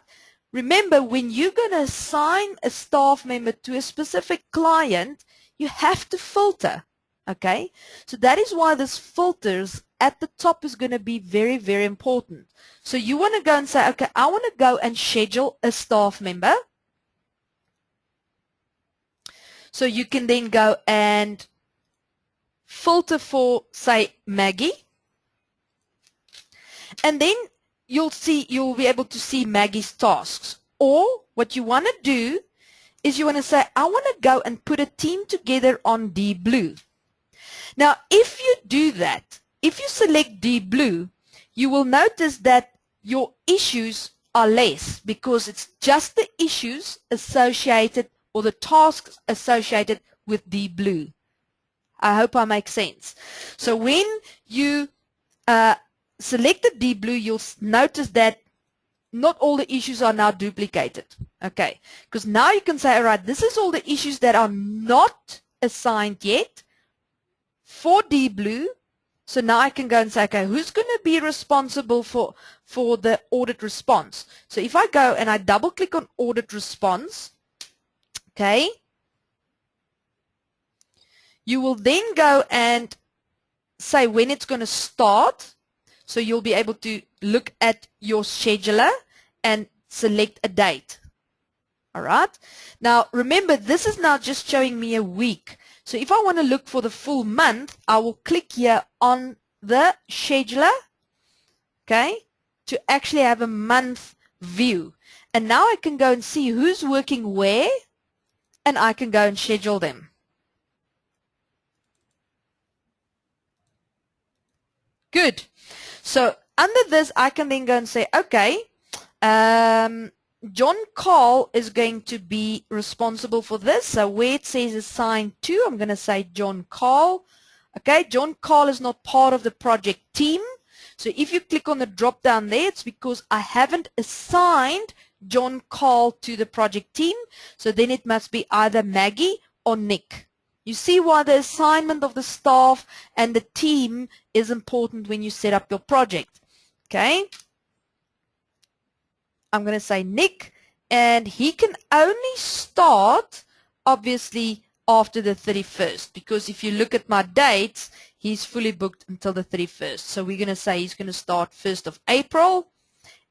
Remember, when you're going to assign a staff member to a specific client, you have to filter, okay? So that is why this filters at the top is going to be very, very important. So you want to go and say, okay, I want to go and schedule a staff member. So you can then go and filter for, say, Maggie. And then you'll be able to see Maggie's tasks. Or what you want to do is you want to say, I want to go and put a team together on Deep Blue. Now, if you do that, if you select Deep Blue, you will notice that your issues are less because it's just the issues associated or the tasks associated with Deep Blue. I hope I make sense. So when you selected Deep Blue, you'll notice that not all the issues are now duplicated. Okay, because now you can say, all right, this is all the issues that are not assigned yet for Deep Blue. So now I can go and say, okay, who's going to be responsible for the audit response? So if I go and I double click on audit response, okay, you will then go and say when it's going to start. So you'll be able to look at your scheduler and select a date. All right. Now, remember, this is now just showing me a week. So if I want to look for the full month, I will click here on the scheduler, okay, to actually have a month view. And now I can go and see who's working where, and I can go and schedule them. Good. So under this, I can then go and say, okay, John Carl is going to be responsible for this. So where it says assigned to, I'm going to say John Carl. Okay, John Carl is not part of the project team. So if you click on the drop down there, it's because I haven't assigned John Carl to the project team. So then it must be either Maggie or Nick. You see why the assignment of the staff and the team is important when you set up your project. Okay. I'm going to say Nick, and he can only start, obviously, after the 31st, because if you look at my dates, he's fully booked until the 31st. So we're going to say he's going to start 1st of April,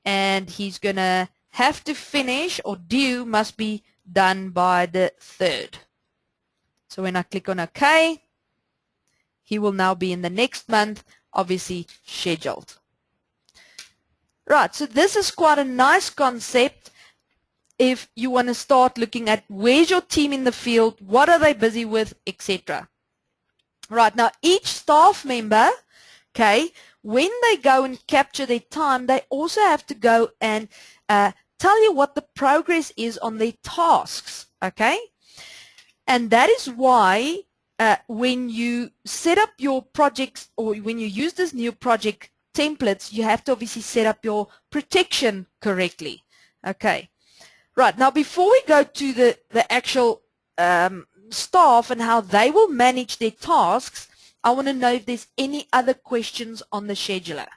and he's going to have to finish, or due must be done by the 3rd. So when I click on OK, he will now be in the next month, obviously scheduled. Right, so this is quite a nice concept. if you want to start looking at where's your team in the field, what are they busy with, etc. Right, now each staff member, okay, when they go and capture their time, they also have to go and tell you what the progress is on their tasks, okay? And that is why when you set up your projects, or when you use this new project templates, you have to obviously set up your protection correctly, okay? Right, now before we go to the actual staff and how they will manage their tasks, I want to know if there's any other questions on the scheduler.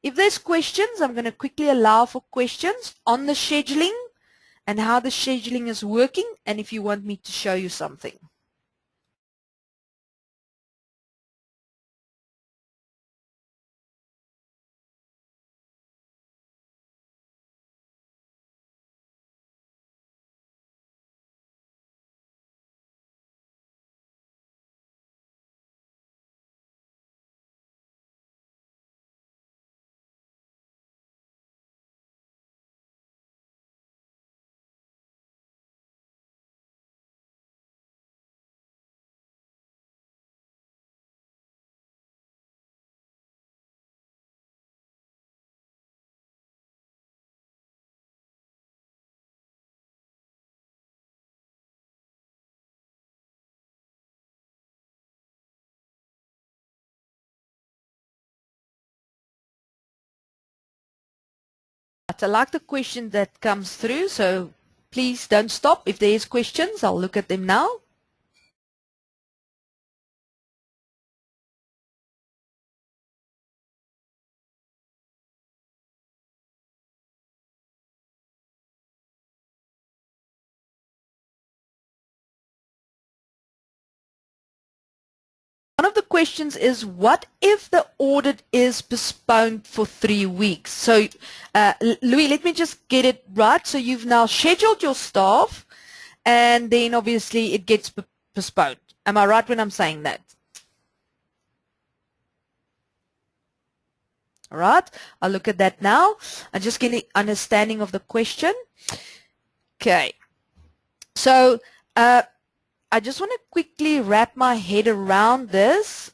If there's questions, I'm going to quickly allow for questions on the scheduling and how the scheduling is working, and if you want me to show you something. I like the question that comes through, so please don't stop. If there's questions, I'll look at them now. One of the questions is, what if the audit is postponed for 3 weeks? So, Louis, let me just get it right. So you've now scheduled your staff, and then obviously it gets postponed. Am I right when I'm saying that? All right, I'll look at that now. I'm just getting an understanding of the question. Okay, so I just want to quickly wrap my head around this.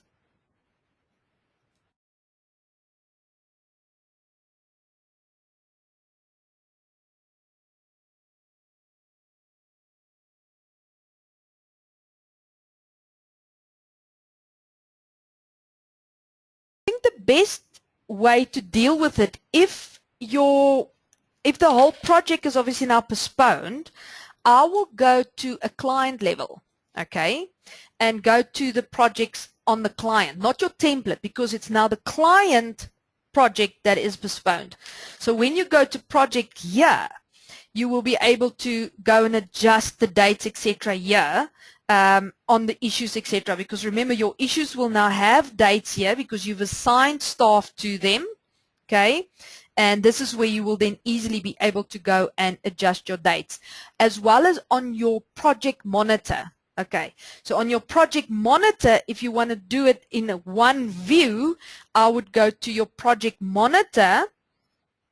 I think the best way to deal with it, if the whole project is obviously now postponed, I will go to a client level, okay, and go to the projects on the client, not your template, because it's now the client project that is postponed. So when you go to project here, you will be able to go and adjust the dates, etc. here on the issues, etc. Because remember, your issues will now have dates here because you've assigned staff to them, okay? And this is where you will then easily be able to go and adjust your dates, as well as on your project monitor. Okay, so on your project monitor, if you want to do it in one view, I would go to your project monitor,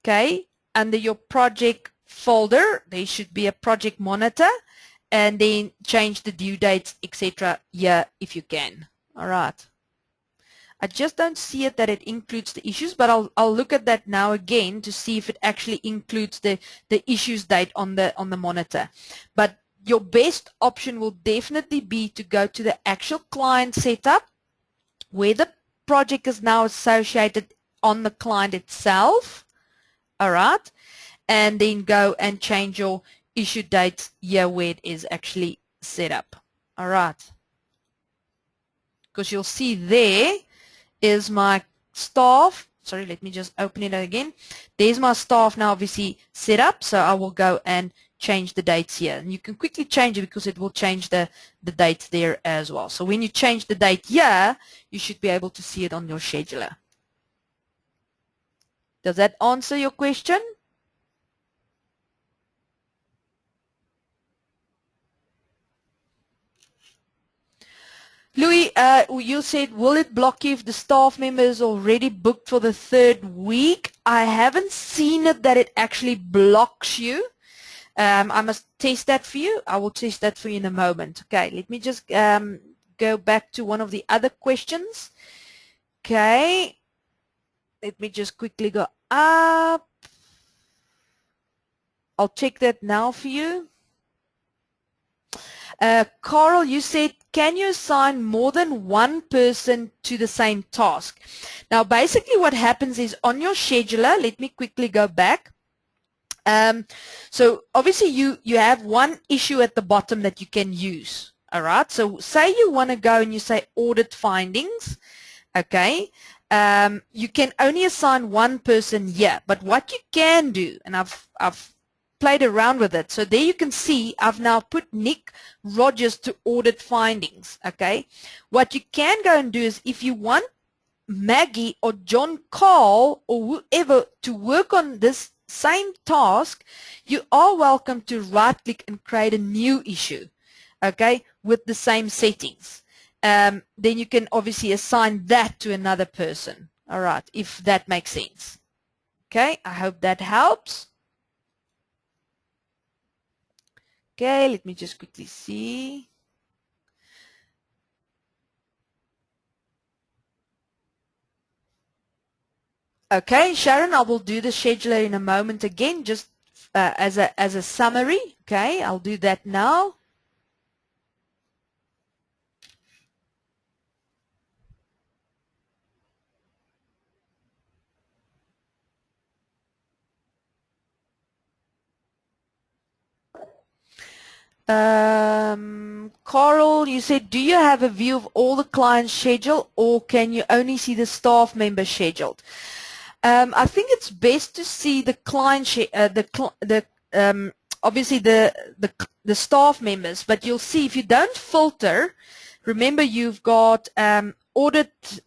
okay, under your project folder, there should be a project monitor, and then change the due dates, etc. here if you can. All right. I just don't see it that it includes the issues, but I'll look at that now again to see if it actually includes the issues date on the monitor. But your best option will definitely be to go to the actual client setup where the project is now associated on the client itself. All right. And then go and change your issue dates here where it is actually set up. All right. Because you'll see there is my staff. Sorry, let me just open it again. There's my staff now obviously set up, so I will go and change the dates here. And you can quickly change it because it will change the dates there as well. So when you change the date here, you should be able to see it on your scheduler. Does that answer your question? Louis, you said, will it block you if the staff member is already booked for the 3rd week? I haven't seen it that it actually blocks you. I must test that for you. I will test that for you in a moment. Okay, let me just go back to one of the other questions. Okay, let me just quickly go up. I'll check that now for you. Carl, you said, can you assign more than one person to the same task? Now, basically what happens is on your scheduler, let me quickly go back. So obviously you have one issue at the bottom that you can use. All right. So say you want to go and you say audit findings. Okay. You can only assign one person here, but what you can do, and I've played around with it. So there you can see I've now put Nick Rogers to audit findings. Okay. What you can go and do is if you want Maggie or John Carl or whoever to work on this same task, you are welcome to right click and create a new issue, okay, with the same settings. Then you can obviously assign that to another person, all right, if that makes sense. Okay, I hope that helps. Okay, let me just quickly see. Okay, Sharon, I will do the scheduler in a moment again, just as a summary. Okay, I'll do that now. Carl, you said, do you have a view of all the clients' schedule, or can you only see the staff member scheduled? I think it's best to see the client, obviously the staff members, but you'll see if you don't filter, remember you've got audit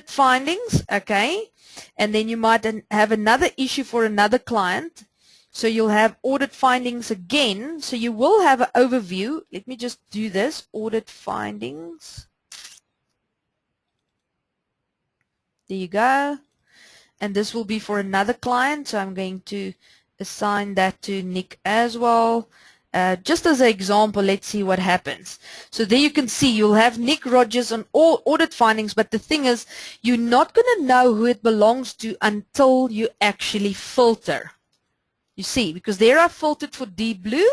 findings, okay, and then you might have another issue for another client. So you'll have audit findings again. So you will have an overview. Let me just do this. Audit findings. There you go. And this will be for another client. So I'm going to assign that to Nick as well. Just as an example, let's see what happens. So there you can see you'll have Nick Rogers on all audit findings, but the thing is you're not going to know who it belongs to until you actually filter. You see, because they are filtered for deep blue,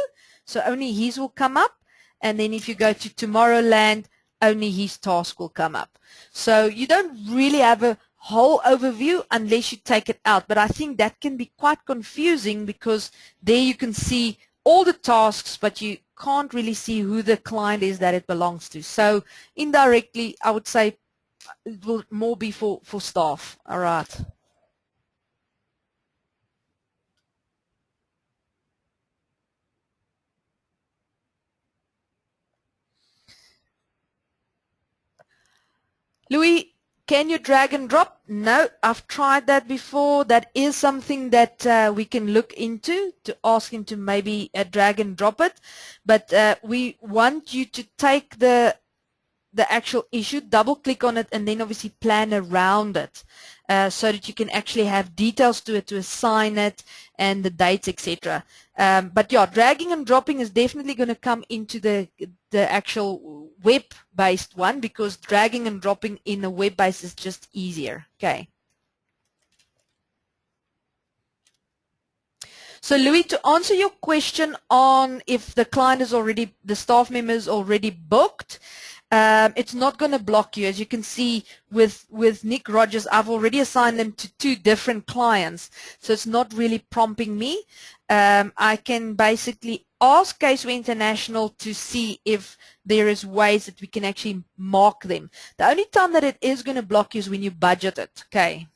so only his will come up. And then if you go to Tomorrowland, only his task will come up. So you don't really have a whole overview unless you take it out. But I think that can be quite confusing because there you can see all the tasks, but you can't really see who the client is that it belongs to. So indirectly, I would say it will more be for staff. All right. Louis, can you drag and drop? No, I've tried that before. That is something that we can look into, to ask him to maybe drag and drop it. But we want you to take the actual issue, double click on it, and then obviously plan around it so that you can actually have details to it to assign it and the dates, etc. But yeah, dragging and dropping is definitely going to come into the actual web-based one, because dragging and dropping in a web-based is just easier. Okay. So Louis, to answer your question on if the client is already, the staff member is already booked, it's not going to block you. As you can see with Nick Rogers, I've already assigned them to 2 different clients, so it's not really prompting me. I can basically ask CaseWare International to see if there is ways that we can actually mark them. The only time that it is going to block you is when you budget it. Okay.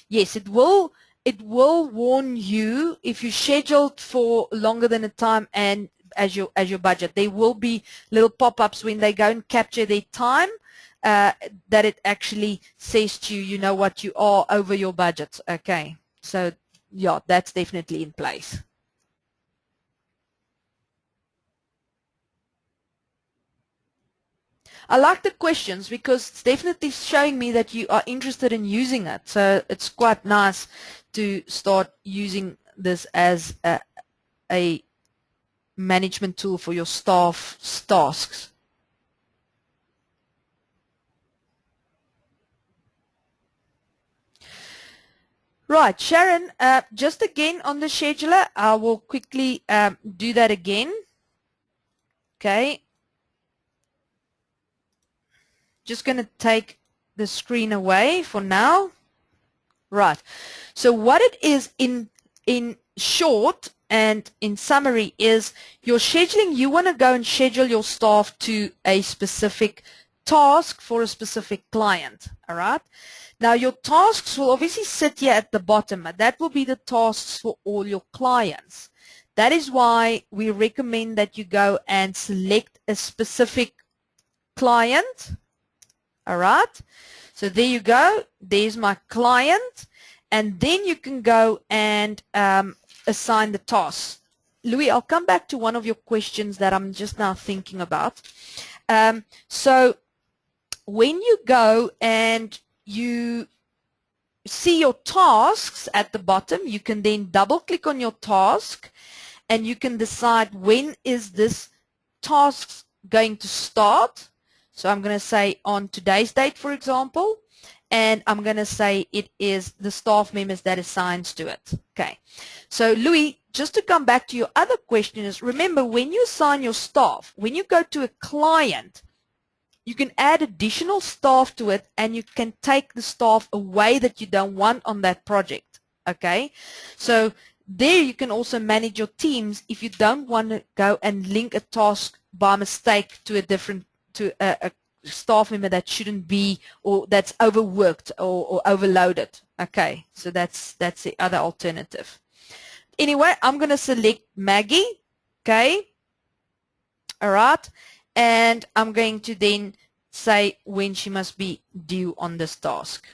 Yes, it will warn you if you scheduled for longer than a time and as your budget. There will be little pop-ups when they go and capture their time that it actually says to you, you know what, you are over your budget. Okay, so yeah, that's definitely in place. I like the questions because it's definitely showing me that you are interested in using it. So it's quite nice to start using this as a management tool for your staff's tasks. Right, Sharon, just again on the scheduler, I will quickly do that again. Okay. Just going to take the screen away for now. Right. So what it is in short and in summary is your scheduling, you want to go and schedule your staff to a specific task for a specific client. All right. Now your tasks will obviously sit here at the bottom. That will be the tasks for all your clients. That is why we recommend that you go and select a specific client. All right. So there you go. There's my client. And then you can go and assign the tasks. Louis, I'll come back to one of your questions that I'm just now thinking about. So when you go and you see your tasks at the bottom, you can then double click on your task and you can decide when is this task going to start. So I'm going to say on today's date, for example, and I'm going to say it is the staff members that assigns to it. Okay. So Louis, just to come back to your other question is, remember when you assign your staff, when you go to a client, you can add additional staff to it and you can take the staff away that you don't want on that project. Okay. So there you can also manage your teams if you don't want to go and link a task by mistake to a staff member that shouldn't be, or that's overworked or overloaded. Okay, so that's the other alternative. Anyway, I'm going to select Maggie. Okay, all right, and I'm going to then say when she must be due on this task.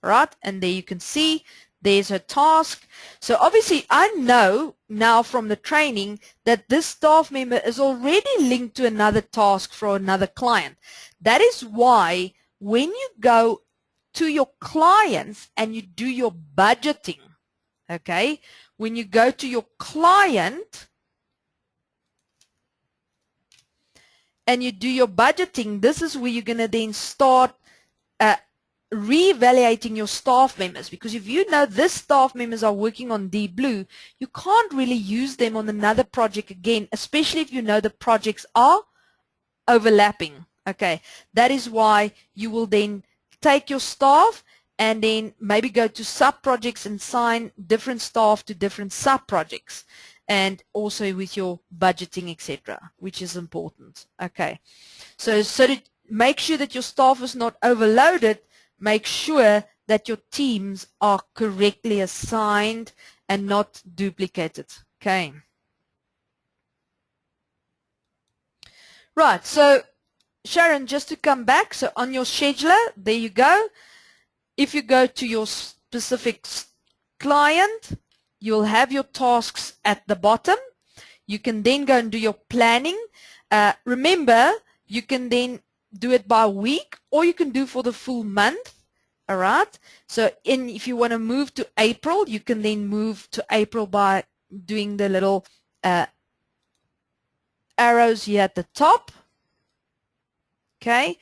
All right, and there you can see there's her task. So obviously I know now from the training that this staff member is already linked to another task for another client. That is why when you go to your clients and you do your budgeting, okay, when you go to your client and you do your budgeting, this is where you're going to then start reevaluating your staff members, because if you know this staff members are working on Deep Blue, you can't really use them on another project again, especially if you know the projects are overlapping. Okay, that is why you will then take your staff and then maybe go to sub-projects and assign different staff to different sub-projects, and also with your budgeting, etc., which is important. Okay, so to make sure that your staff is not overloaded, make sure that your teams are correctly assigned and not duplicated. Okay. Right, so Sharon, just to come back, so on your scheduler, there you go. If you go to your specific client, you'll have your tasks at the bottom. You can then go and do your planning. Remember, you can then do it by week, or you can do for the full month. All right. So if you want to move to April, you can then move to April by doing the little arrows here at the top. Okay.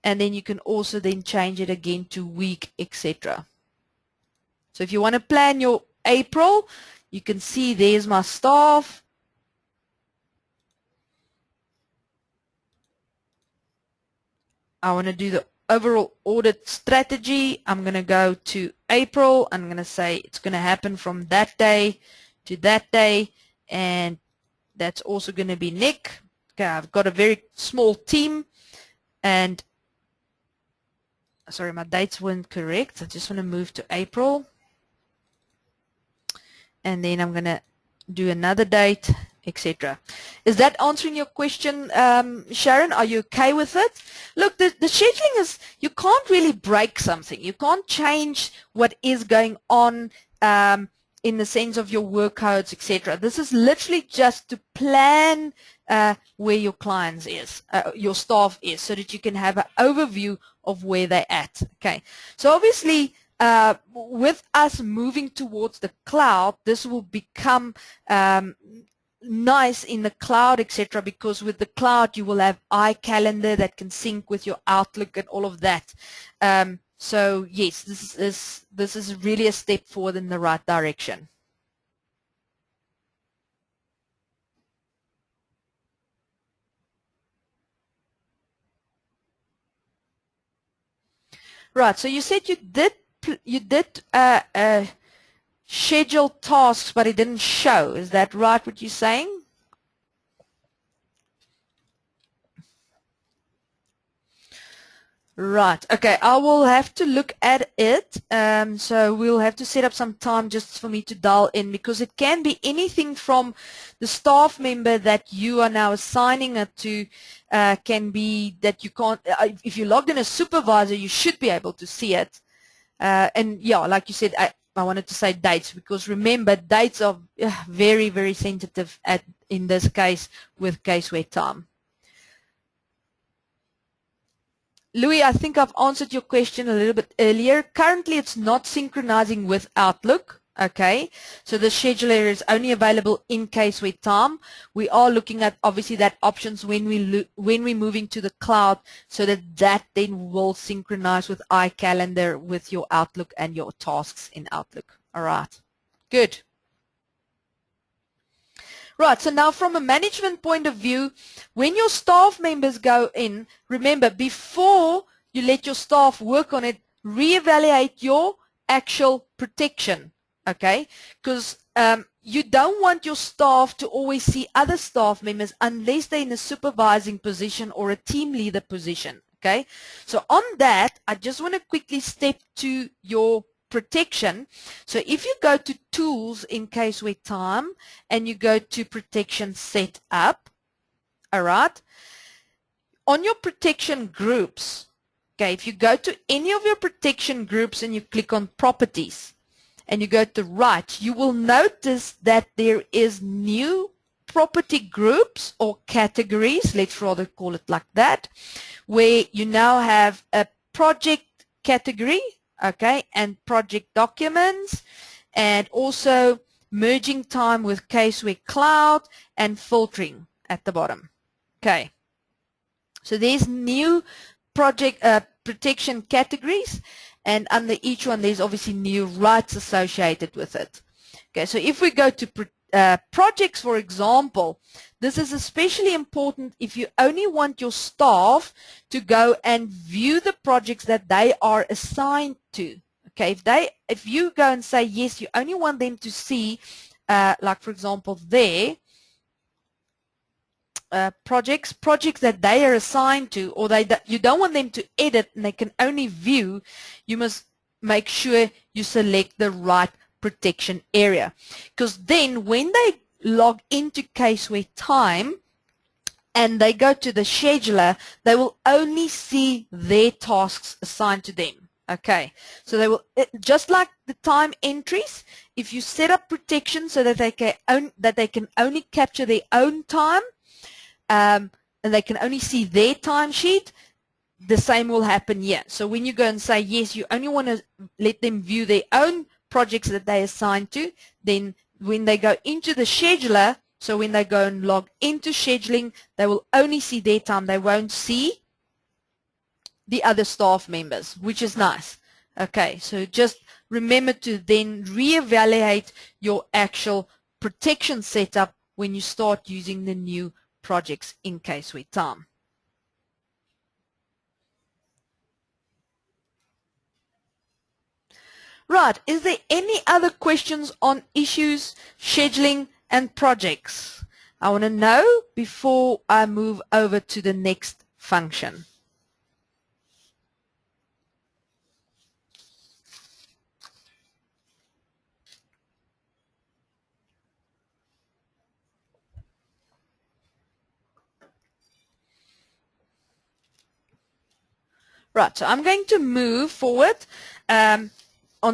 And then you can also then change it again to week, etc. So if you want to plan your April, you can see there's my staff. I want to do the overall audit strategy. I'm going to go to April. I'm going to say it's going to happen from that day to that day, and that's also going to be Nick. Okay, I've got a very small team, and sorry, my dates weren't correct. I just want to move to April, and then I'm going to do another date, etc. Is that answering your question, Sharon? Are you okay with it? Look, the scheduling is, you can't really break something. You can't change what is going on in the sense of your work codes, etc. This is literally just to plan where your clients is, your staff is, so that you can have an overview of where they're at. Okay, so obviously with us moving towards the cloud, this will become nice in the cloud, etc., because with the cloud you will have iCalendar that can sync with your Outlook and all of that. So yes, this is really a step forward in the right direction. Right. So you said you did schedule tasks, but it didn't show. Is that right? What you're saying? Right. Okay. I will have to look at it. So we'll have to set up some time just for me to dial in, because it can be anything from the staff member that you are now assigning it to. Can be that you can't. If you logged in as supervisor, you should be able to see it. And yeah, like you said, I wanted to say dates, because remember, dates are very, very sensitive in this case with CaseWare time. Louis, I think I've answered your question a little bit earlier. Currently, it's not synchronizing with Outlook. Okay, so the scheduler is only available in CaseWare time. We are looking at obviously that options when we're moving to the cloud, so that then will synchronize with iCalendar with your Outlook and your tasks in Outlook. All right, good. Right, so now from a management point of view, when your staff members go in, remember, before you let your staff work on it, reevaluate your actual protection, okay? Because you don't want your staff to always see other staff members unless they're in a supervising position or a team leader position, okay? So on that, I just want to quickly step to your protection. So if you go to tools in CaseWare time and you go to protection setup, all right, on your protection groups, okay, if you go to any of your protection groups and you click on properties and you go to right, you will notice that there is new property groups or categories, let's rather call it like that, where you now have a project category, okay, and project documents, and also merging time with CaseWare Cloud and filtering at the bottom. Okay, so there's new project protection categories, and under each one there's obviously new rights associated with it. Okay, so if we go to projects, for example, this is especially important if you only want your staff to go and view the projects that they are assigned to. Okay, if you go and say yes, you only want them to see, like for example, there projects that they are assigned to, or you don't want them to edit and they can only view, you must make sure you select the right protection area, because then when they log into CaseWare time and they go to the scheduler, they will only see their tasks assigned to them. Okay, so they will, just like the time entries, if you set up protection so that they can only capture their own time, and they can only see their timesheet, the same will happen here. So when you go and say yes, you only want to let them view their own projects that they assigned to, then when they go into the scheduler, so when they go and log into scheduling, they will only see their time. They won't see the other staff members, which is nice. Okay, so just remember to then reevaluate your actual protection setup when you start using the new projects in CaseWare time. Right, is there any other questions on issues, scheduling, and projects? I want to know before I move over to the next function. Right, so I'm going to move forward on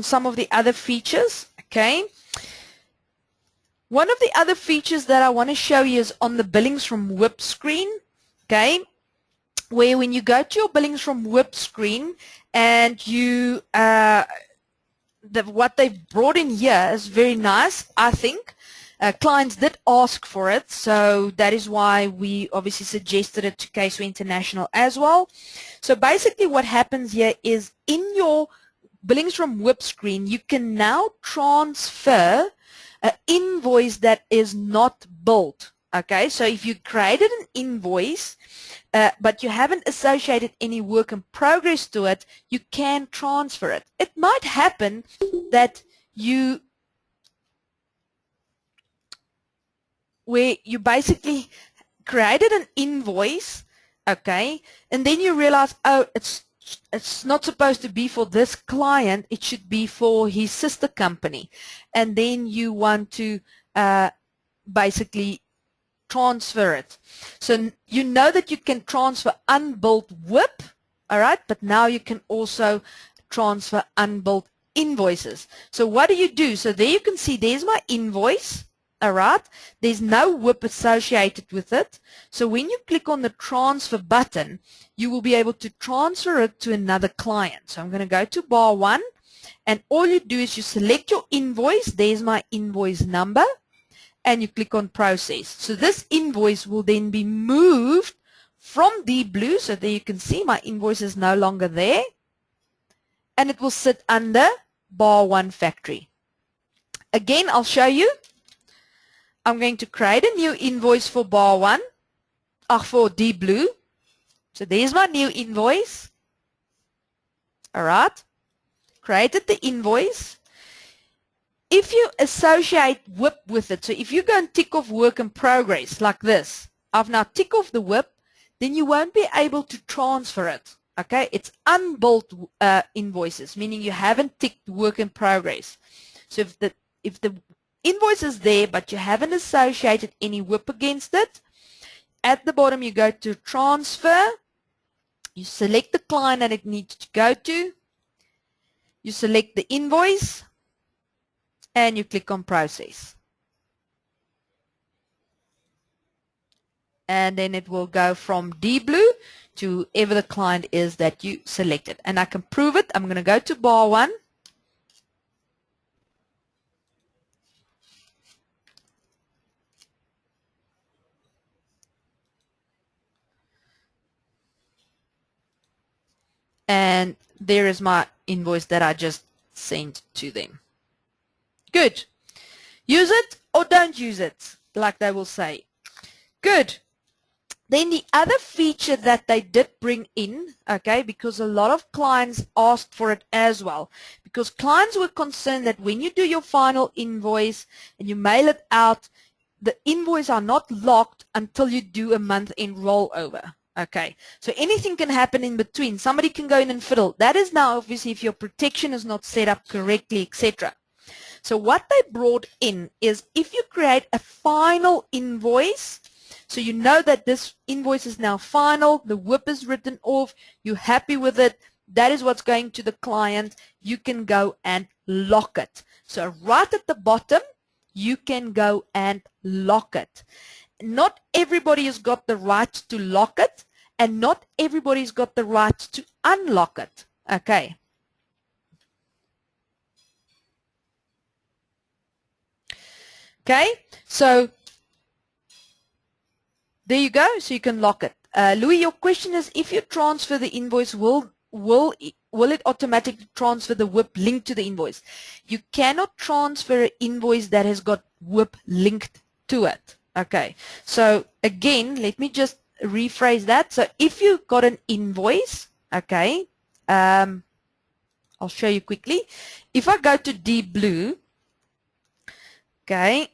some of the other features, okay? One of the other features that I want to show you is on the billings from WIP screen, okay? Where when you go to your billings from WIP screen and you, what they've brought in here is very nice, I think. Clients did ask for it, so that is why we obviously suggested it to CaseWare International as well. So basically what happens here is in your billings from WIP screen, you can now transfer an invoice that is not billed. Okay, so if you created an invoice but you haven't associated any work in progress to it, you can transfer it. It might happen that where you basically created an invoice, okay, and then you realize, oh, it's not supposed to be for this client, it should be for his sister company, and then you want to basically transfer it. So you know that you can transfer unbilled WIP, all right, but now you can also transfer unbilled invoices. So what do you do? So there you can see there's my invoice, all right, there's no WIP associated with it. So when you click on the transfer button, you will be able to transfer it to another client. So I'm going to go to bar 1, and all you do is you select your invoice, there's my invoice number, and you click on process. So this invoice will then be moved from deep blue, so there you can see my invoice is no longer there, and it will sit under bar 1 factory. Again, I'll show you. I'm going to create a new invoice for bar 1, for deep blue. So there's my new invoice. All right, created the invoice. If you associate WIP with it, so if you go and tick off work in progress like this, I've now tick off the WIP, then you won't be able to transfer it. Okay, it's unbilled invoices, meaning you haven't ticked work in progress. So if the invoice is there but you haven't associated any WIP against it, at the bottom you go to transfer, you select the client that it needs to go to, you select the invoice, and you click on process. And then it will go from deep blue to whoever the client is that you selected. And I can prove it. I'm going to go to bar 1. And there is my invoice that I just sent to them. Good. Use it or don't use it, like they will say. Good. Then the other feature that they did bring in, okay, because a lot of clients asked for it as well, because clients were concerned that when you do your final invoice and you mail it out, the invoice are not locked until you do a month-end rollover. Okay, so anything can happen in between. Somebody can go in and fiddle. That is now obviously if your protection is not set up correctly, etc. So what they brought in is if you create a final invoice, so you know that this invoice is now final, the WIP is written off, you're happy with it, that is what's going to the client, you can go and lock it. So right at the bottom, you can go and lock it. Not everybody has got the right to lock it, and not everybody's got the right to unlock it. Okay. Okay, so there you go, so you can lock it. Louis, your question is, if you transfer the invoice, will it automatically transfer the WIP linked to the invoice? You cannot transfer an invoice that has got WIP linked to it. Okay, so again, let me just rephrase that. So if you got an invoice, okay, I'll show you quickly. If I go to deep blue, okay,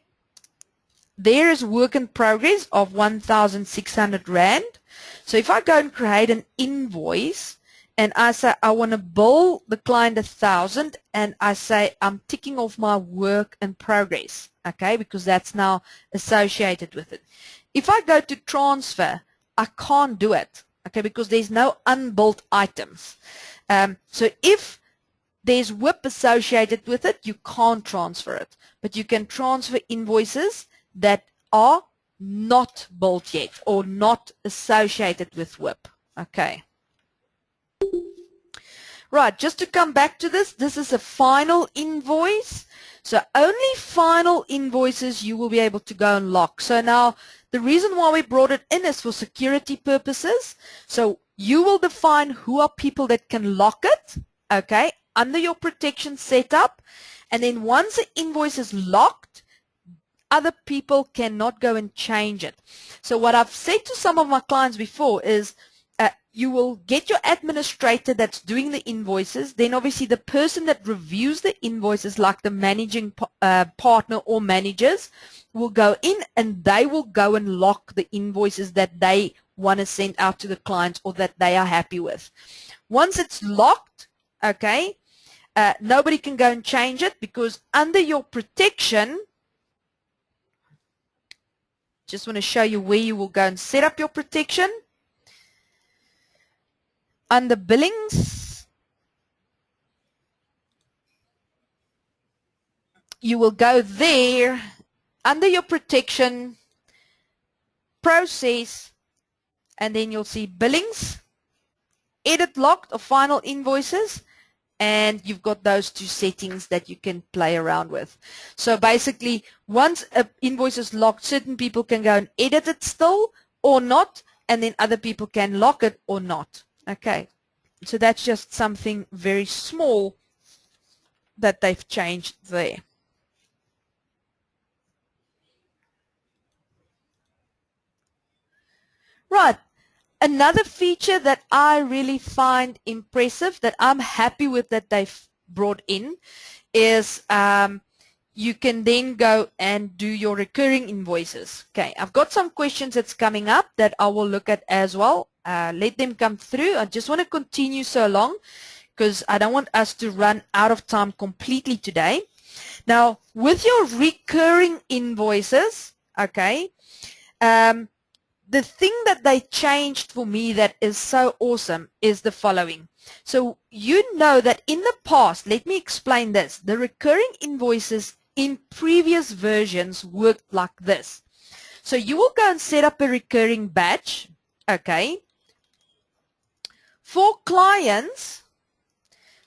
there is work in progress of 1,600 Rand. So if I go and create an invoice and I say I want to bill the client 1,000, and I say I'm ticking off my work in progress, okay, because that's now associated with it. If I go to transfer, I can't do it, okay, because there's no unbilled items. So if there's WIP associated with it, you can't transfer it, but you can transfer invoices that are not billed yet or not associated with WIP. Okay. Right, just to come back to this, this is a final invoice. So only final invoices you will be able to go and lock. So now the reason why we brought it in is for security purposes. So you will define who are people that can lock it, okay, under your protection setup. And then once the invoice is locked, other people cannot go and change it. So what I've said to some of my clients before is you will get your administrator that's doing the invoices. Then obviously the person that reviews the invoices, like the managing partner or managers, will go in and they will go and lock the invoices that they want to send out to the clients or that they are happy with. Once it's locked, okay, nobody can go and change it, because under your protection, just want to show you where you will go and set up your protection. Under billings, you will go there, under your protection, process, and then you'll see billings, edit locked or final invoices, and you've got those two settings that you can play around with. So basically, once an invoice is locked, certain people can go and edit it still or not, and then other people can lock it or not. Okay, so that's just something very small that they've changed there. Right. Another feature that I really find impressive, that I'm happy with that they've brought in, is you can then go and do your recurring invoices. Okay, I've got some questions that's coming up that I will look at as well. Let them come through. I just want to continue so long because I don't want us to run out of time completely today. Now, with your recurring invoices, okay, the thing that they changed for me that is so awesome is the following. So you know that in the past, let me explain this, the recurring invoices in previous versions worked like this. So you will go and set up a recurring batch, okay, for clients.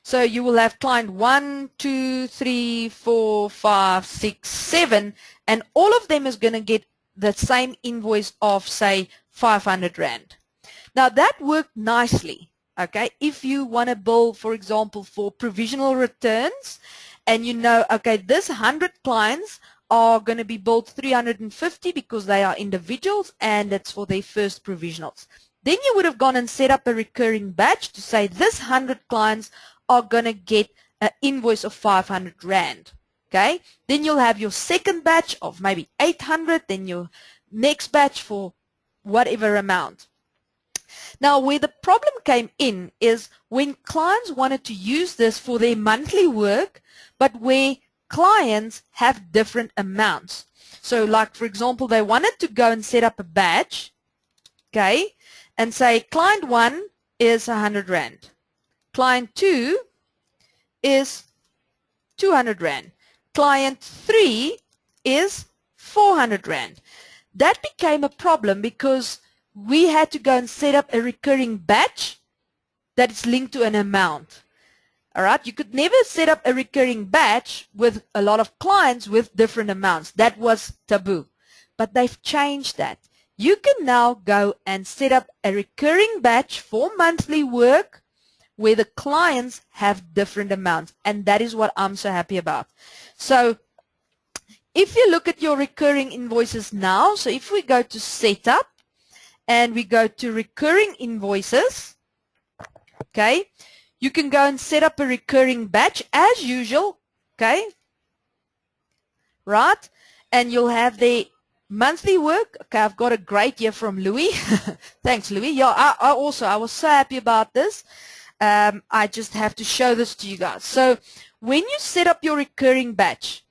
So you will have client 1, 2, 3, 4, 5, 6, 7, and all of them is going to get the same invoice of, say, 500 Rand. Now that worked nicely, okay, if you want to bill, for example, for provisional returns, and you know, okay, this 100 clients are going to be billed 350 because they are individuals and it's for their first provisionals. Then you would have gone and set up a recurring batch to say this 100 clients are going to get an invoice of 500 Rand. Okay, then you'll have your second batch of maybe 800, then your next batch for whatever amount. Now, where the problem came in is when clients wanted to use this for their monthly work, but where clients have different amounts. So like, for example, they wanted to go and set up a batch, okay, and say client 1 is 100 Rand. Client 2 is 200 Rand. Client 3 is 400 Rand. That became a problem because we had to go and set up a recurring batch that is linked to an amount. All right, you could never set up a recurring batch with a lot of clients with different amounts. That was taboo. But they've changed that. You can now go and set up a recurring batch for monthly work where the clients have different amounts, and that is what I'm so happy about. So if you look at your recurring invoices now, so if we go to setup and we go to recurring invoices, okay, you can go and set up a recurring batch as usual, okay, right, and you'll have the monthly work. Okay, I've got a great year from Louis. Thanks, Louis. Yeah, I was so happy about this. I just have to show this to you guys. So when you set up your recurring batch,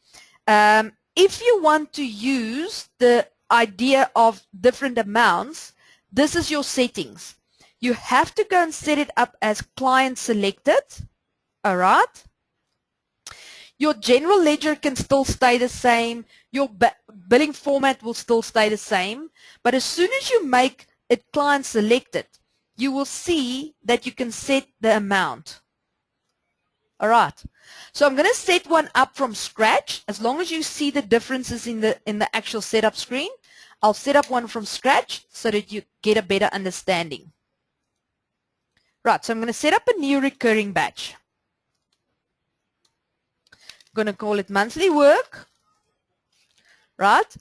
if you want to use the idea of different amounts, this is your settings. You have to go and set it up as client selected. All right. Your general ledger can still stay the same. Your billing format will still stay the same. But as soon as you make it client selected, you will see that you can set the amount. All right. So I'm going to set one up from scratch. As long as you see the differences in the actual setup screen, I'll set up one from scratch so that you get a better understanding. Right, so I'm going to set up a new recurring batch. I'm going to call it monthly work. Right.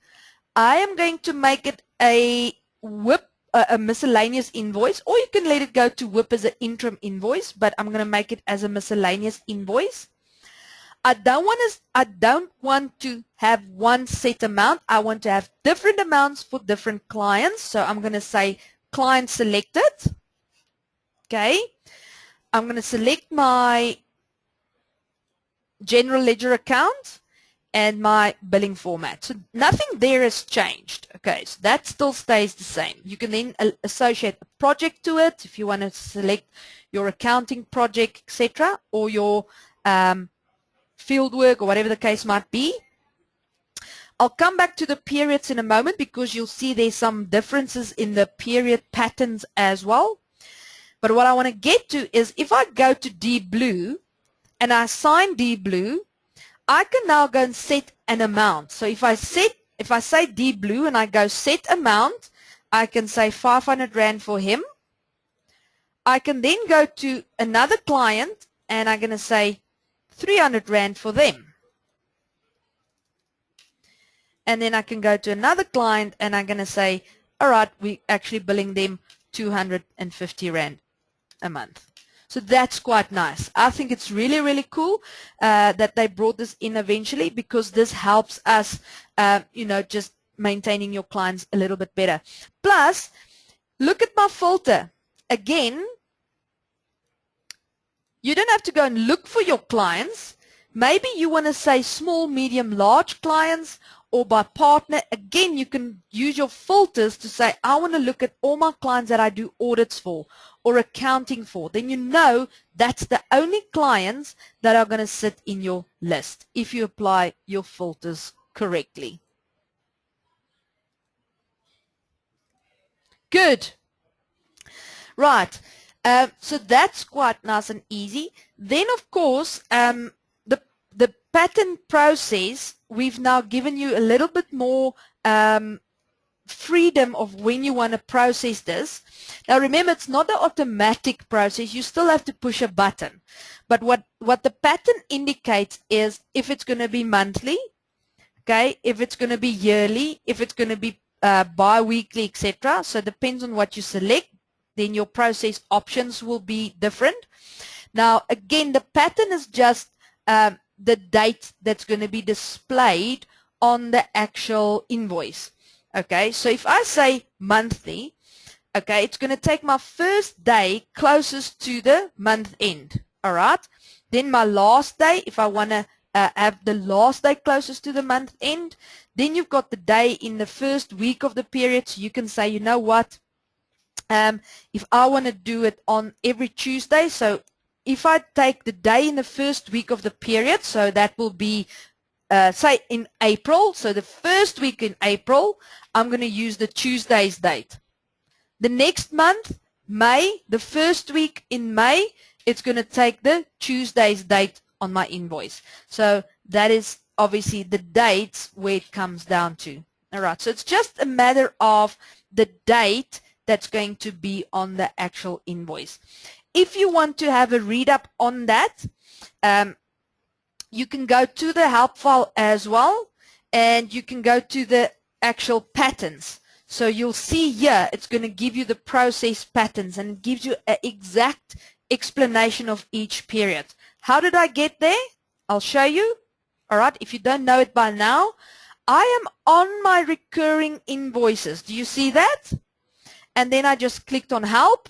I am going to make it a WIP, a miscellaneous invoice, or you can let it go to WIP as an interim invoice, but I'm going to make it as a miscellaneous invoice. I don't want to have one set amount. I want to have different amounts for different clients. So I'm going to say client selected. Okay. I'm going to select my general ledger account and my billing format. So nothing there has changed. Okay, so that still stays the same. You can then associate a project to it if you want to select your accounting project, etc., or your field work or whatever the case might be. I'll come back to the periods in a moment because you'll see there's some differences in the period patterns as well. But what I want to get to is if I go to DBlue and I assign DBlue, I can now go and set an amount. So if I say DBlue and I go set amount, I can say 500 Rand for him. I can then go to another client and I'm going to say 300 Rand for them. And then I can go to another client and I'm going to say, all right, we're actually billing them 250 Rand a month. So that's quite nice. I think it's really, really cool that they brought this in eventually because this helps us, just maintaining your clients a little bit better. Plus, look at my filter. Again, you don't have to go and look for your clients. Maybe you want to say small, medium, large clients or by partner. Again, you can use your filters to say, I want to look at all my clients that I do audits for or accounting for. Then you know that's the only clients that are going to sit in your list if you apply your filters correctly. Good. Right. So that's quite nice and easy. Then, of course, the pattern process, we've now given you a little bit more freedom of when you want to process this. Now, remember, it's not an automatic process. You still have to push a button. But what the pattern indicates is if it's going to be monthly, okay, if it's going to be yearly, if it's going to be bi-weekly, etc. So it depends on what you select. Then your process options will be different. Now, again, the pattern is just the date that's going to be displayed on the actual invoice. Okay, so if I say monthly, okay, it's going to take my first day closest to the month end. All right, then my last day, if I want to have the last day closest to the month end, then you've got the day in the first week of the period. So you can say, you know what, if I want to do it on every Tuesday, so if I take the day in the first week of the period, so that will be, say, in April, so the first week in April, I'm going to use the Tuesday's date. The next month, May, the first week in May, it's going to take the Tuesday's date on my invoice. So that is obviously the dates where it comes down to. All right, so it's just a matter of the date that's going to be on the actual invoice. If you want to have a read up on that, you can go to the help file as well, and you can go to the actual patterns. So you'll see here, it's going to give you the process patterns and it gives you an exact explanation of each period. How did I get there? I'll show you. All right, if you don't know it by now, I am on my recurring invoices. Do you see that? And then I just clicked on help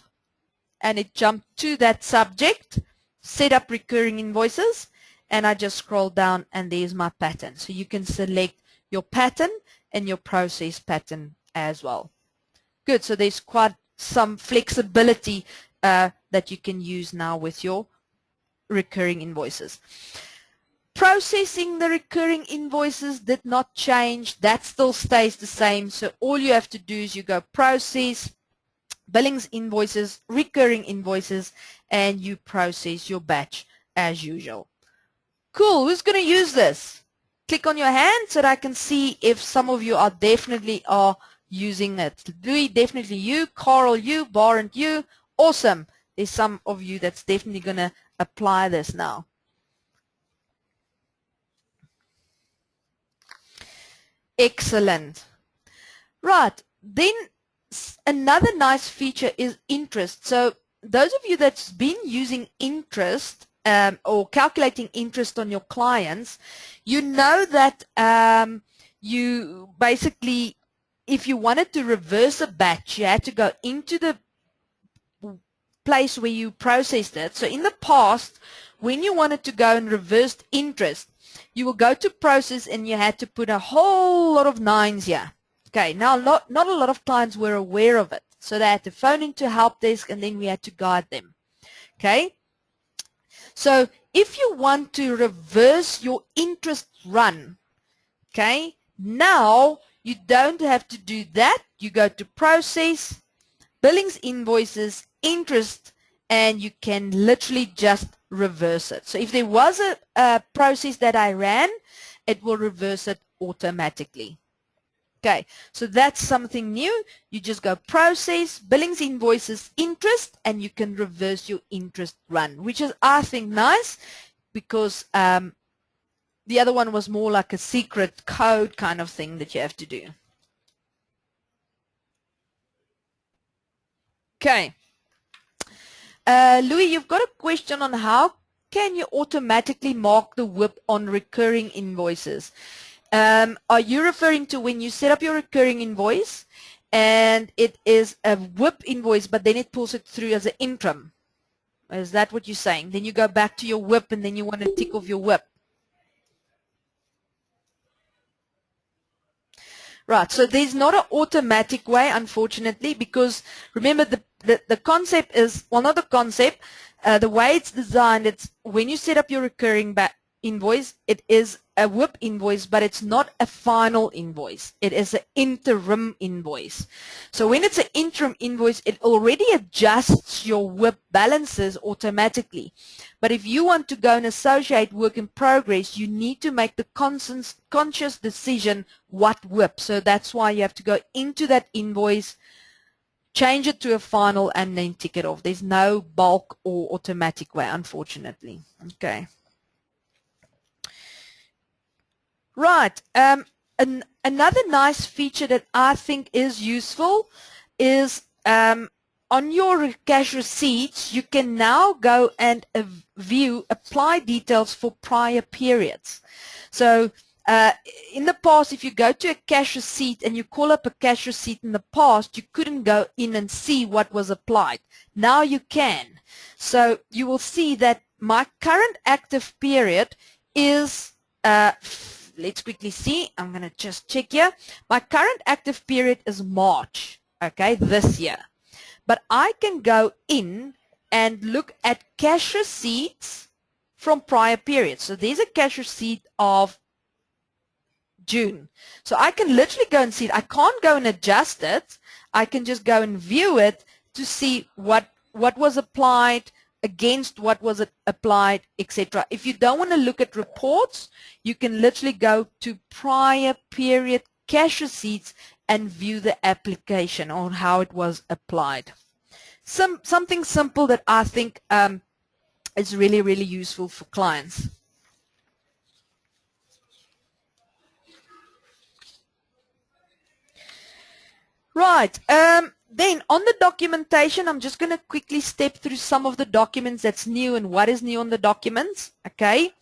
and it jumped to that subject, set up recurring invoices, and I just scroll down and there's my pattern. So you can select your pattern and your process pattern as well. Good, so there's quite some flexibility that you can use now with your recurring invoices. Processing the recurring invoices did not change. That still stays the same. So all you have to do is you go process, billings invoices, recurring invoices, and you process your batch as usual. Cool. Who's going to use this? Click on your hand so that I can see if some of you are definitely using it. Louis, definitely you. Carl, you. Barent, you. Awesome. There's some of you that's definitely going to apply this now. Excellent. Right. Then another nice feature is interest. So those of you that's been using interest or calculating interest on your clients, you know that you basically, if you wanted to reverse a batch, you had to go into the place where you processed it. So in the past, when you wanted to go and reverse interest, you will go to process and you had to put a whole lot of nines here. Okay, now not a lot of clients were aware of it. So they had to phone into help desk and then we had to guide them. Okay, so if you want to reverse your interest run, okay, now you don't have to do that. You go to process, billings, invoices, interest, and you can literally just reverse it. So if there was a process that I ran, it will reverse it automatically. Okay, so that's something new. You just go process, billings, invoices, interest, and you can reverse your interest run, which is, I think, nice because the other one was more like a secret code kind of thing that you have to do. Okay. Louis, you've got a question on how can you automatically mark the WIP on recurring invoices? Are you referring to when you set up your recurring invoice and it is a WIP invoice, but then it pulls it through as an interim? Is that what you're saying? Then you go back to your WIP and then you want to tick off your WIP. Right, so there's not an automatic way, unfortunately, because remember the concept is, well, not the concept, the way it's designed, it's when you set up your recurring invoice, it is a WIP invoice, but it's not a final invoice. It is an interim invoice. So when it's an interim invoice, it already adjusts your WIP balances automatically. But if you want to go and associate work in progress, you need to make the conscious decision what WIP. So that's why you have to go into that invoice, change it to a final, and then tick it off. There's no bulk or automatic way, unfortunately. Okay. Right. Another nice feature that I think is useful is on your cash receipts, you can now go and view apply details for prior periods. So in the past, if you go to a cash receipt and you call up a cash receipt in the past, you couldn't go in and see what was applied. Now you can. So you will see that my current active period is let's quickly see. I'm going to just check here. My current active period is March, okay, this year. But I can go in and look at cash receipts from prior periods. So there's a cash receipt of June. So I can literally go and see it. I can't go and adjust it. I can just go and view it to see what was applied, against what was it applied, etc. If you don't want to look at reports, you can literally go to prior period cash receipts and view the application on how it was applied. Something simple that I think is really, really useful for clients. Right. Then on the documentation, I'm just going to quickly step through some of the documents that's new and what is new on the documents. Okay.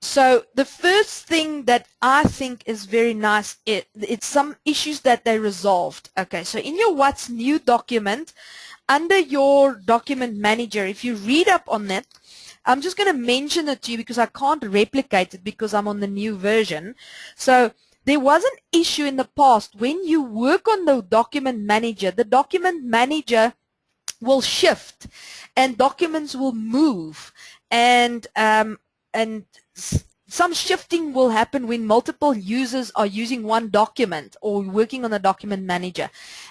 So the first thing that I think is very nice, it's some issues that they resolved. Okay. So in your What's New document, under your document manager, if you read up on it, I'm just going to mention it to you because I can't replicate it because I'm on the new version. So there was an issue in the past when you work on the document manager will shift and documents will move and some shifting will happen when multiple users are using one document or working on a document manager.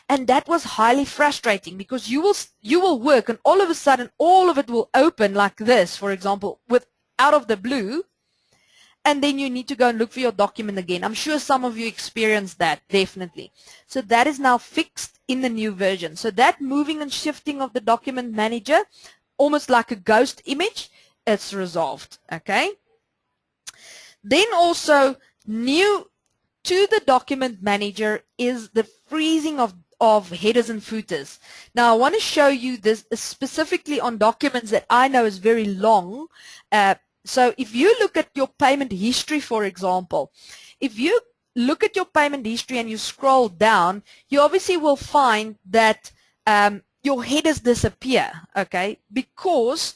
And that was highly frustrating because you will work and all of a sudden all of it will open like this, for example, with out of the blue, and then you need to go and look for your document again. I'm sure some of you experienced that, definitely. So that is now fixed in the new version. So that moving and shifting of the document manager, almost like a ghost image, it's resolved, okay? Then also new to the document manager is the freezing of headers and footers. Now I want to show you this specifically on documents that I know is very long. So if you look at your payment history, for example, if you look at your payment history and you scroll down, you obviously will find that your headers disappear, okay, because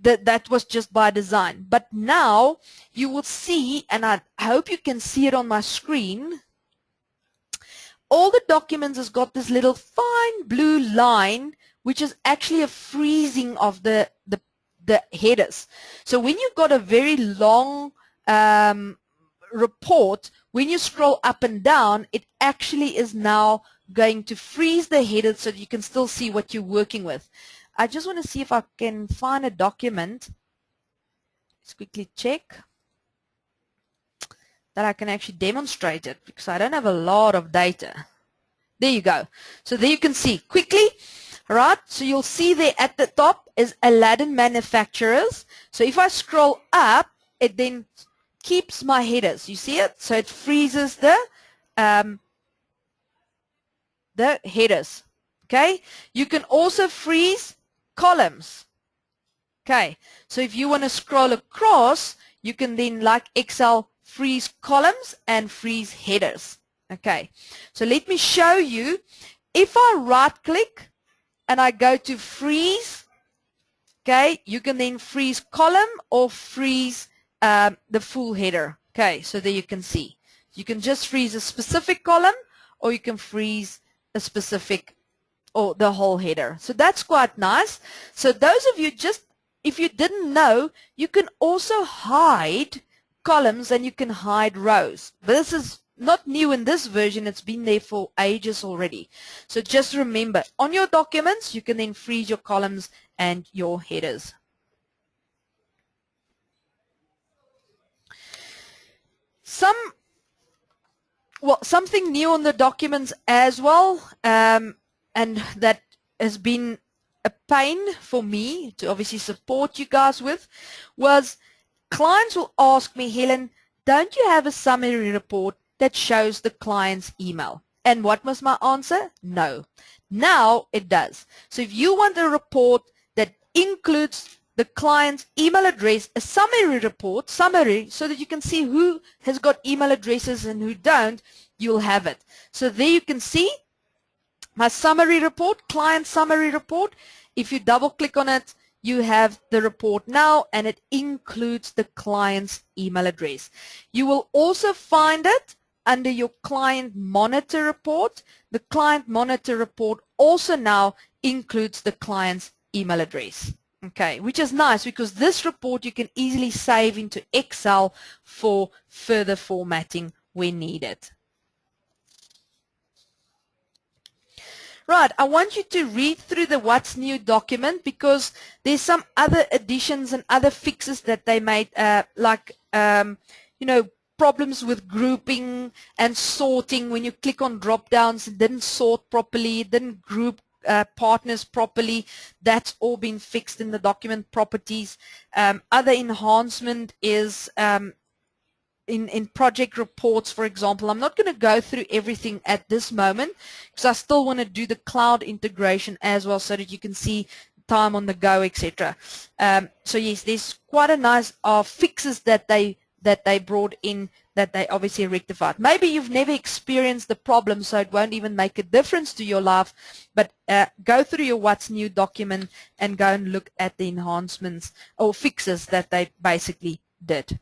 that was just by design. But now you will see, and I hope you can see it on my screen, all the documents has got this little fine blue line, which is actually a freezing of the headers. So when you've got a very long report, when you scroll up and down, it actually is now going to freeze the headers so that you can still see what you're working with. I just want to see if I can find a document. Let's quickly check that I can actually demonstrate it because I don't have a lot of data. There you go. So there you can see quickly, right? So you'll see there at the top is Aladdin Manufacturers. So if I scroll up, it then keeps my headers. You see it? So it freezes the headers. Okay. You can also freeze columns. Okay. So if you want to scroll across, you can then, like Excel, freeze columns and freeze headers. Okay. So let me show you. If I right click and I go to freeze, okay, you can then freeze column or freeze the full header. Okay, so there you can see. You can just freeze a specific column or you can freeze a specific or the whole header. So that's quite nice. So those of you, just if you didn't know, you can also hide columns and you can hide rows. This is not new in this version, it's been there for ages already. So just remember, on your documents, you can then freeze your columns and your headers. Something new on the documents as well, and that has been a pain for me to obviously support you guys with, was clients will ask me, Helen, don't you have a summary report that shows the client's email? And what was my answer? No. Now it does. So if you want a report that includes the client's email address, a summary report, so that you can see who has got email addresses and who don't, you'll have it. So there you can see my summary report, client summary report. If you double click on it, you have the report now, and it includes the client's email address. You will also find it under your client monitor report. The client monitor report also now includes the client's email address. Okay, which is nice because this report you can easily save into Excel for further formatting when needed. Right, I want you to read through the What's New document because there's some other additions and other fixes that they made, problems with grouping and sorting. When you click on drop downs, it didn't sort properly, it didn't group partners properly. That's all been fixed in the document properties. Other enhancement is in project reports, for example. I'm not going to go through everything at this moment because I still want to do the cloud integration as well so that you can see time on the go, etc. So yes, there's quite a nice fixes that they brought in that they obviously rectified. Maybe you've never experienced the problem, so it won't even make a difference to your life, but go through your What's New document and go and look at the enhancements or fixes that they basically did.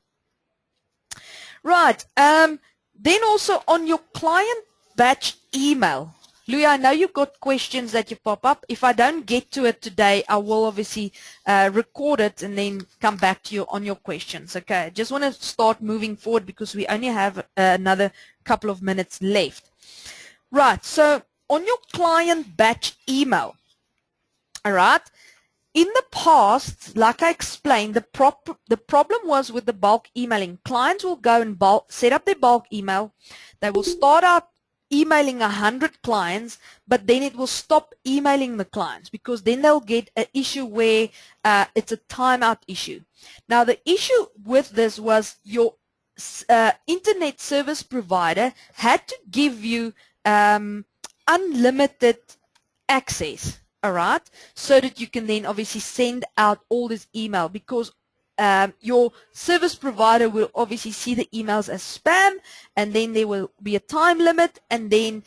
Right, then also on your client batch email, Louis, I know you've got questions that you pop up. If I don't get to it today, I will obviously record it and then come back to you on your questions. Okay, I just want to start moving forward because we only have another couple of minutes left. Right, so on your client batch email, all right, in the past, like I explained, the problem was with the bulk emailing. Clients will go and set up their bulk email. They will start out emailing 100 clients, but then it will stop emailing the clients because then they'll get an issue where it's a timeout issue. Now, the issue with this was your internet service provider had to give you unlimited access, all right, so that you can then obviously send out all this email, because your service provider will obviously see the emails as spam, and then there will be a time limit, and then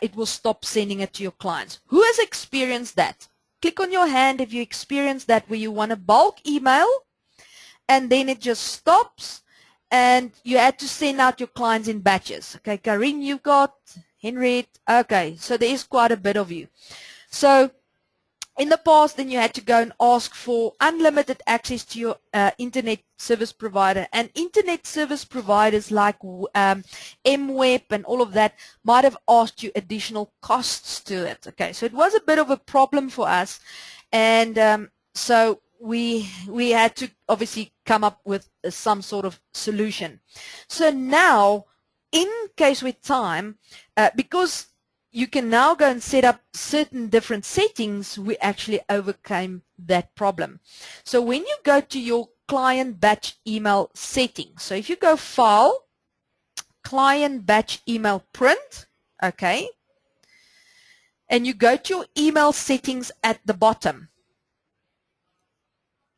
it will stop sending it to your clients. Who has experienced that? Click on your hand if you experienced that, where you want a bulk email and then it just stops and you had to send out your clients in batches. Okay, Karin, you've got, Henriette, okay, so there is quite a bit of you. So in the past, then you had to go and ask for unlimited access to your internet service provider, and internet service providers like MWeb and all of that might have asked you additional costs to it. Okay, so it was a bit of a problem for us, and so we had to obviously come up with some sort of solution. So now, in CaseWare Time, because you can now go and set up certain different settings, we actually overcame that problem. So when you go to your client batch email settings, so if you go File, Client Batch Email Print, okay, and you go to your email settings at the bottom.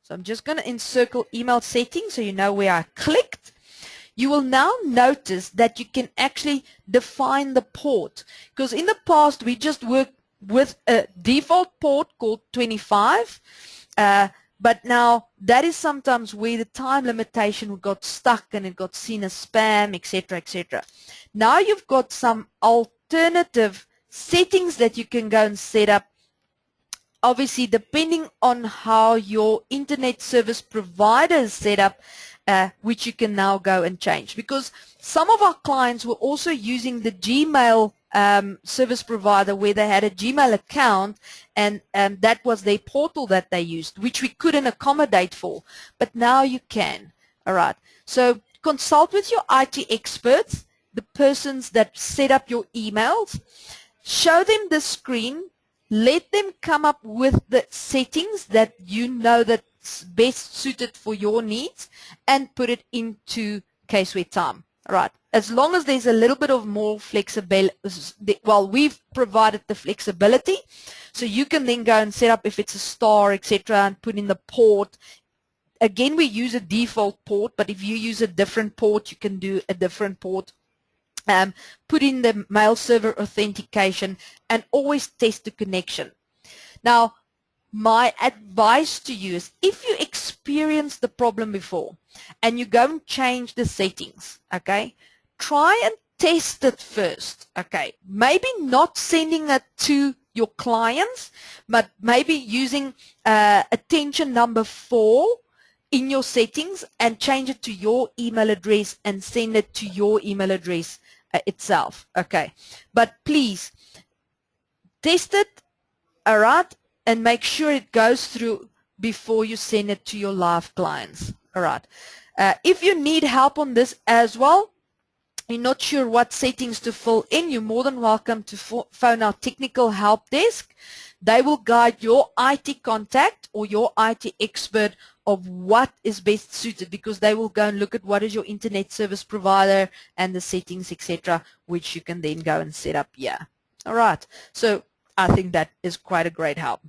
So I'm just going to encircle email settings so you know where I clicked. You will now notice that you can actually define the port, because in the past we just worked with a default port called 25, but now that is sometimes where the time limitation got stuck and it got seen as spam, etc., etc. Now you've got some alternative settings that you can go and set up, obviously depending on how your internet service provider is set up, which you can now go and change, because some of our clients were also using the Gmail service provider where they had a Gmail account, and that was their portal that they used, which we couldn't accommodate for, but now you can. All right, so consult with your IT experts, the persons that set up your emails, show them the screen, let them come up with the settings that you know that's best suited for your needs, and put it into CaseWare Time. All right. As long as there's a little bit of more flexibility, well, we've provided the flexibility, so you can then go and set up if it's a star, etc., and put in the port. Again, we use a default port, but if you use a different port, you can do a different port. Put in the mail server authentication, and always test the connection. Now, my advice to you is, if you experience the problem before and you go and change the settings, okay, try and test it first, okay. Maybe not sending it to your clients, but maybe using attention number 4 in your settings and change it to your email address and send it to your email address itself, okay. But please test it, all right, and make sure it goes through before you send it to your live clients. All right. If you need help on this as well, you're not sure what settings to fill in, you're more than welcome to phone our technical help desk. They will guide your IT contact or your IT expert of what is best suited, because they will go and look at what is your internet service provider and the settings, etc., which you can then go and set up here. All right. So I think that is quite a great help.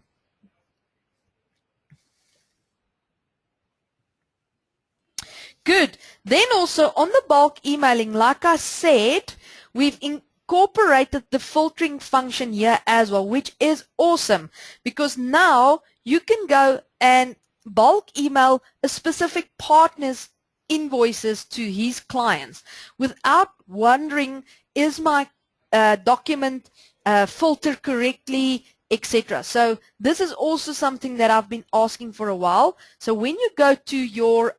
Good. Then also on the bulk emailing, like I said, we've incorporated the filtering function here as well, which is awesome, because now you can go and bulk email a specific partner's invoices to his clients without wondering, is my document filter correctly, etc. So this is also something that I've been asking for a while. So when you go to your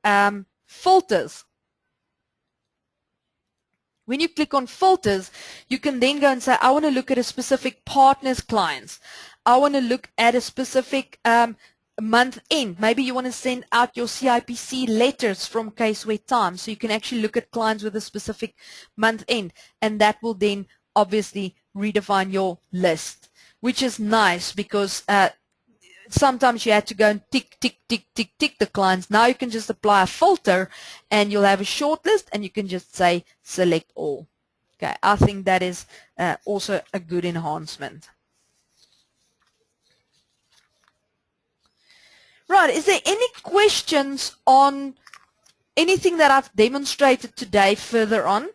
filters, when you click on filters, you can then go and say, I want to look at a specific partner's clients. I want to look at a specific month end. Maybe you want to send out your CIPC letters from CaseWare Time. So you can actually look at clients with a specific month end. And that will then obviously redefine your list, which is nice because sometimes you had to go and tick the clients. Now you can just apply a filter and you'll have a short list and you can just say select all. Okay, I think that is also a good enhancement. Right, is there any questions on anything that I've demonstrated today further on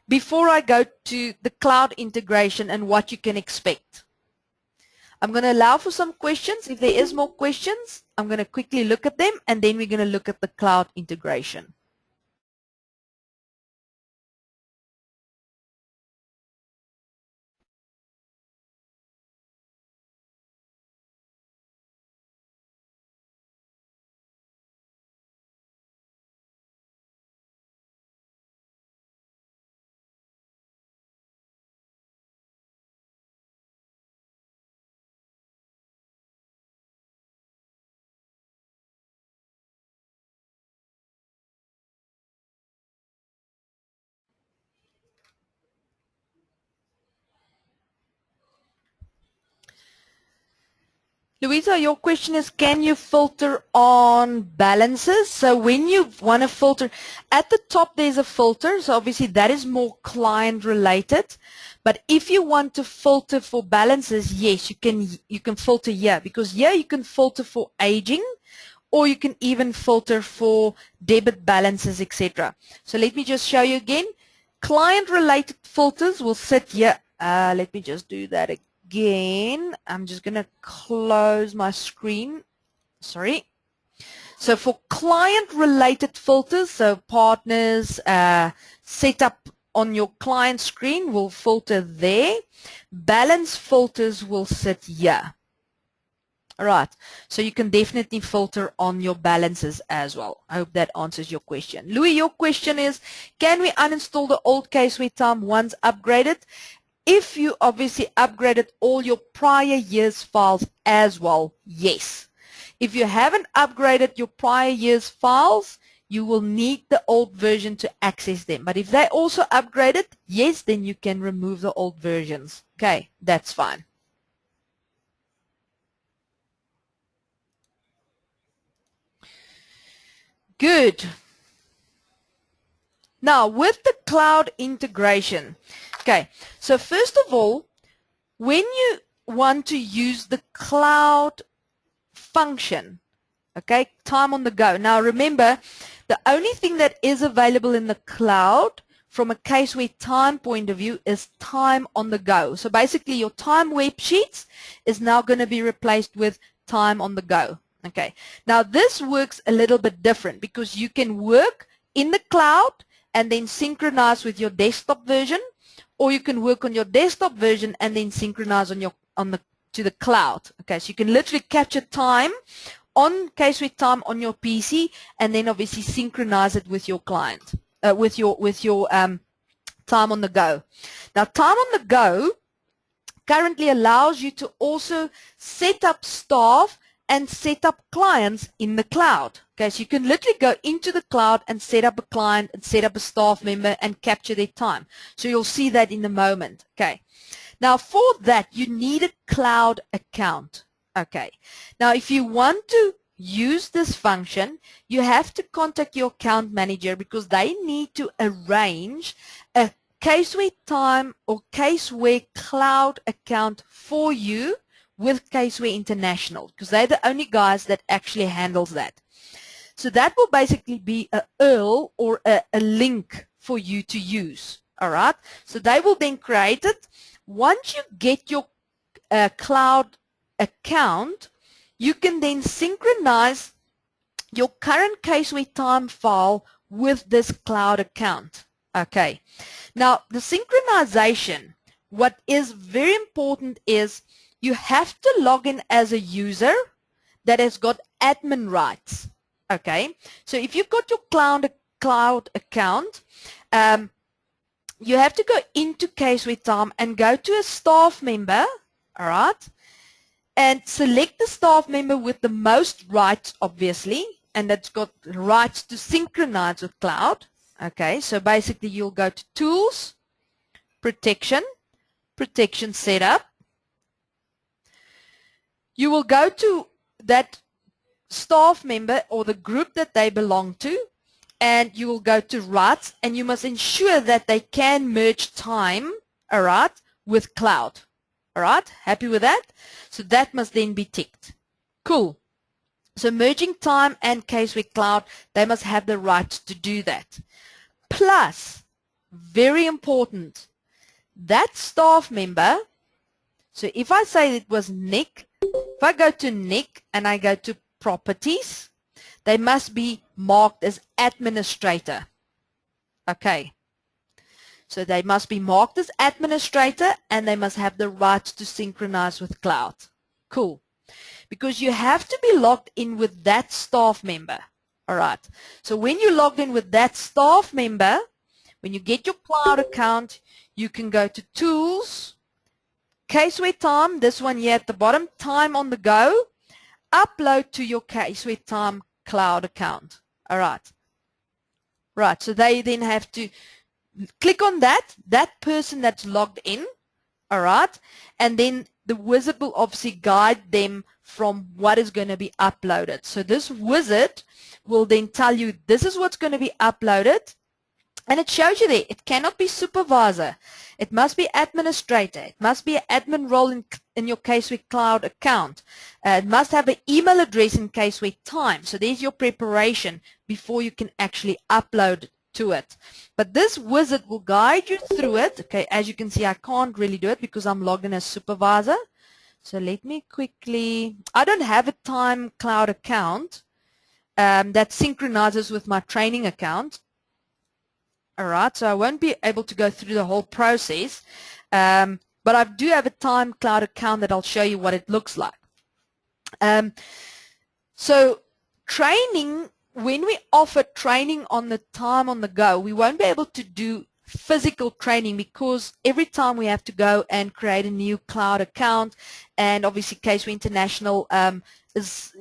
before I go to the cloud integration and what you can expect? I'm going to allow for some questions. If there is more questions, I'm going to quickly look at them, and then we're going to look at the cloud integration. Louisa, your question is, can you filter on balances? So when you want to filter, at the top there's a filter, so obviously that is more client related. But if you want to filter for balances, yes, you can filter here, because here you can filter for aging, or you can even filter for debit balances, etc. So let me just show you again. Client related filters will sit here. Let me just do that again. I'm just going to close my screen. Sorry. So for client related filters, so partners, set up on your client screen will filter there. Balance filters will sit here. All right, so you can definitely filter on your balances as well. I hope that answers your question. Louis, your question is, can we uninstall the old CaseWare Time once upgraded? If you obviously upgraded all your prior year's files as well, yes. If you haven't upgraded your prior year's files, you will need the old version to access them. But if they also upgraded, yes, then you can remove the old versions. Okay, that's fine. Good. Now, with the cloud integration, okay, so first of all, when you want to use the cloud function, okay, time on the go. Now, remember, the only thing that is available in the cloud from a CaseWare Time point of view is time on the go. So basically, your time web sheets is now going to be replaced with time on the go. Okay, now this works a little bit different because you can work in the cloud and then synchronize with your desktop version, or you can work on your desktop version and then synchronize on your to the cloud. Okay, so you can literally capture time on CaseWare Time on your PC and then obviously synchronize it with your client, with your time on the go. Now, time on the go currently allows you to also set up staff and set up clients in the cloud. Okay, so you can literally go into the cloud and set up a client and set up a staff member and capture their time. So you'll see that in a moment. Okay, now for that you need a cloud account. Okay, now if you want to use this function, you have to contact your account manager because they need to arrange a CaseWare Time or CaseWare Cloud account for you with CaseWare International, because they're the only guys that actually handles that. So that will basically be a URL or a link for you to use. All right. So they will then create it. Once you get your cloud account, you can then synchronize your current CaseWare Time file with this cloud account. Okay. Now, the synchronization what is very important is you have to log in as a user that has got admin rights. Okay, so if you've got your cloud account, you have to go into CaseWare Time and go to a staff member, all right, and select the staff member with the most rights, obviously, and that's got rights to synchronize with cloud. Okay, so basically you'll go to Tools, Protection Setup. You will go to that staff member or the group that they belong to, and you will go to rights, and you must ensure that they can merge time, all right, with cloud. All right, happy with that? So that must then be ticked. Cool. So merging time and CaseWare Cloud, they must have the right to do that. Plus, very important, that staff member, so if I say it was Nick, if I go to Nick and I go to Properties, they must be marked as administrator. Okay. So they must be marked as administrator, and they must have the right to synchronize with cloud. Cool. Because you have to be logged in with that staff member. All right. So when you log in with that staff member, when you get your cloud account, you can go to Tools, CaseWare Time, this one here at the bottom, Time on the Go, upload to your CaseWare Time cloud account. All right. Right. So they then have to click on that person that's logged in, all right, and then the wizard will obviously guide them from what is going to be uploaded. So this wizard will then tell you this is what's going to be uploaded, and it shows you there. It cannot be supervisor. It must be administrator. It must be an admin role in your CaseWare Cloud account. It must have an email address in CaseWare Time. So there's your preparation before you can actually upload to it. But this wizard will guide you through it. Okay, as you can see, I can't really do it because I'm logged in as supervisor. So let me quickly, I don't have a Time Cloud account that synchronizes with my training account. All right, so I won't be able to go through the whole process, but I do have a Time Cloud account that I'll show you what it looks like. So training, when we offer training on the Time on the Go, we won't be able to do physical training because every time we have to go and create a new cloud account, and obviously CaseWare International is,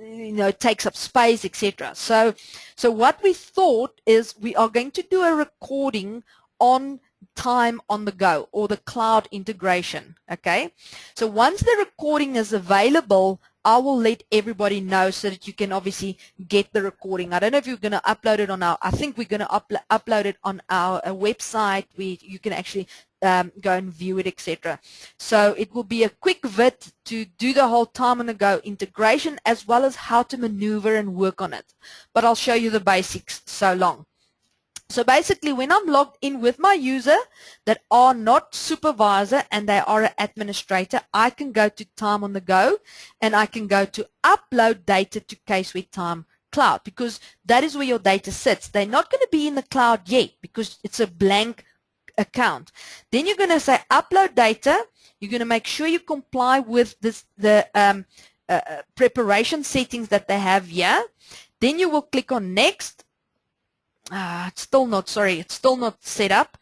takes up space, etc. So what we thought is we are going to do a recording on Time on the Go or the cloud integration. Okay, so once the recording is available, I will let everybody know so that you can obviously get the recording. I don't know if you're going to upload it on our, I think we're going to upload it on our website where you can actually go and view it, etc. So it will be a quick vid to do the whole Time on the Go integration as well as how to maneuver and work on it. But I'll show you the basics so long. So basically, when I'm logged in with my user that are not supervisor and they are an administrator, I can go to Time on the Go and I can go to upload data to CaseWare Time Cloud because that is where your data sits. They're not going to be in the cloud yet because it's a blank account. Then you're going to say upload data. You're going to make sure you comply with the preparation settings that they have here. Then you will click on next. It's still not set up.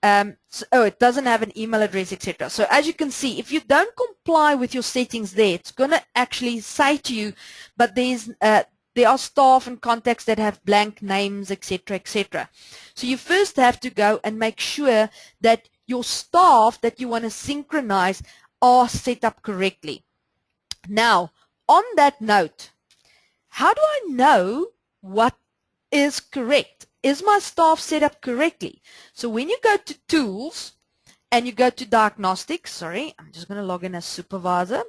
It doesn't have an email address, etc. So as you can see, if you don't comply with your settings there, it's going to actually say to you, but there are staff and contacts that have blank names, etc., etc. So you first have to go and make sure that your staff that you want to synchronize are set up correctly. Now, on that note, how do I know what is correct? Is my staff set up correctly? So when you go to Tools and you go to Diagnostics, sorry, I'm just going to log in as supervisor.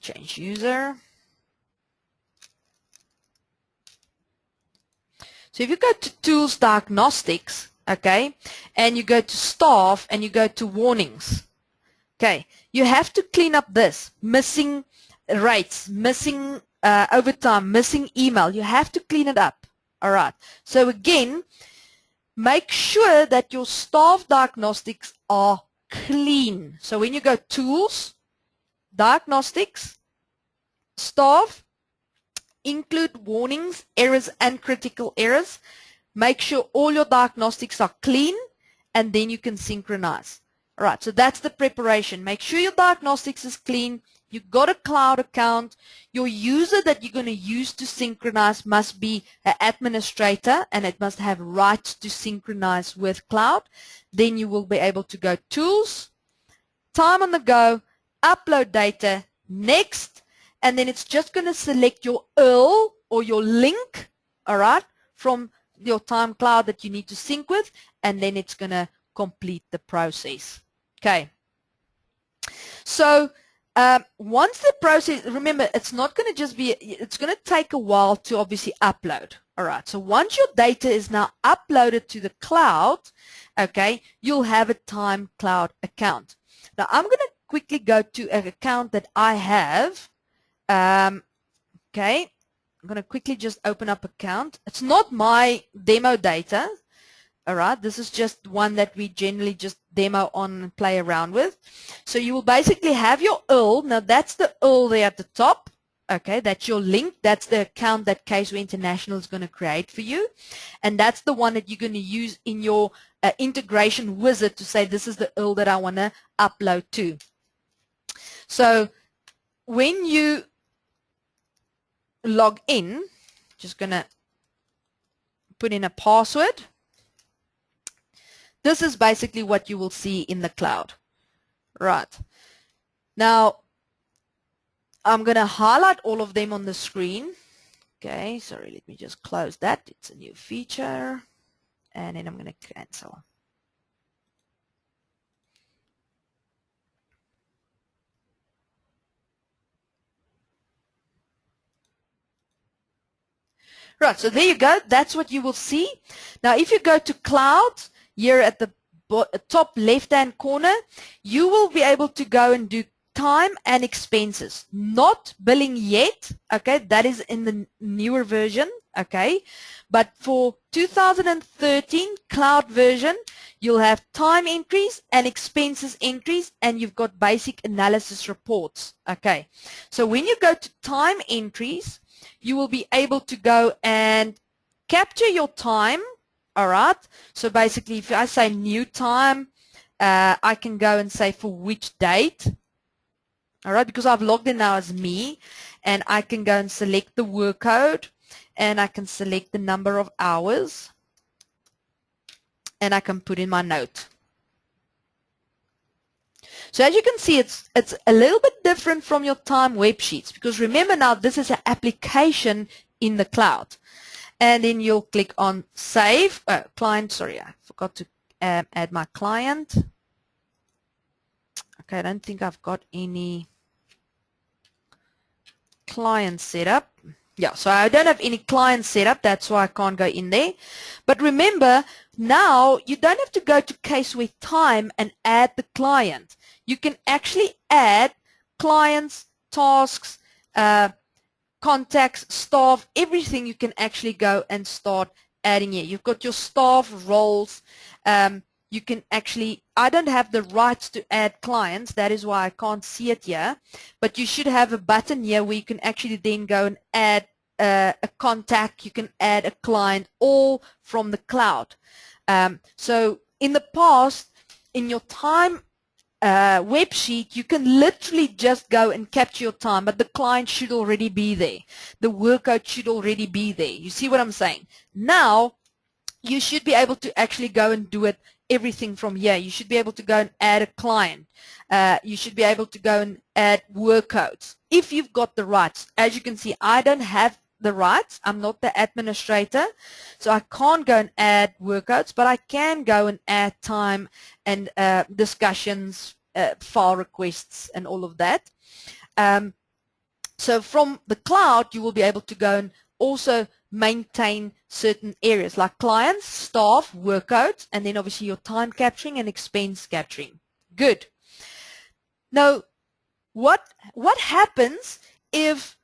Change user. So if you go to Tools, Diagnostics, okay, and you go to Staff and you go to Warnings, okay, you have to clean up this, missing rates, missing overtime, missing email. You have to clean it up. All right. So again, make sure that your staff diagnostics are clean. So when you go Tools, Diagnostics, Staff, include warnings, errors, and critical errors. Make sure all your diagnostics are clean, and then you can synchronize. All right, so that's the preparation. Make sure your diagnostics is clean. You've got a cloud account. Your user that you're going to use to synchronize must be an administrator, and it must have rights to synchronize with cloud. Then you will be able to go Tools, Time on the Go, Upload Data, Next, and then it's just going to select your URL or your link, all right, from your time cloud that you need to sync with, and then it's going to complete the process. Okay. So once the process, remember, it's not going to just be, it's going to take a while to obviously upload. All right. So once your data is now uploaded to the cloud, okay, you'll have a time cloud account. Now I'm going to quickly go to an account that I have. Okay. I'm going to quickly just open up account. It's not my demo data. All right. This is just one that we generally just demo on and play around with. So you will basically have your URL. Now that's the URL there at the top. Okay. That's your link. That's the account that CaseWare International is going to create for you. And that's the one that you're going to use in your integration wizard to say this is the URL that I want to upload to. So when you log in, just going to put in a password. This is basically what you will see in the cloud. Right. Now, I'm going to highlight all of them on the screen. Okay, sorry, let me just close that. It's a new feature. And then I'm going to cancel. Right, so there you go. That's what you will see. Now, if you go to Cloud, here at the top left-hand corner, you will be able to go and do time and expenses. Not billing yet, okay? That is in the newer version, okay? But for 2013 Cloud version, you'll have time entries and expenses entries, and you've got basic analysis reports, okay? So when you go to time entries, you will be able to go and capture your time, all right? So basically, if I say new time, I can go and say for which date, all right, because I've logged in now as me, and I can go and select the work code, and I can select the number of hours, and I can put in my note. So as you can see, it's a little bit different from your time web sheets, because remember now this is an application in the cloud. And then you'll click on save, client, sorry, I forgot to add my client. Okay, I don't think I've got any client set up. Yeah, so I don't have any client set up, that's why I can't go in there. But remember, now you don't have to go to CaseWare Time and add the client. You can actually add clients, tasks, contacts, staff, everything you can actually go and start adding here. You've got your staff roles. You can actually, I don't have the rights to add clients, that is why I can't see it here, but you should have a button here where you can actually then go and add a contact, you can add a client, all from the cloud. So in the past, in your time web sheet, you can literally just go and capture your time, but the client should already be there. The workout should already be there. You see what I'm saying? Now, you should be able to actually go and do it everything from here. You should be able to go and add a client. You should be able to go and add workouts if you've got the rights. As you can see, I don't have the rights. I'm not the administrator, so I can't go and add workouts, but I can go and add time and discussions, file requests, and all of that. So from the cloud, you will be able to go and also maintain certain areas like clients, staff, workouts, and then obviously your time capturing and expense capturing. Good. Now, what happens if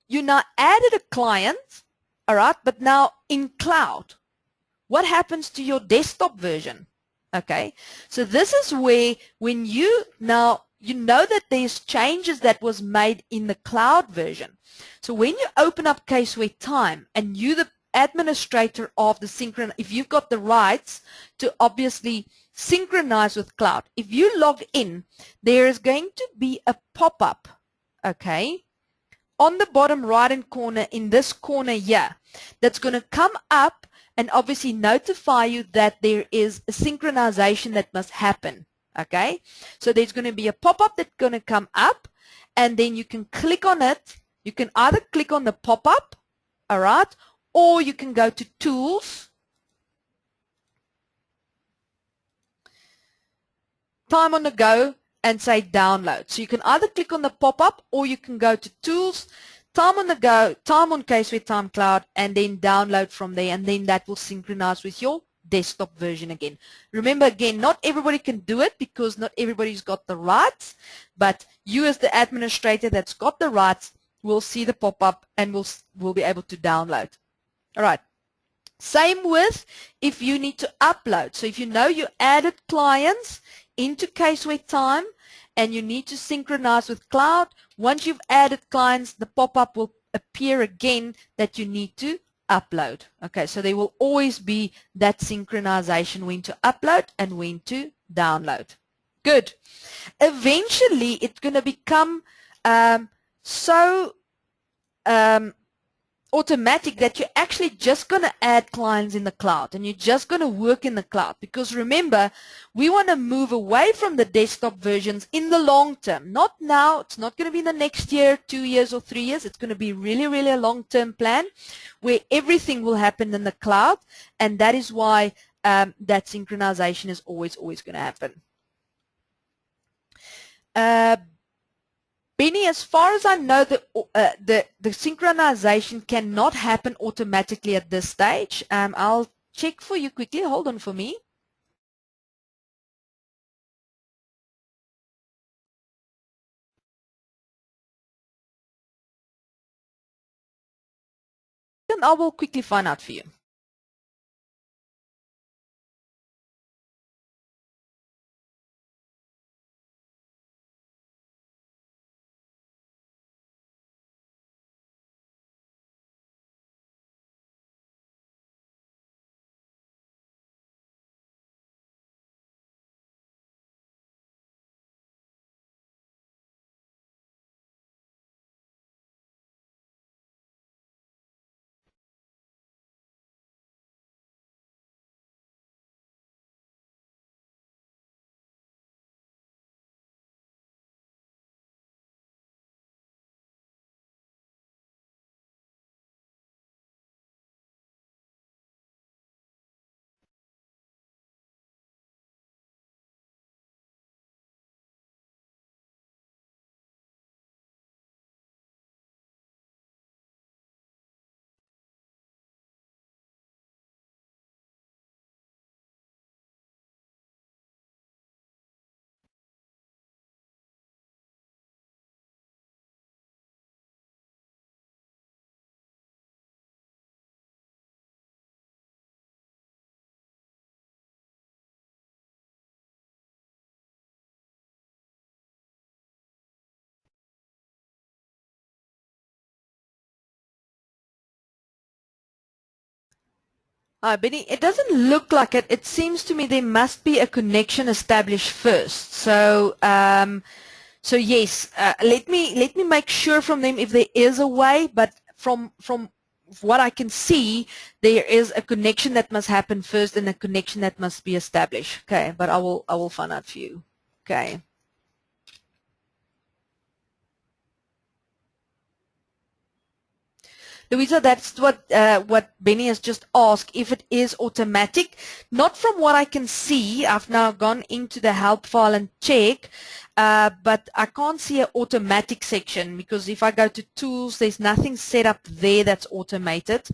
you now added a client, all right, but now in cloud? What happens to your desktop version? Okay, so this is where when you know that there's changes that was made in the cloud version. So when you open up CaseWare Time and you the administrator of the if you've got the rights to obviously synchronize with cloud, if you log in, there is going to be a pop-up, okay, on the bottom right hand corner in this corner here that's going to come up and obviously notify you that there is a synchronization that must happen. Okay, so there's going to be a pop-up that's going to come up, and then you can click on it. You can either click on the pop-up, all right, or you can go to Tools, Time on the Go, and say Download. So you can either click on the pop-up, or you can go to Tools, Time on the Go, Time on CaseWare Time Cloud, and then download from there, and then that will synchronize with your desktop version again. Remember, again, not everybody can do it because not everybody's got the rights, but you as the administrator that's got the rights will see the pop-up and will be able to download. All right. Same with if you need to upload. So if you know you added clients into CaseWare Time and you need to synchronize with cloud, once you've added clients, the pop-up will appear again that you need to upload. Okay, so there will always be that synchronization when to upload and when to download. Good. Eventually, it's going to become automatic that you're actually just going to add clients in the cloud and you're just going to work in the cloud, because remember, we want to move away from the desktop versions in the long term. Not now. It's not going to be in the next year, 2 years or 3 years. It's going to be really, really a long-term plan where everything will happen in the cloud, and that is why that synchronization is always going to happen. Benny, as far as I know, the synchronization cannot happen automatically at this stage. I'll check for you quickly. Hold on for me. And I will quickly find out for you. Benny, it doesn't look like it. It seems to me there must be a connection established first. So, so yes, let me make sure from them if there is a way. But from what I can see, there is a connection that must happen first and a connection that must be established. Okay, but I will find out for you. Okay. Louisa, that's what Benny has just asked, if it is automatic. Not from what I can see. I've now gone into the help file and check, but I can't see an automatic section, because if I go to tools, there's nothing set up there that's automated,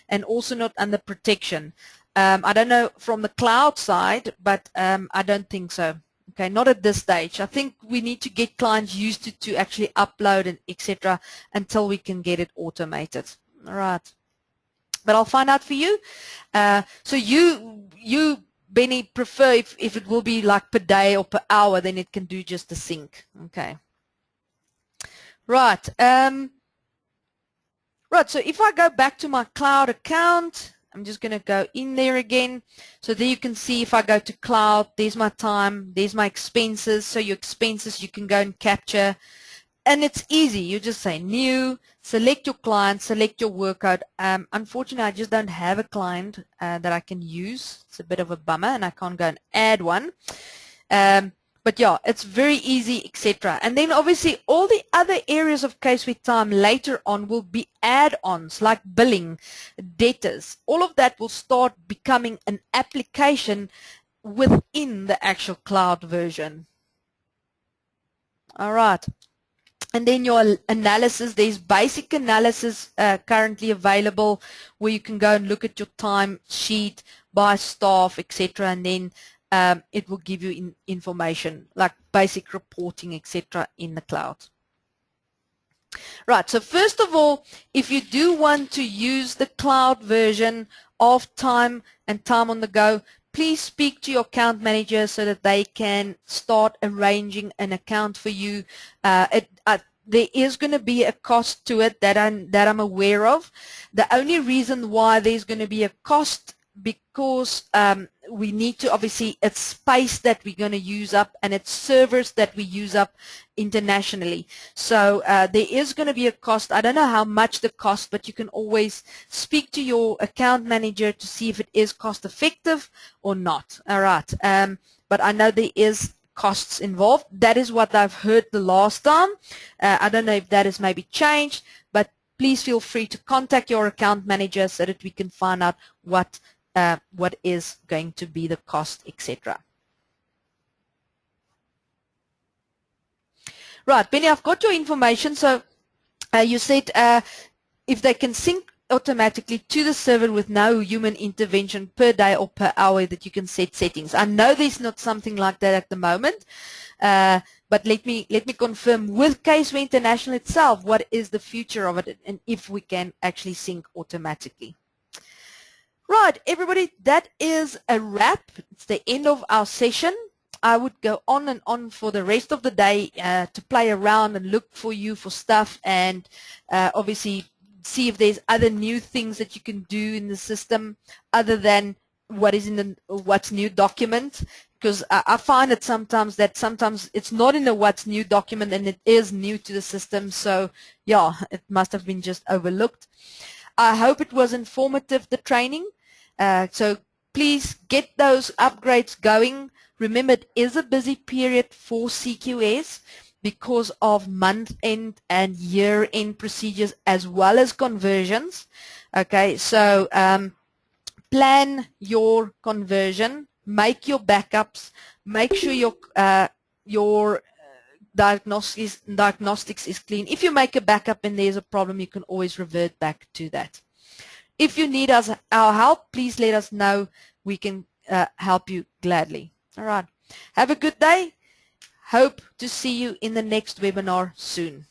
and also not under protection. I don't know from the cloud side, but I don't think so. Okay, not at this stage. I think we need to get clients used to actually upload and etc. until we can get it automated. All right. but I'll find out for you. So you, Benny, prefer if it will be like per day or per hour, then it can do just the sync. Okay. Right. Right. So if I go back to my cloud account, I'm just going to go in there again. So there you can see if I go to cloud, there's my time, there's my expenses. So your expenses you can go and capture. And it's easy. You just say new, select your client, select your workout. Unfortunately, I just don't have a client that I can use. It's a bit of a bummer, and I can't go and add one. But yeah, it's very easy, etc. And then obviously all the other areas of CaseWare time later on will be add-ons like billing, debtors. All of that will start becoming an application within the actual cloud version. All right. And then your analysis, there's basic analysis currently available where you can go and look at your time sheet by staff, etc. And then it will give you information like basic reporting, etc. in the cloud. Right, so first of all, if you do want to use the cloud version of time and time on the go, please speak to your account manager so that they can start arranging an account for you. There is going to be a cost to it that I'm aware of. The only reason why there's going to be a cost because we need to obviously, it's space that we're going to use up and it's servers that we use up internationally. So there is going to be a cost. I don't know how much the cost, but you can always speak to your account manager to see if it is cost effective or not. All right. But I know there is costs involved. That is what I've heard the last time. I don't know if that has maybe changed, but please feel free to contact your account manager so that we can find out what is going to be the cost, etc. Right, Benny, I've got your information. So you said if they can sync automatically to the server with no human intervention per day or per hour, that you can set settings. I know there's not something like that at the moment, but let me confirm with CaseWare International itself what is the future of it and if we can actually sync automatically. Right, everybody, that is a wrap. It's the end of our session. I would go on and on for the rest of the day to play around and look for you for stuff and obviously see if there's other new things that you can do in the system other than what is in the what's new document, because I find it sometimes it's not in the what's new document and it is new to the system. So yeah, it must have been just overlooked. I hope it was informative, the training. So please get those upgrades going. Remember, it is a busy period for CQS because of month-end and year-end procedures as well as conversions. Okay, so plan your conversion, make your backups, make sure your diagnostics is clean. If you make a backup and there's a problem, you can always revert back to that. If you need our help, please let us know. We can help you gladly. All right. Have a good day. Hope to see you in the next webinar soon.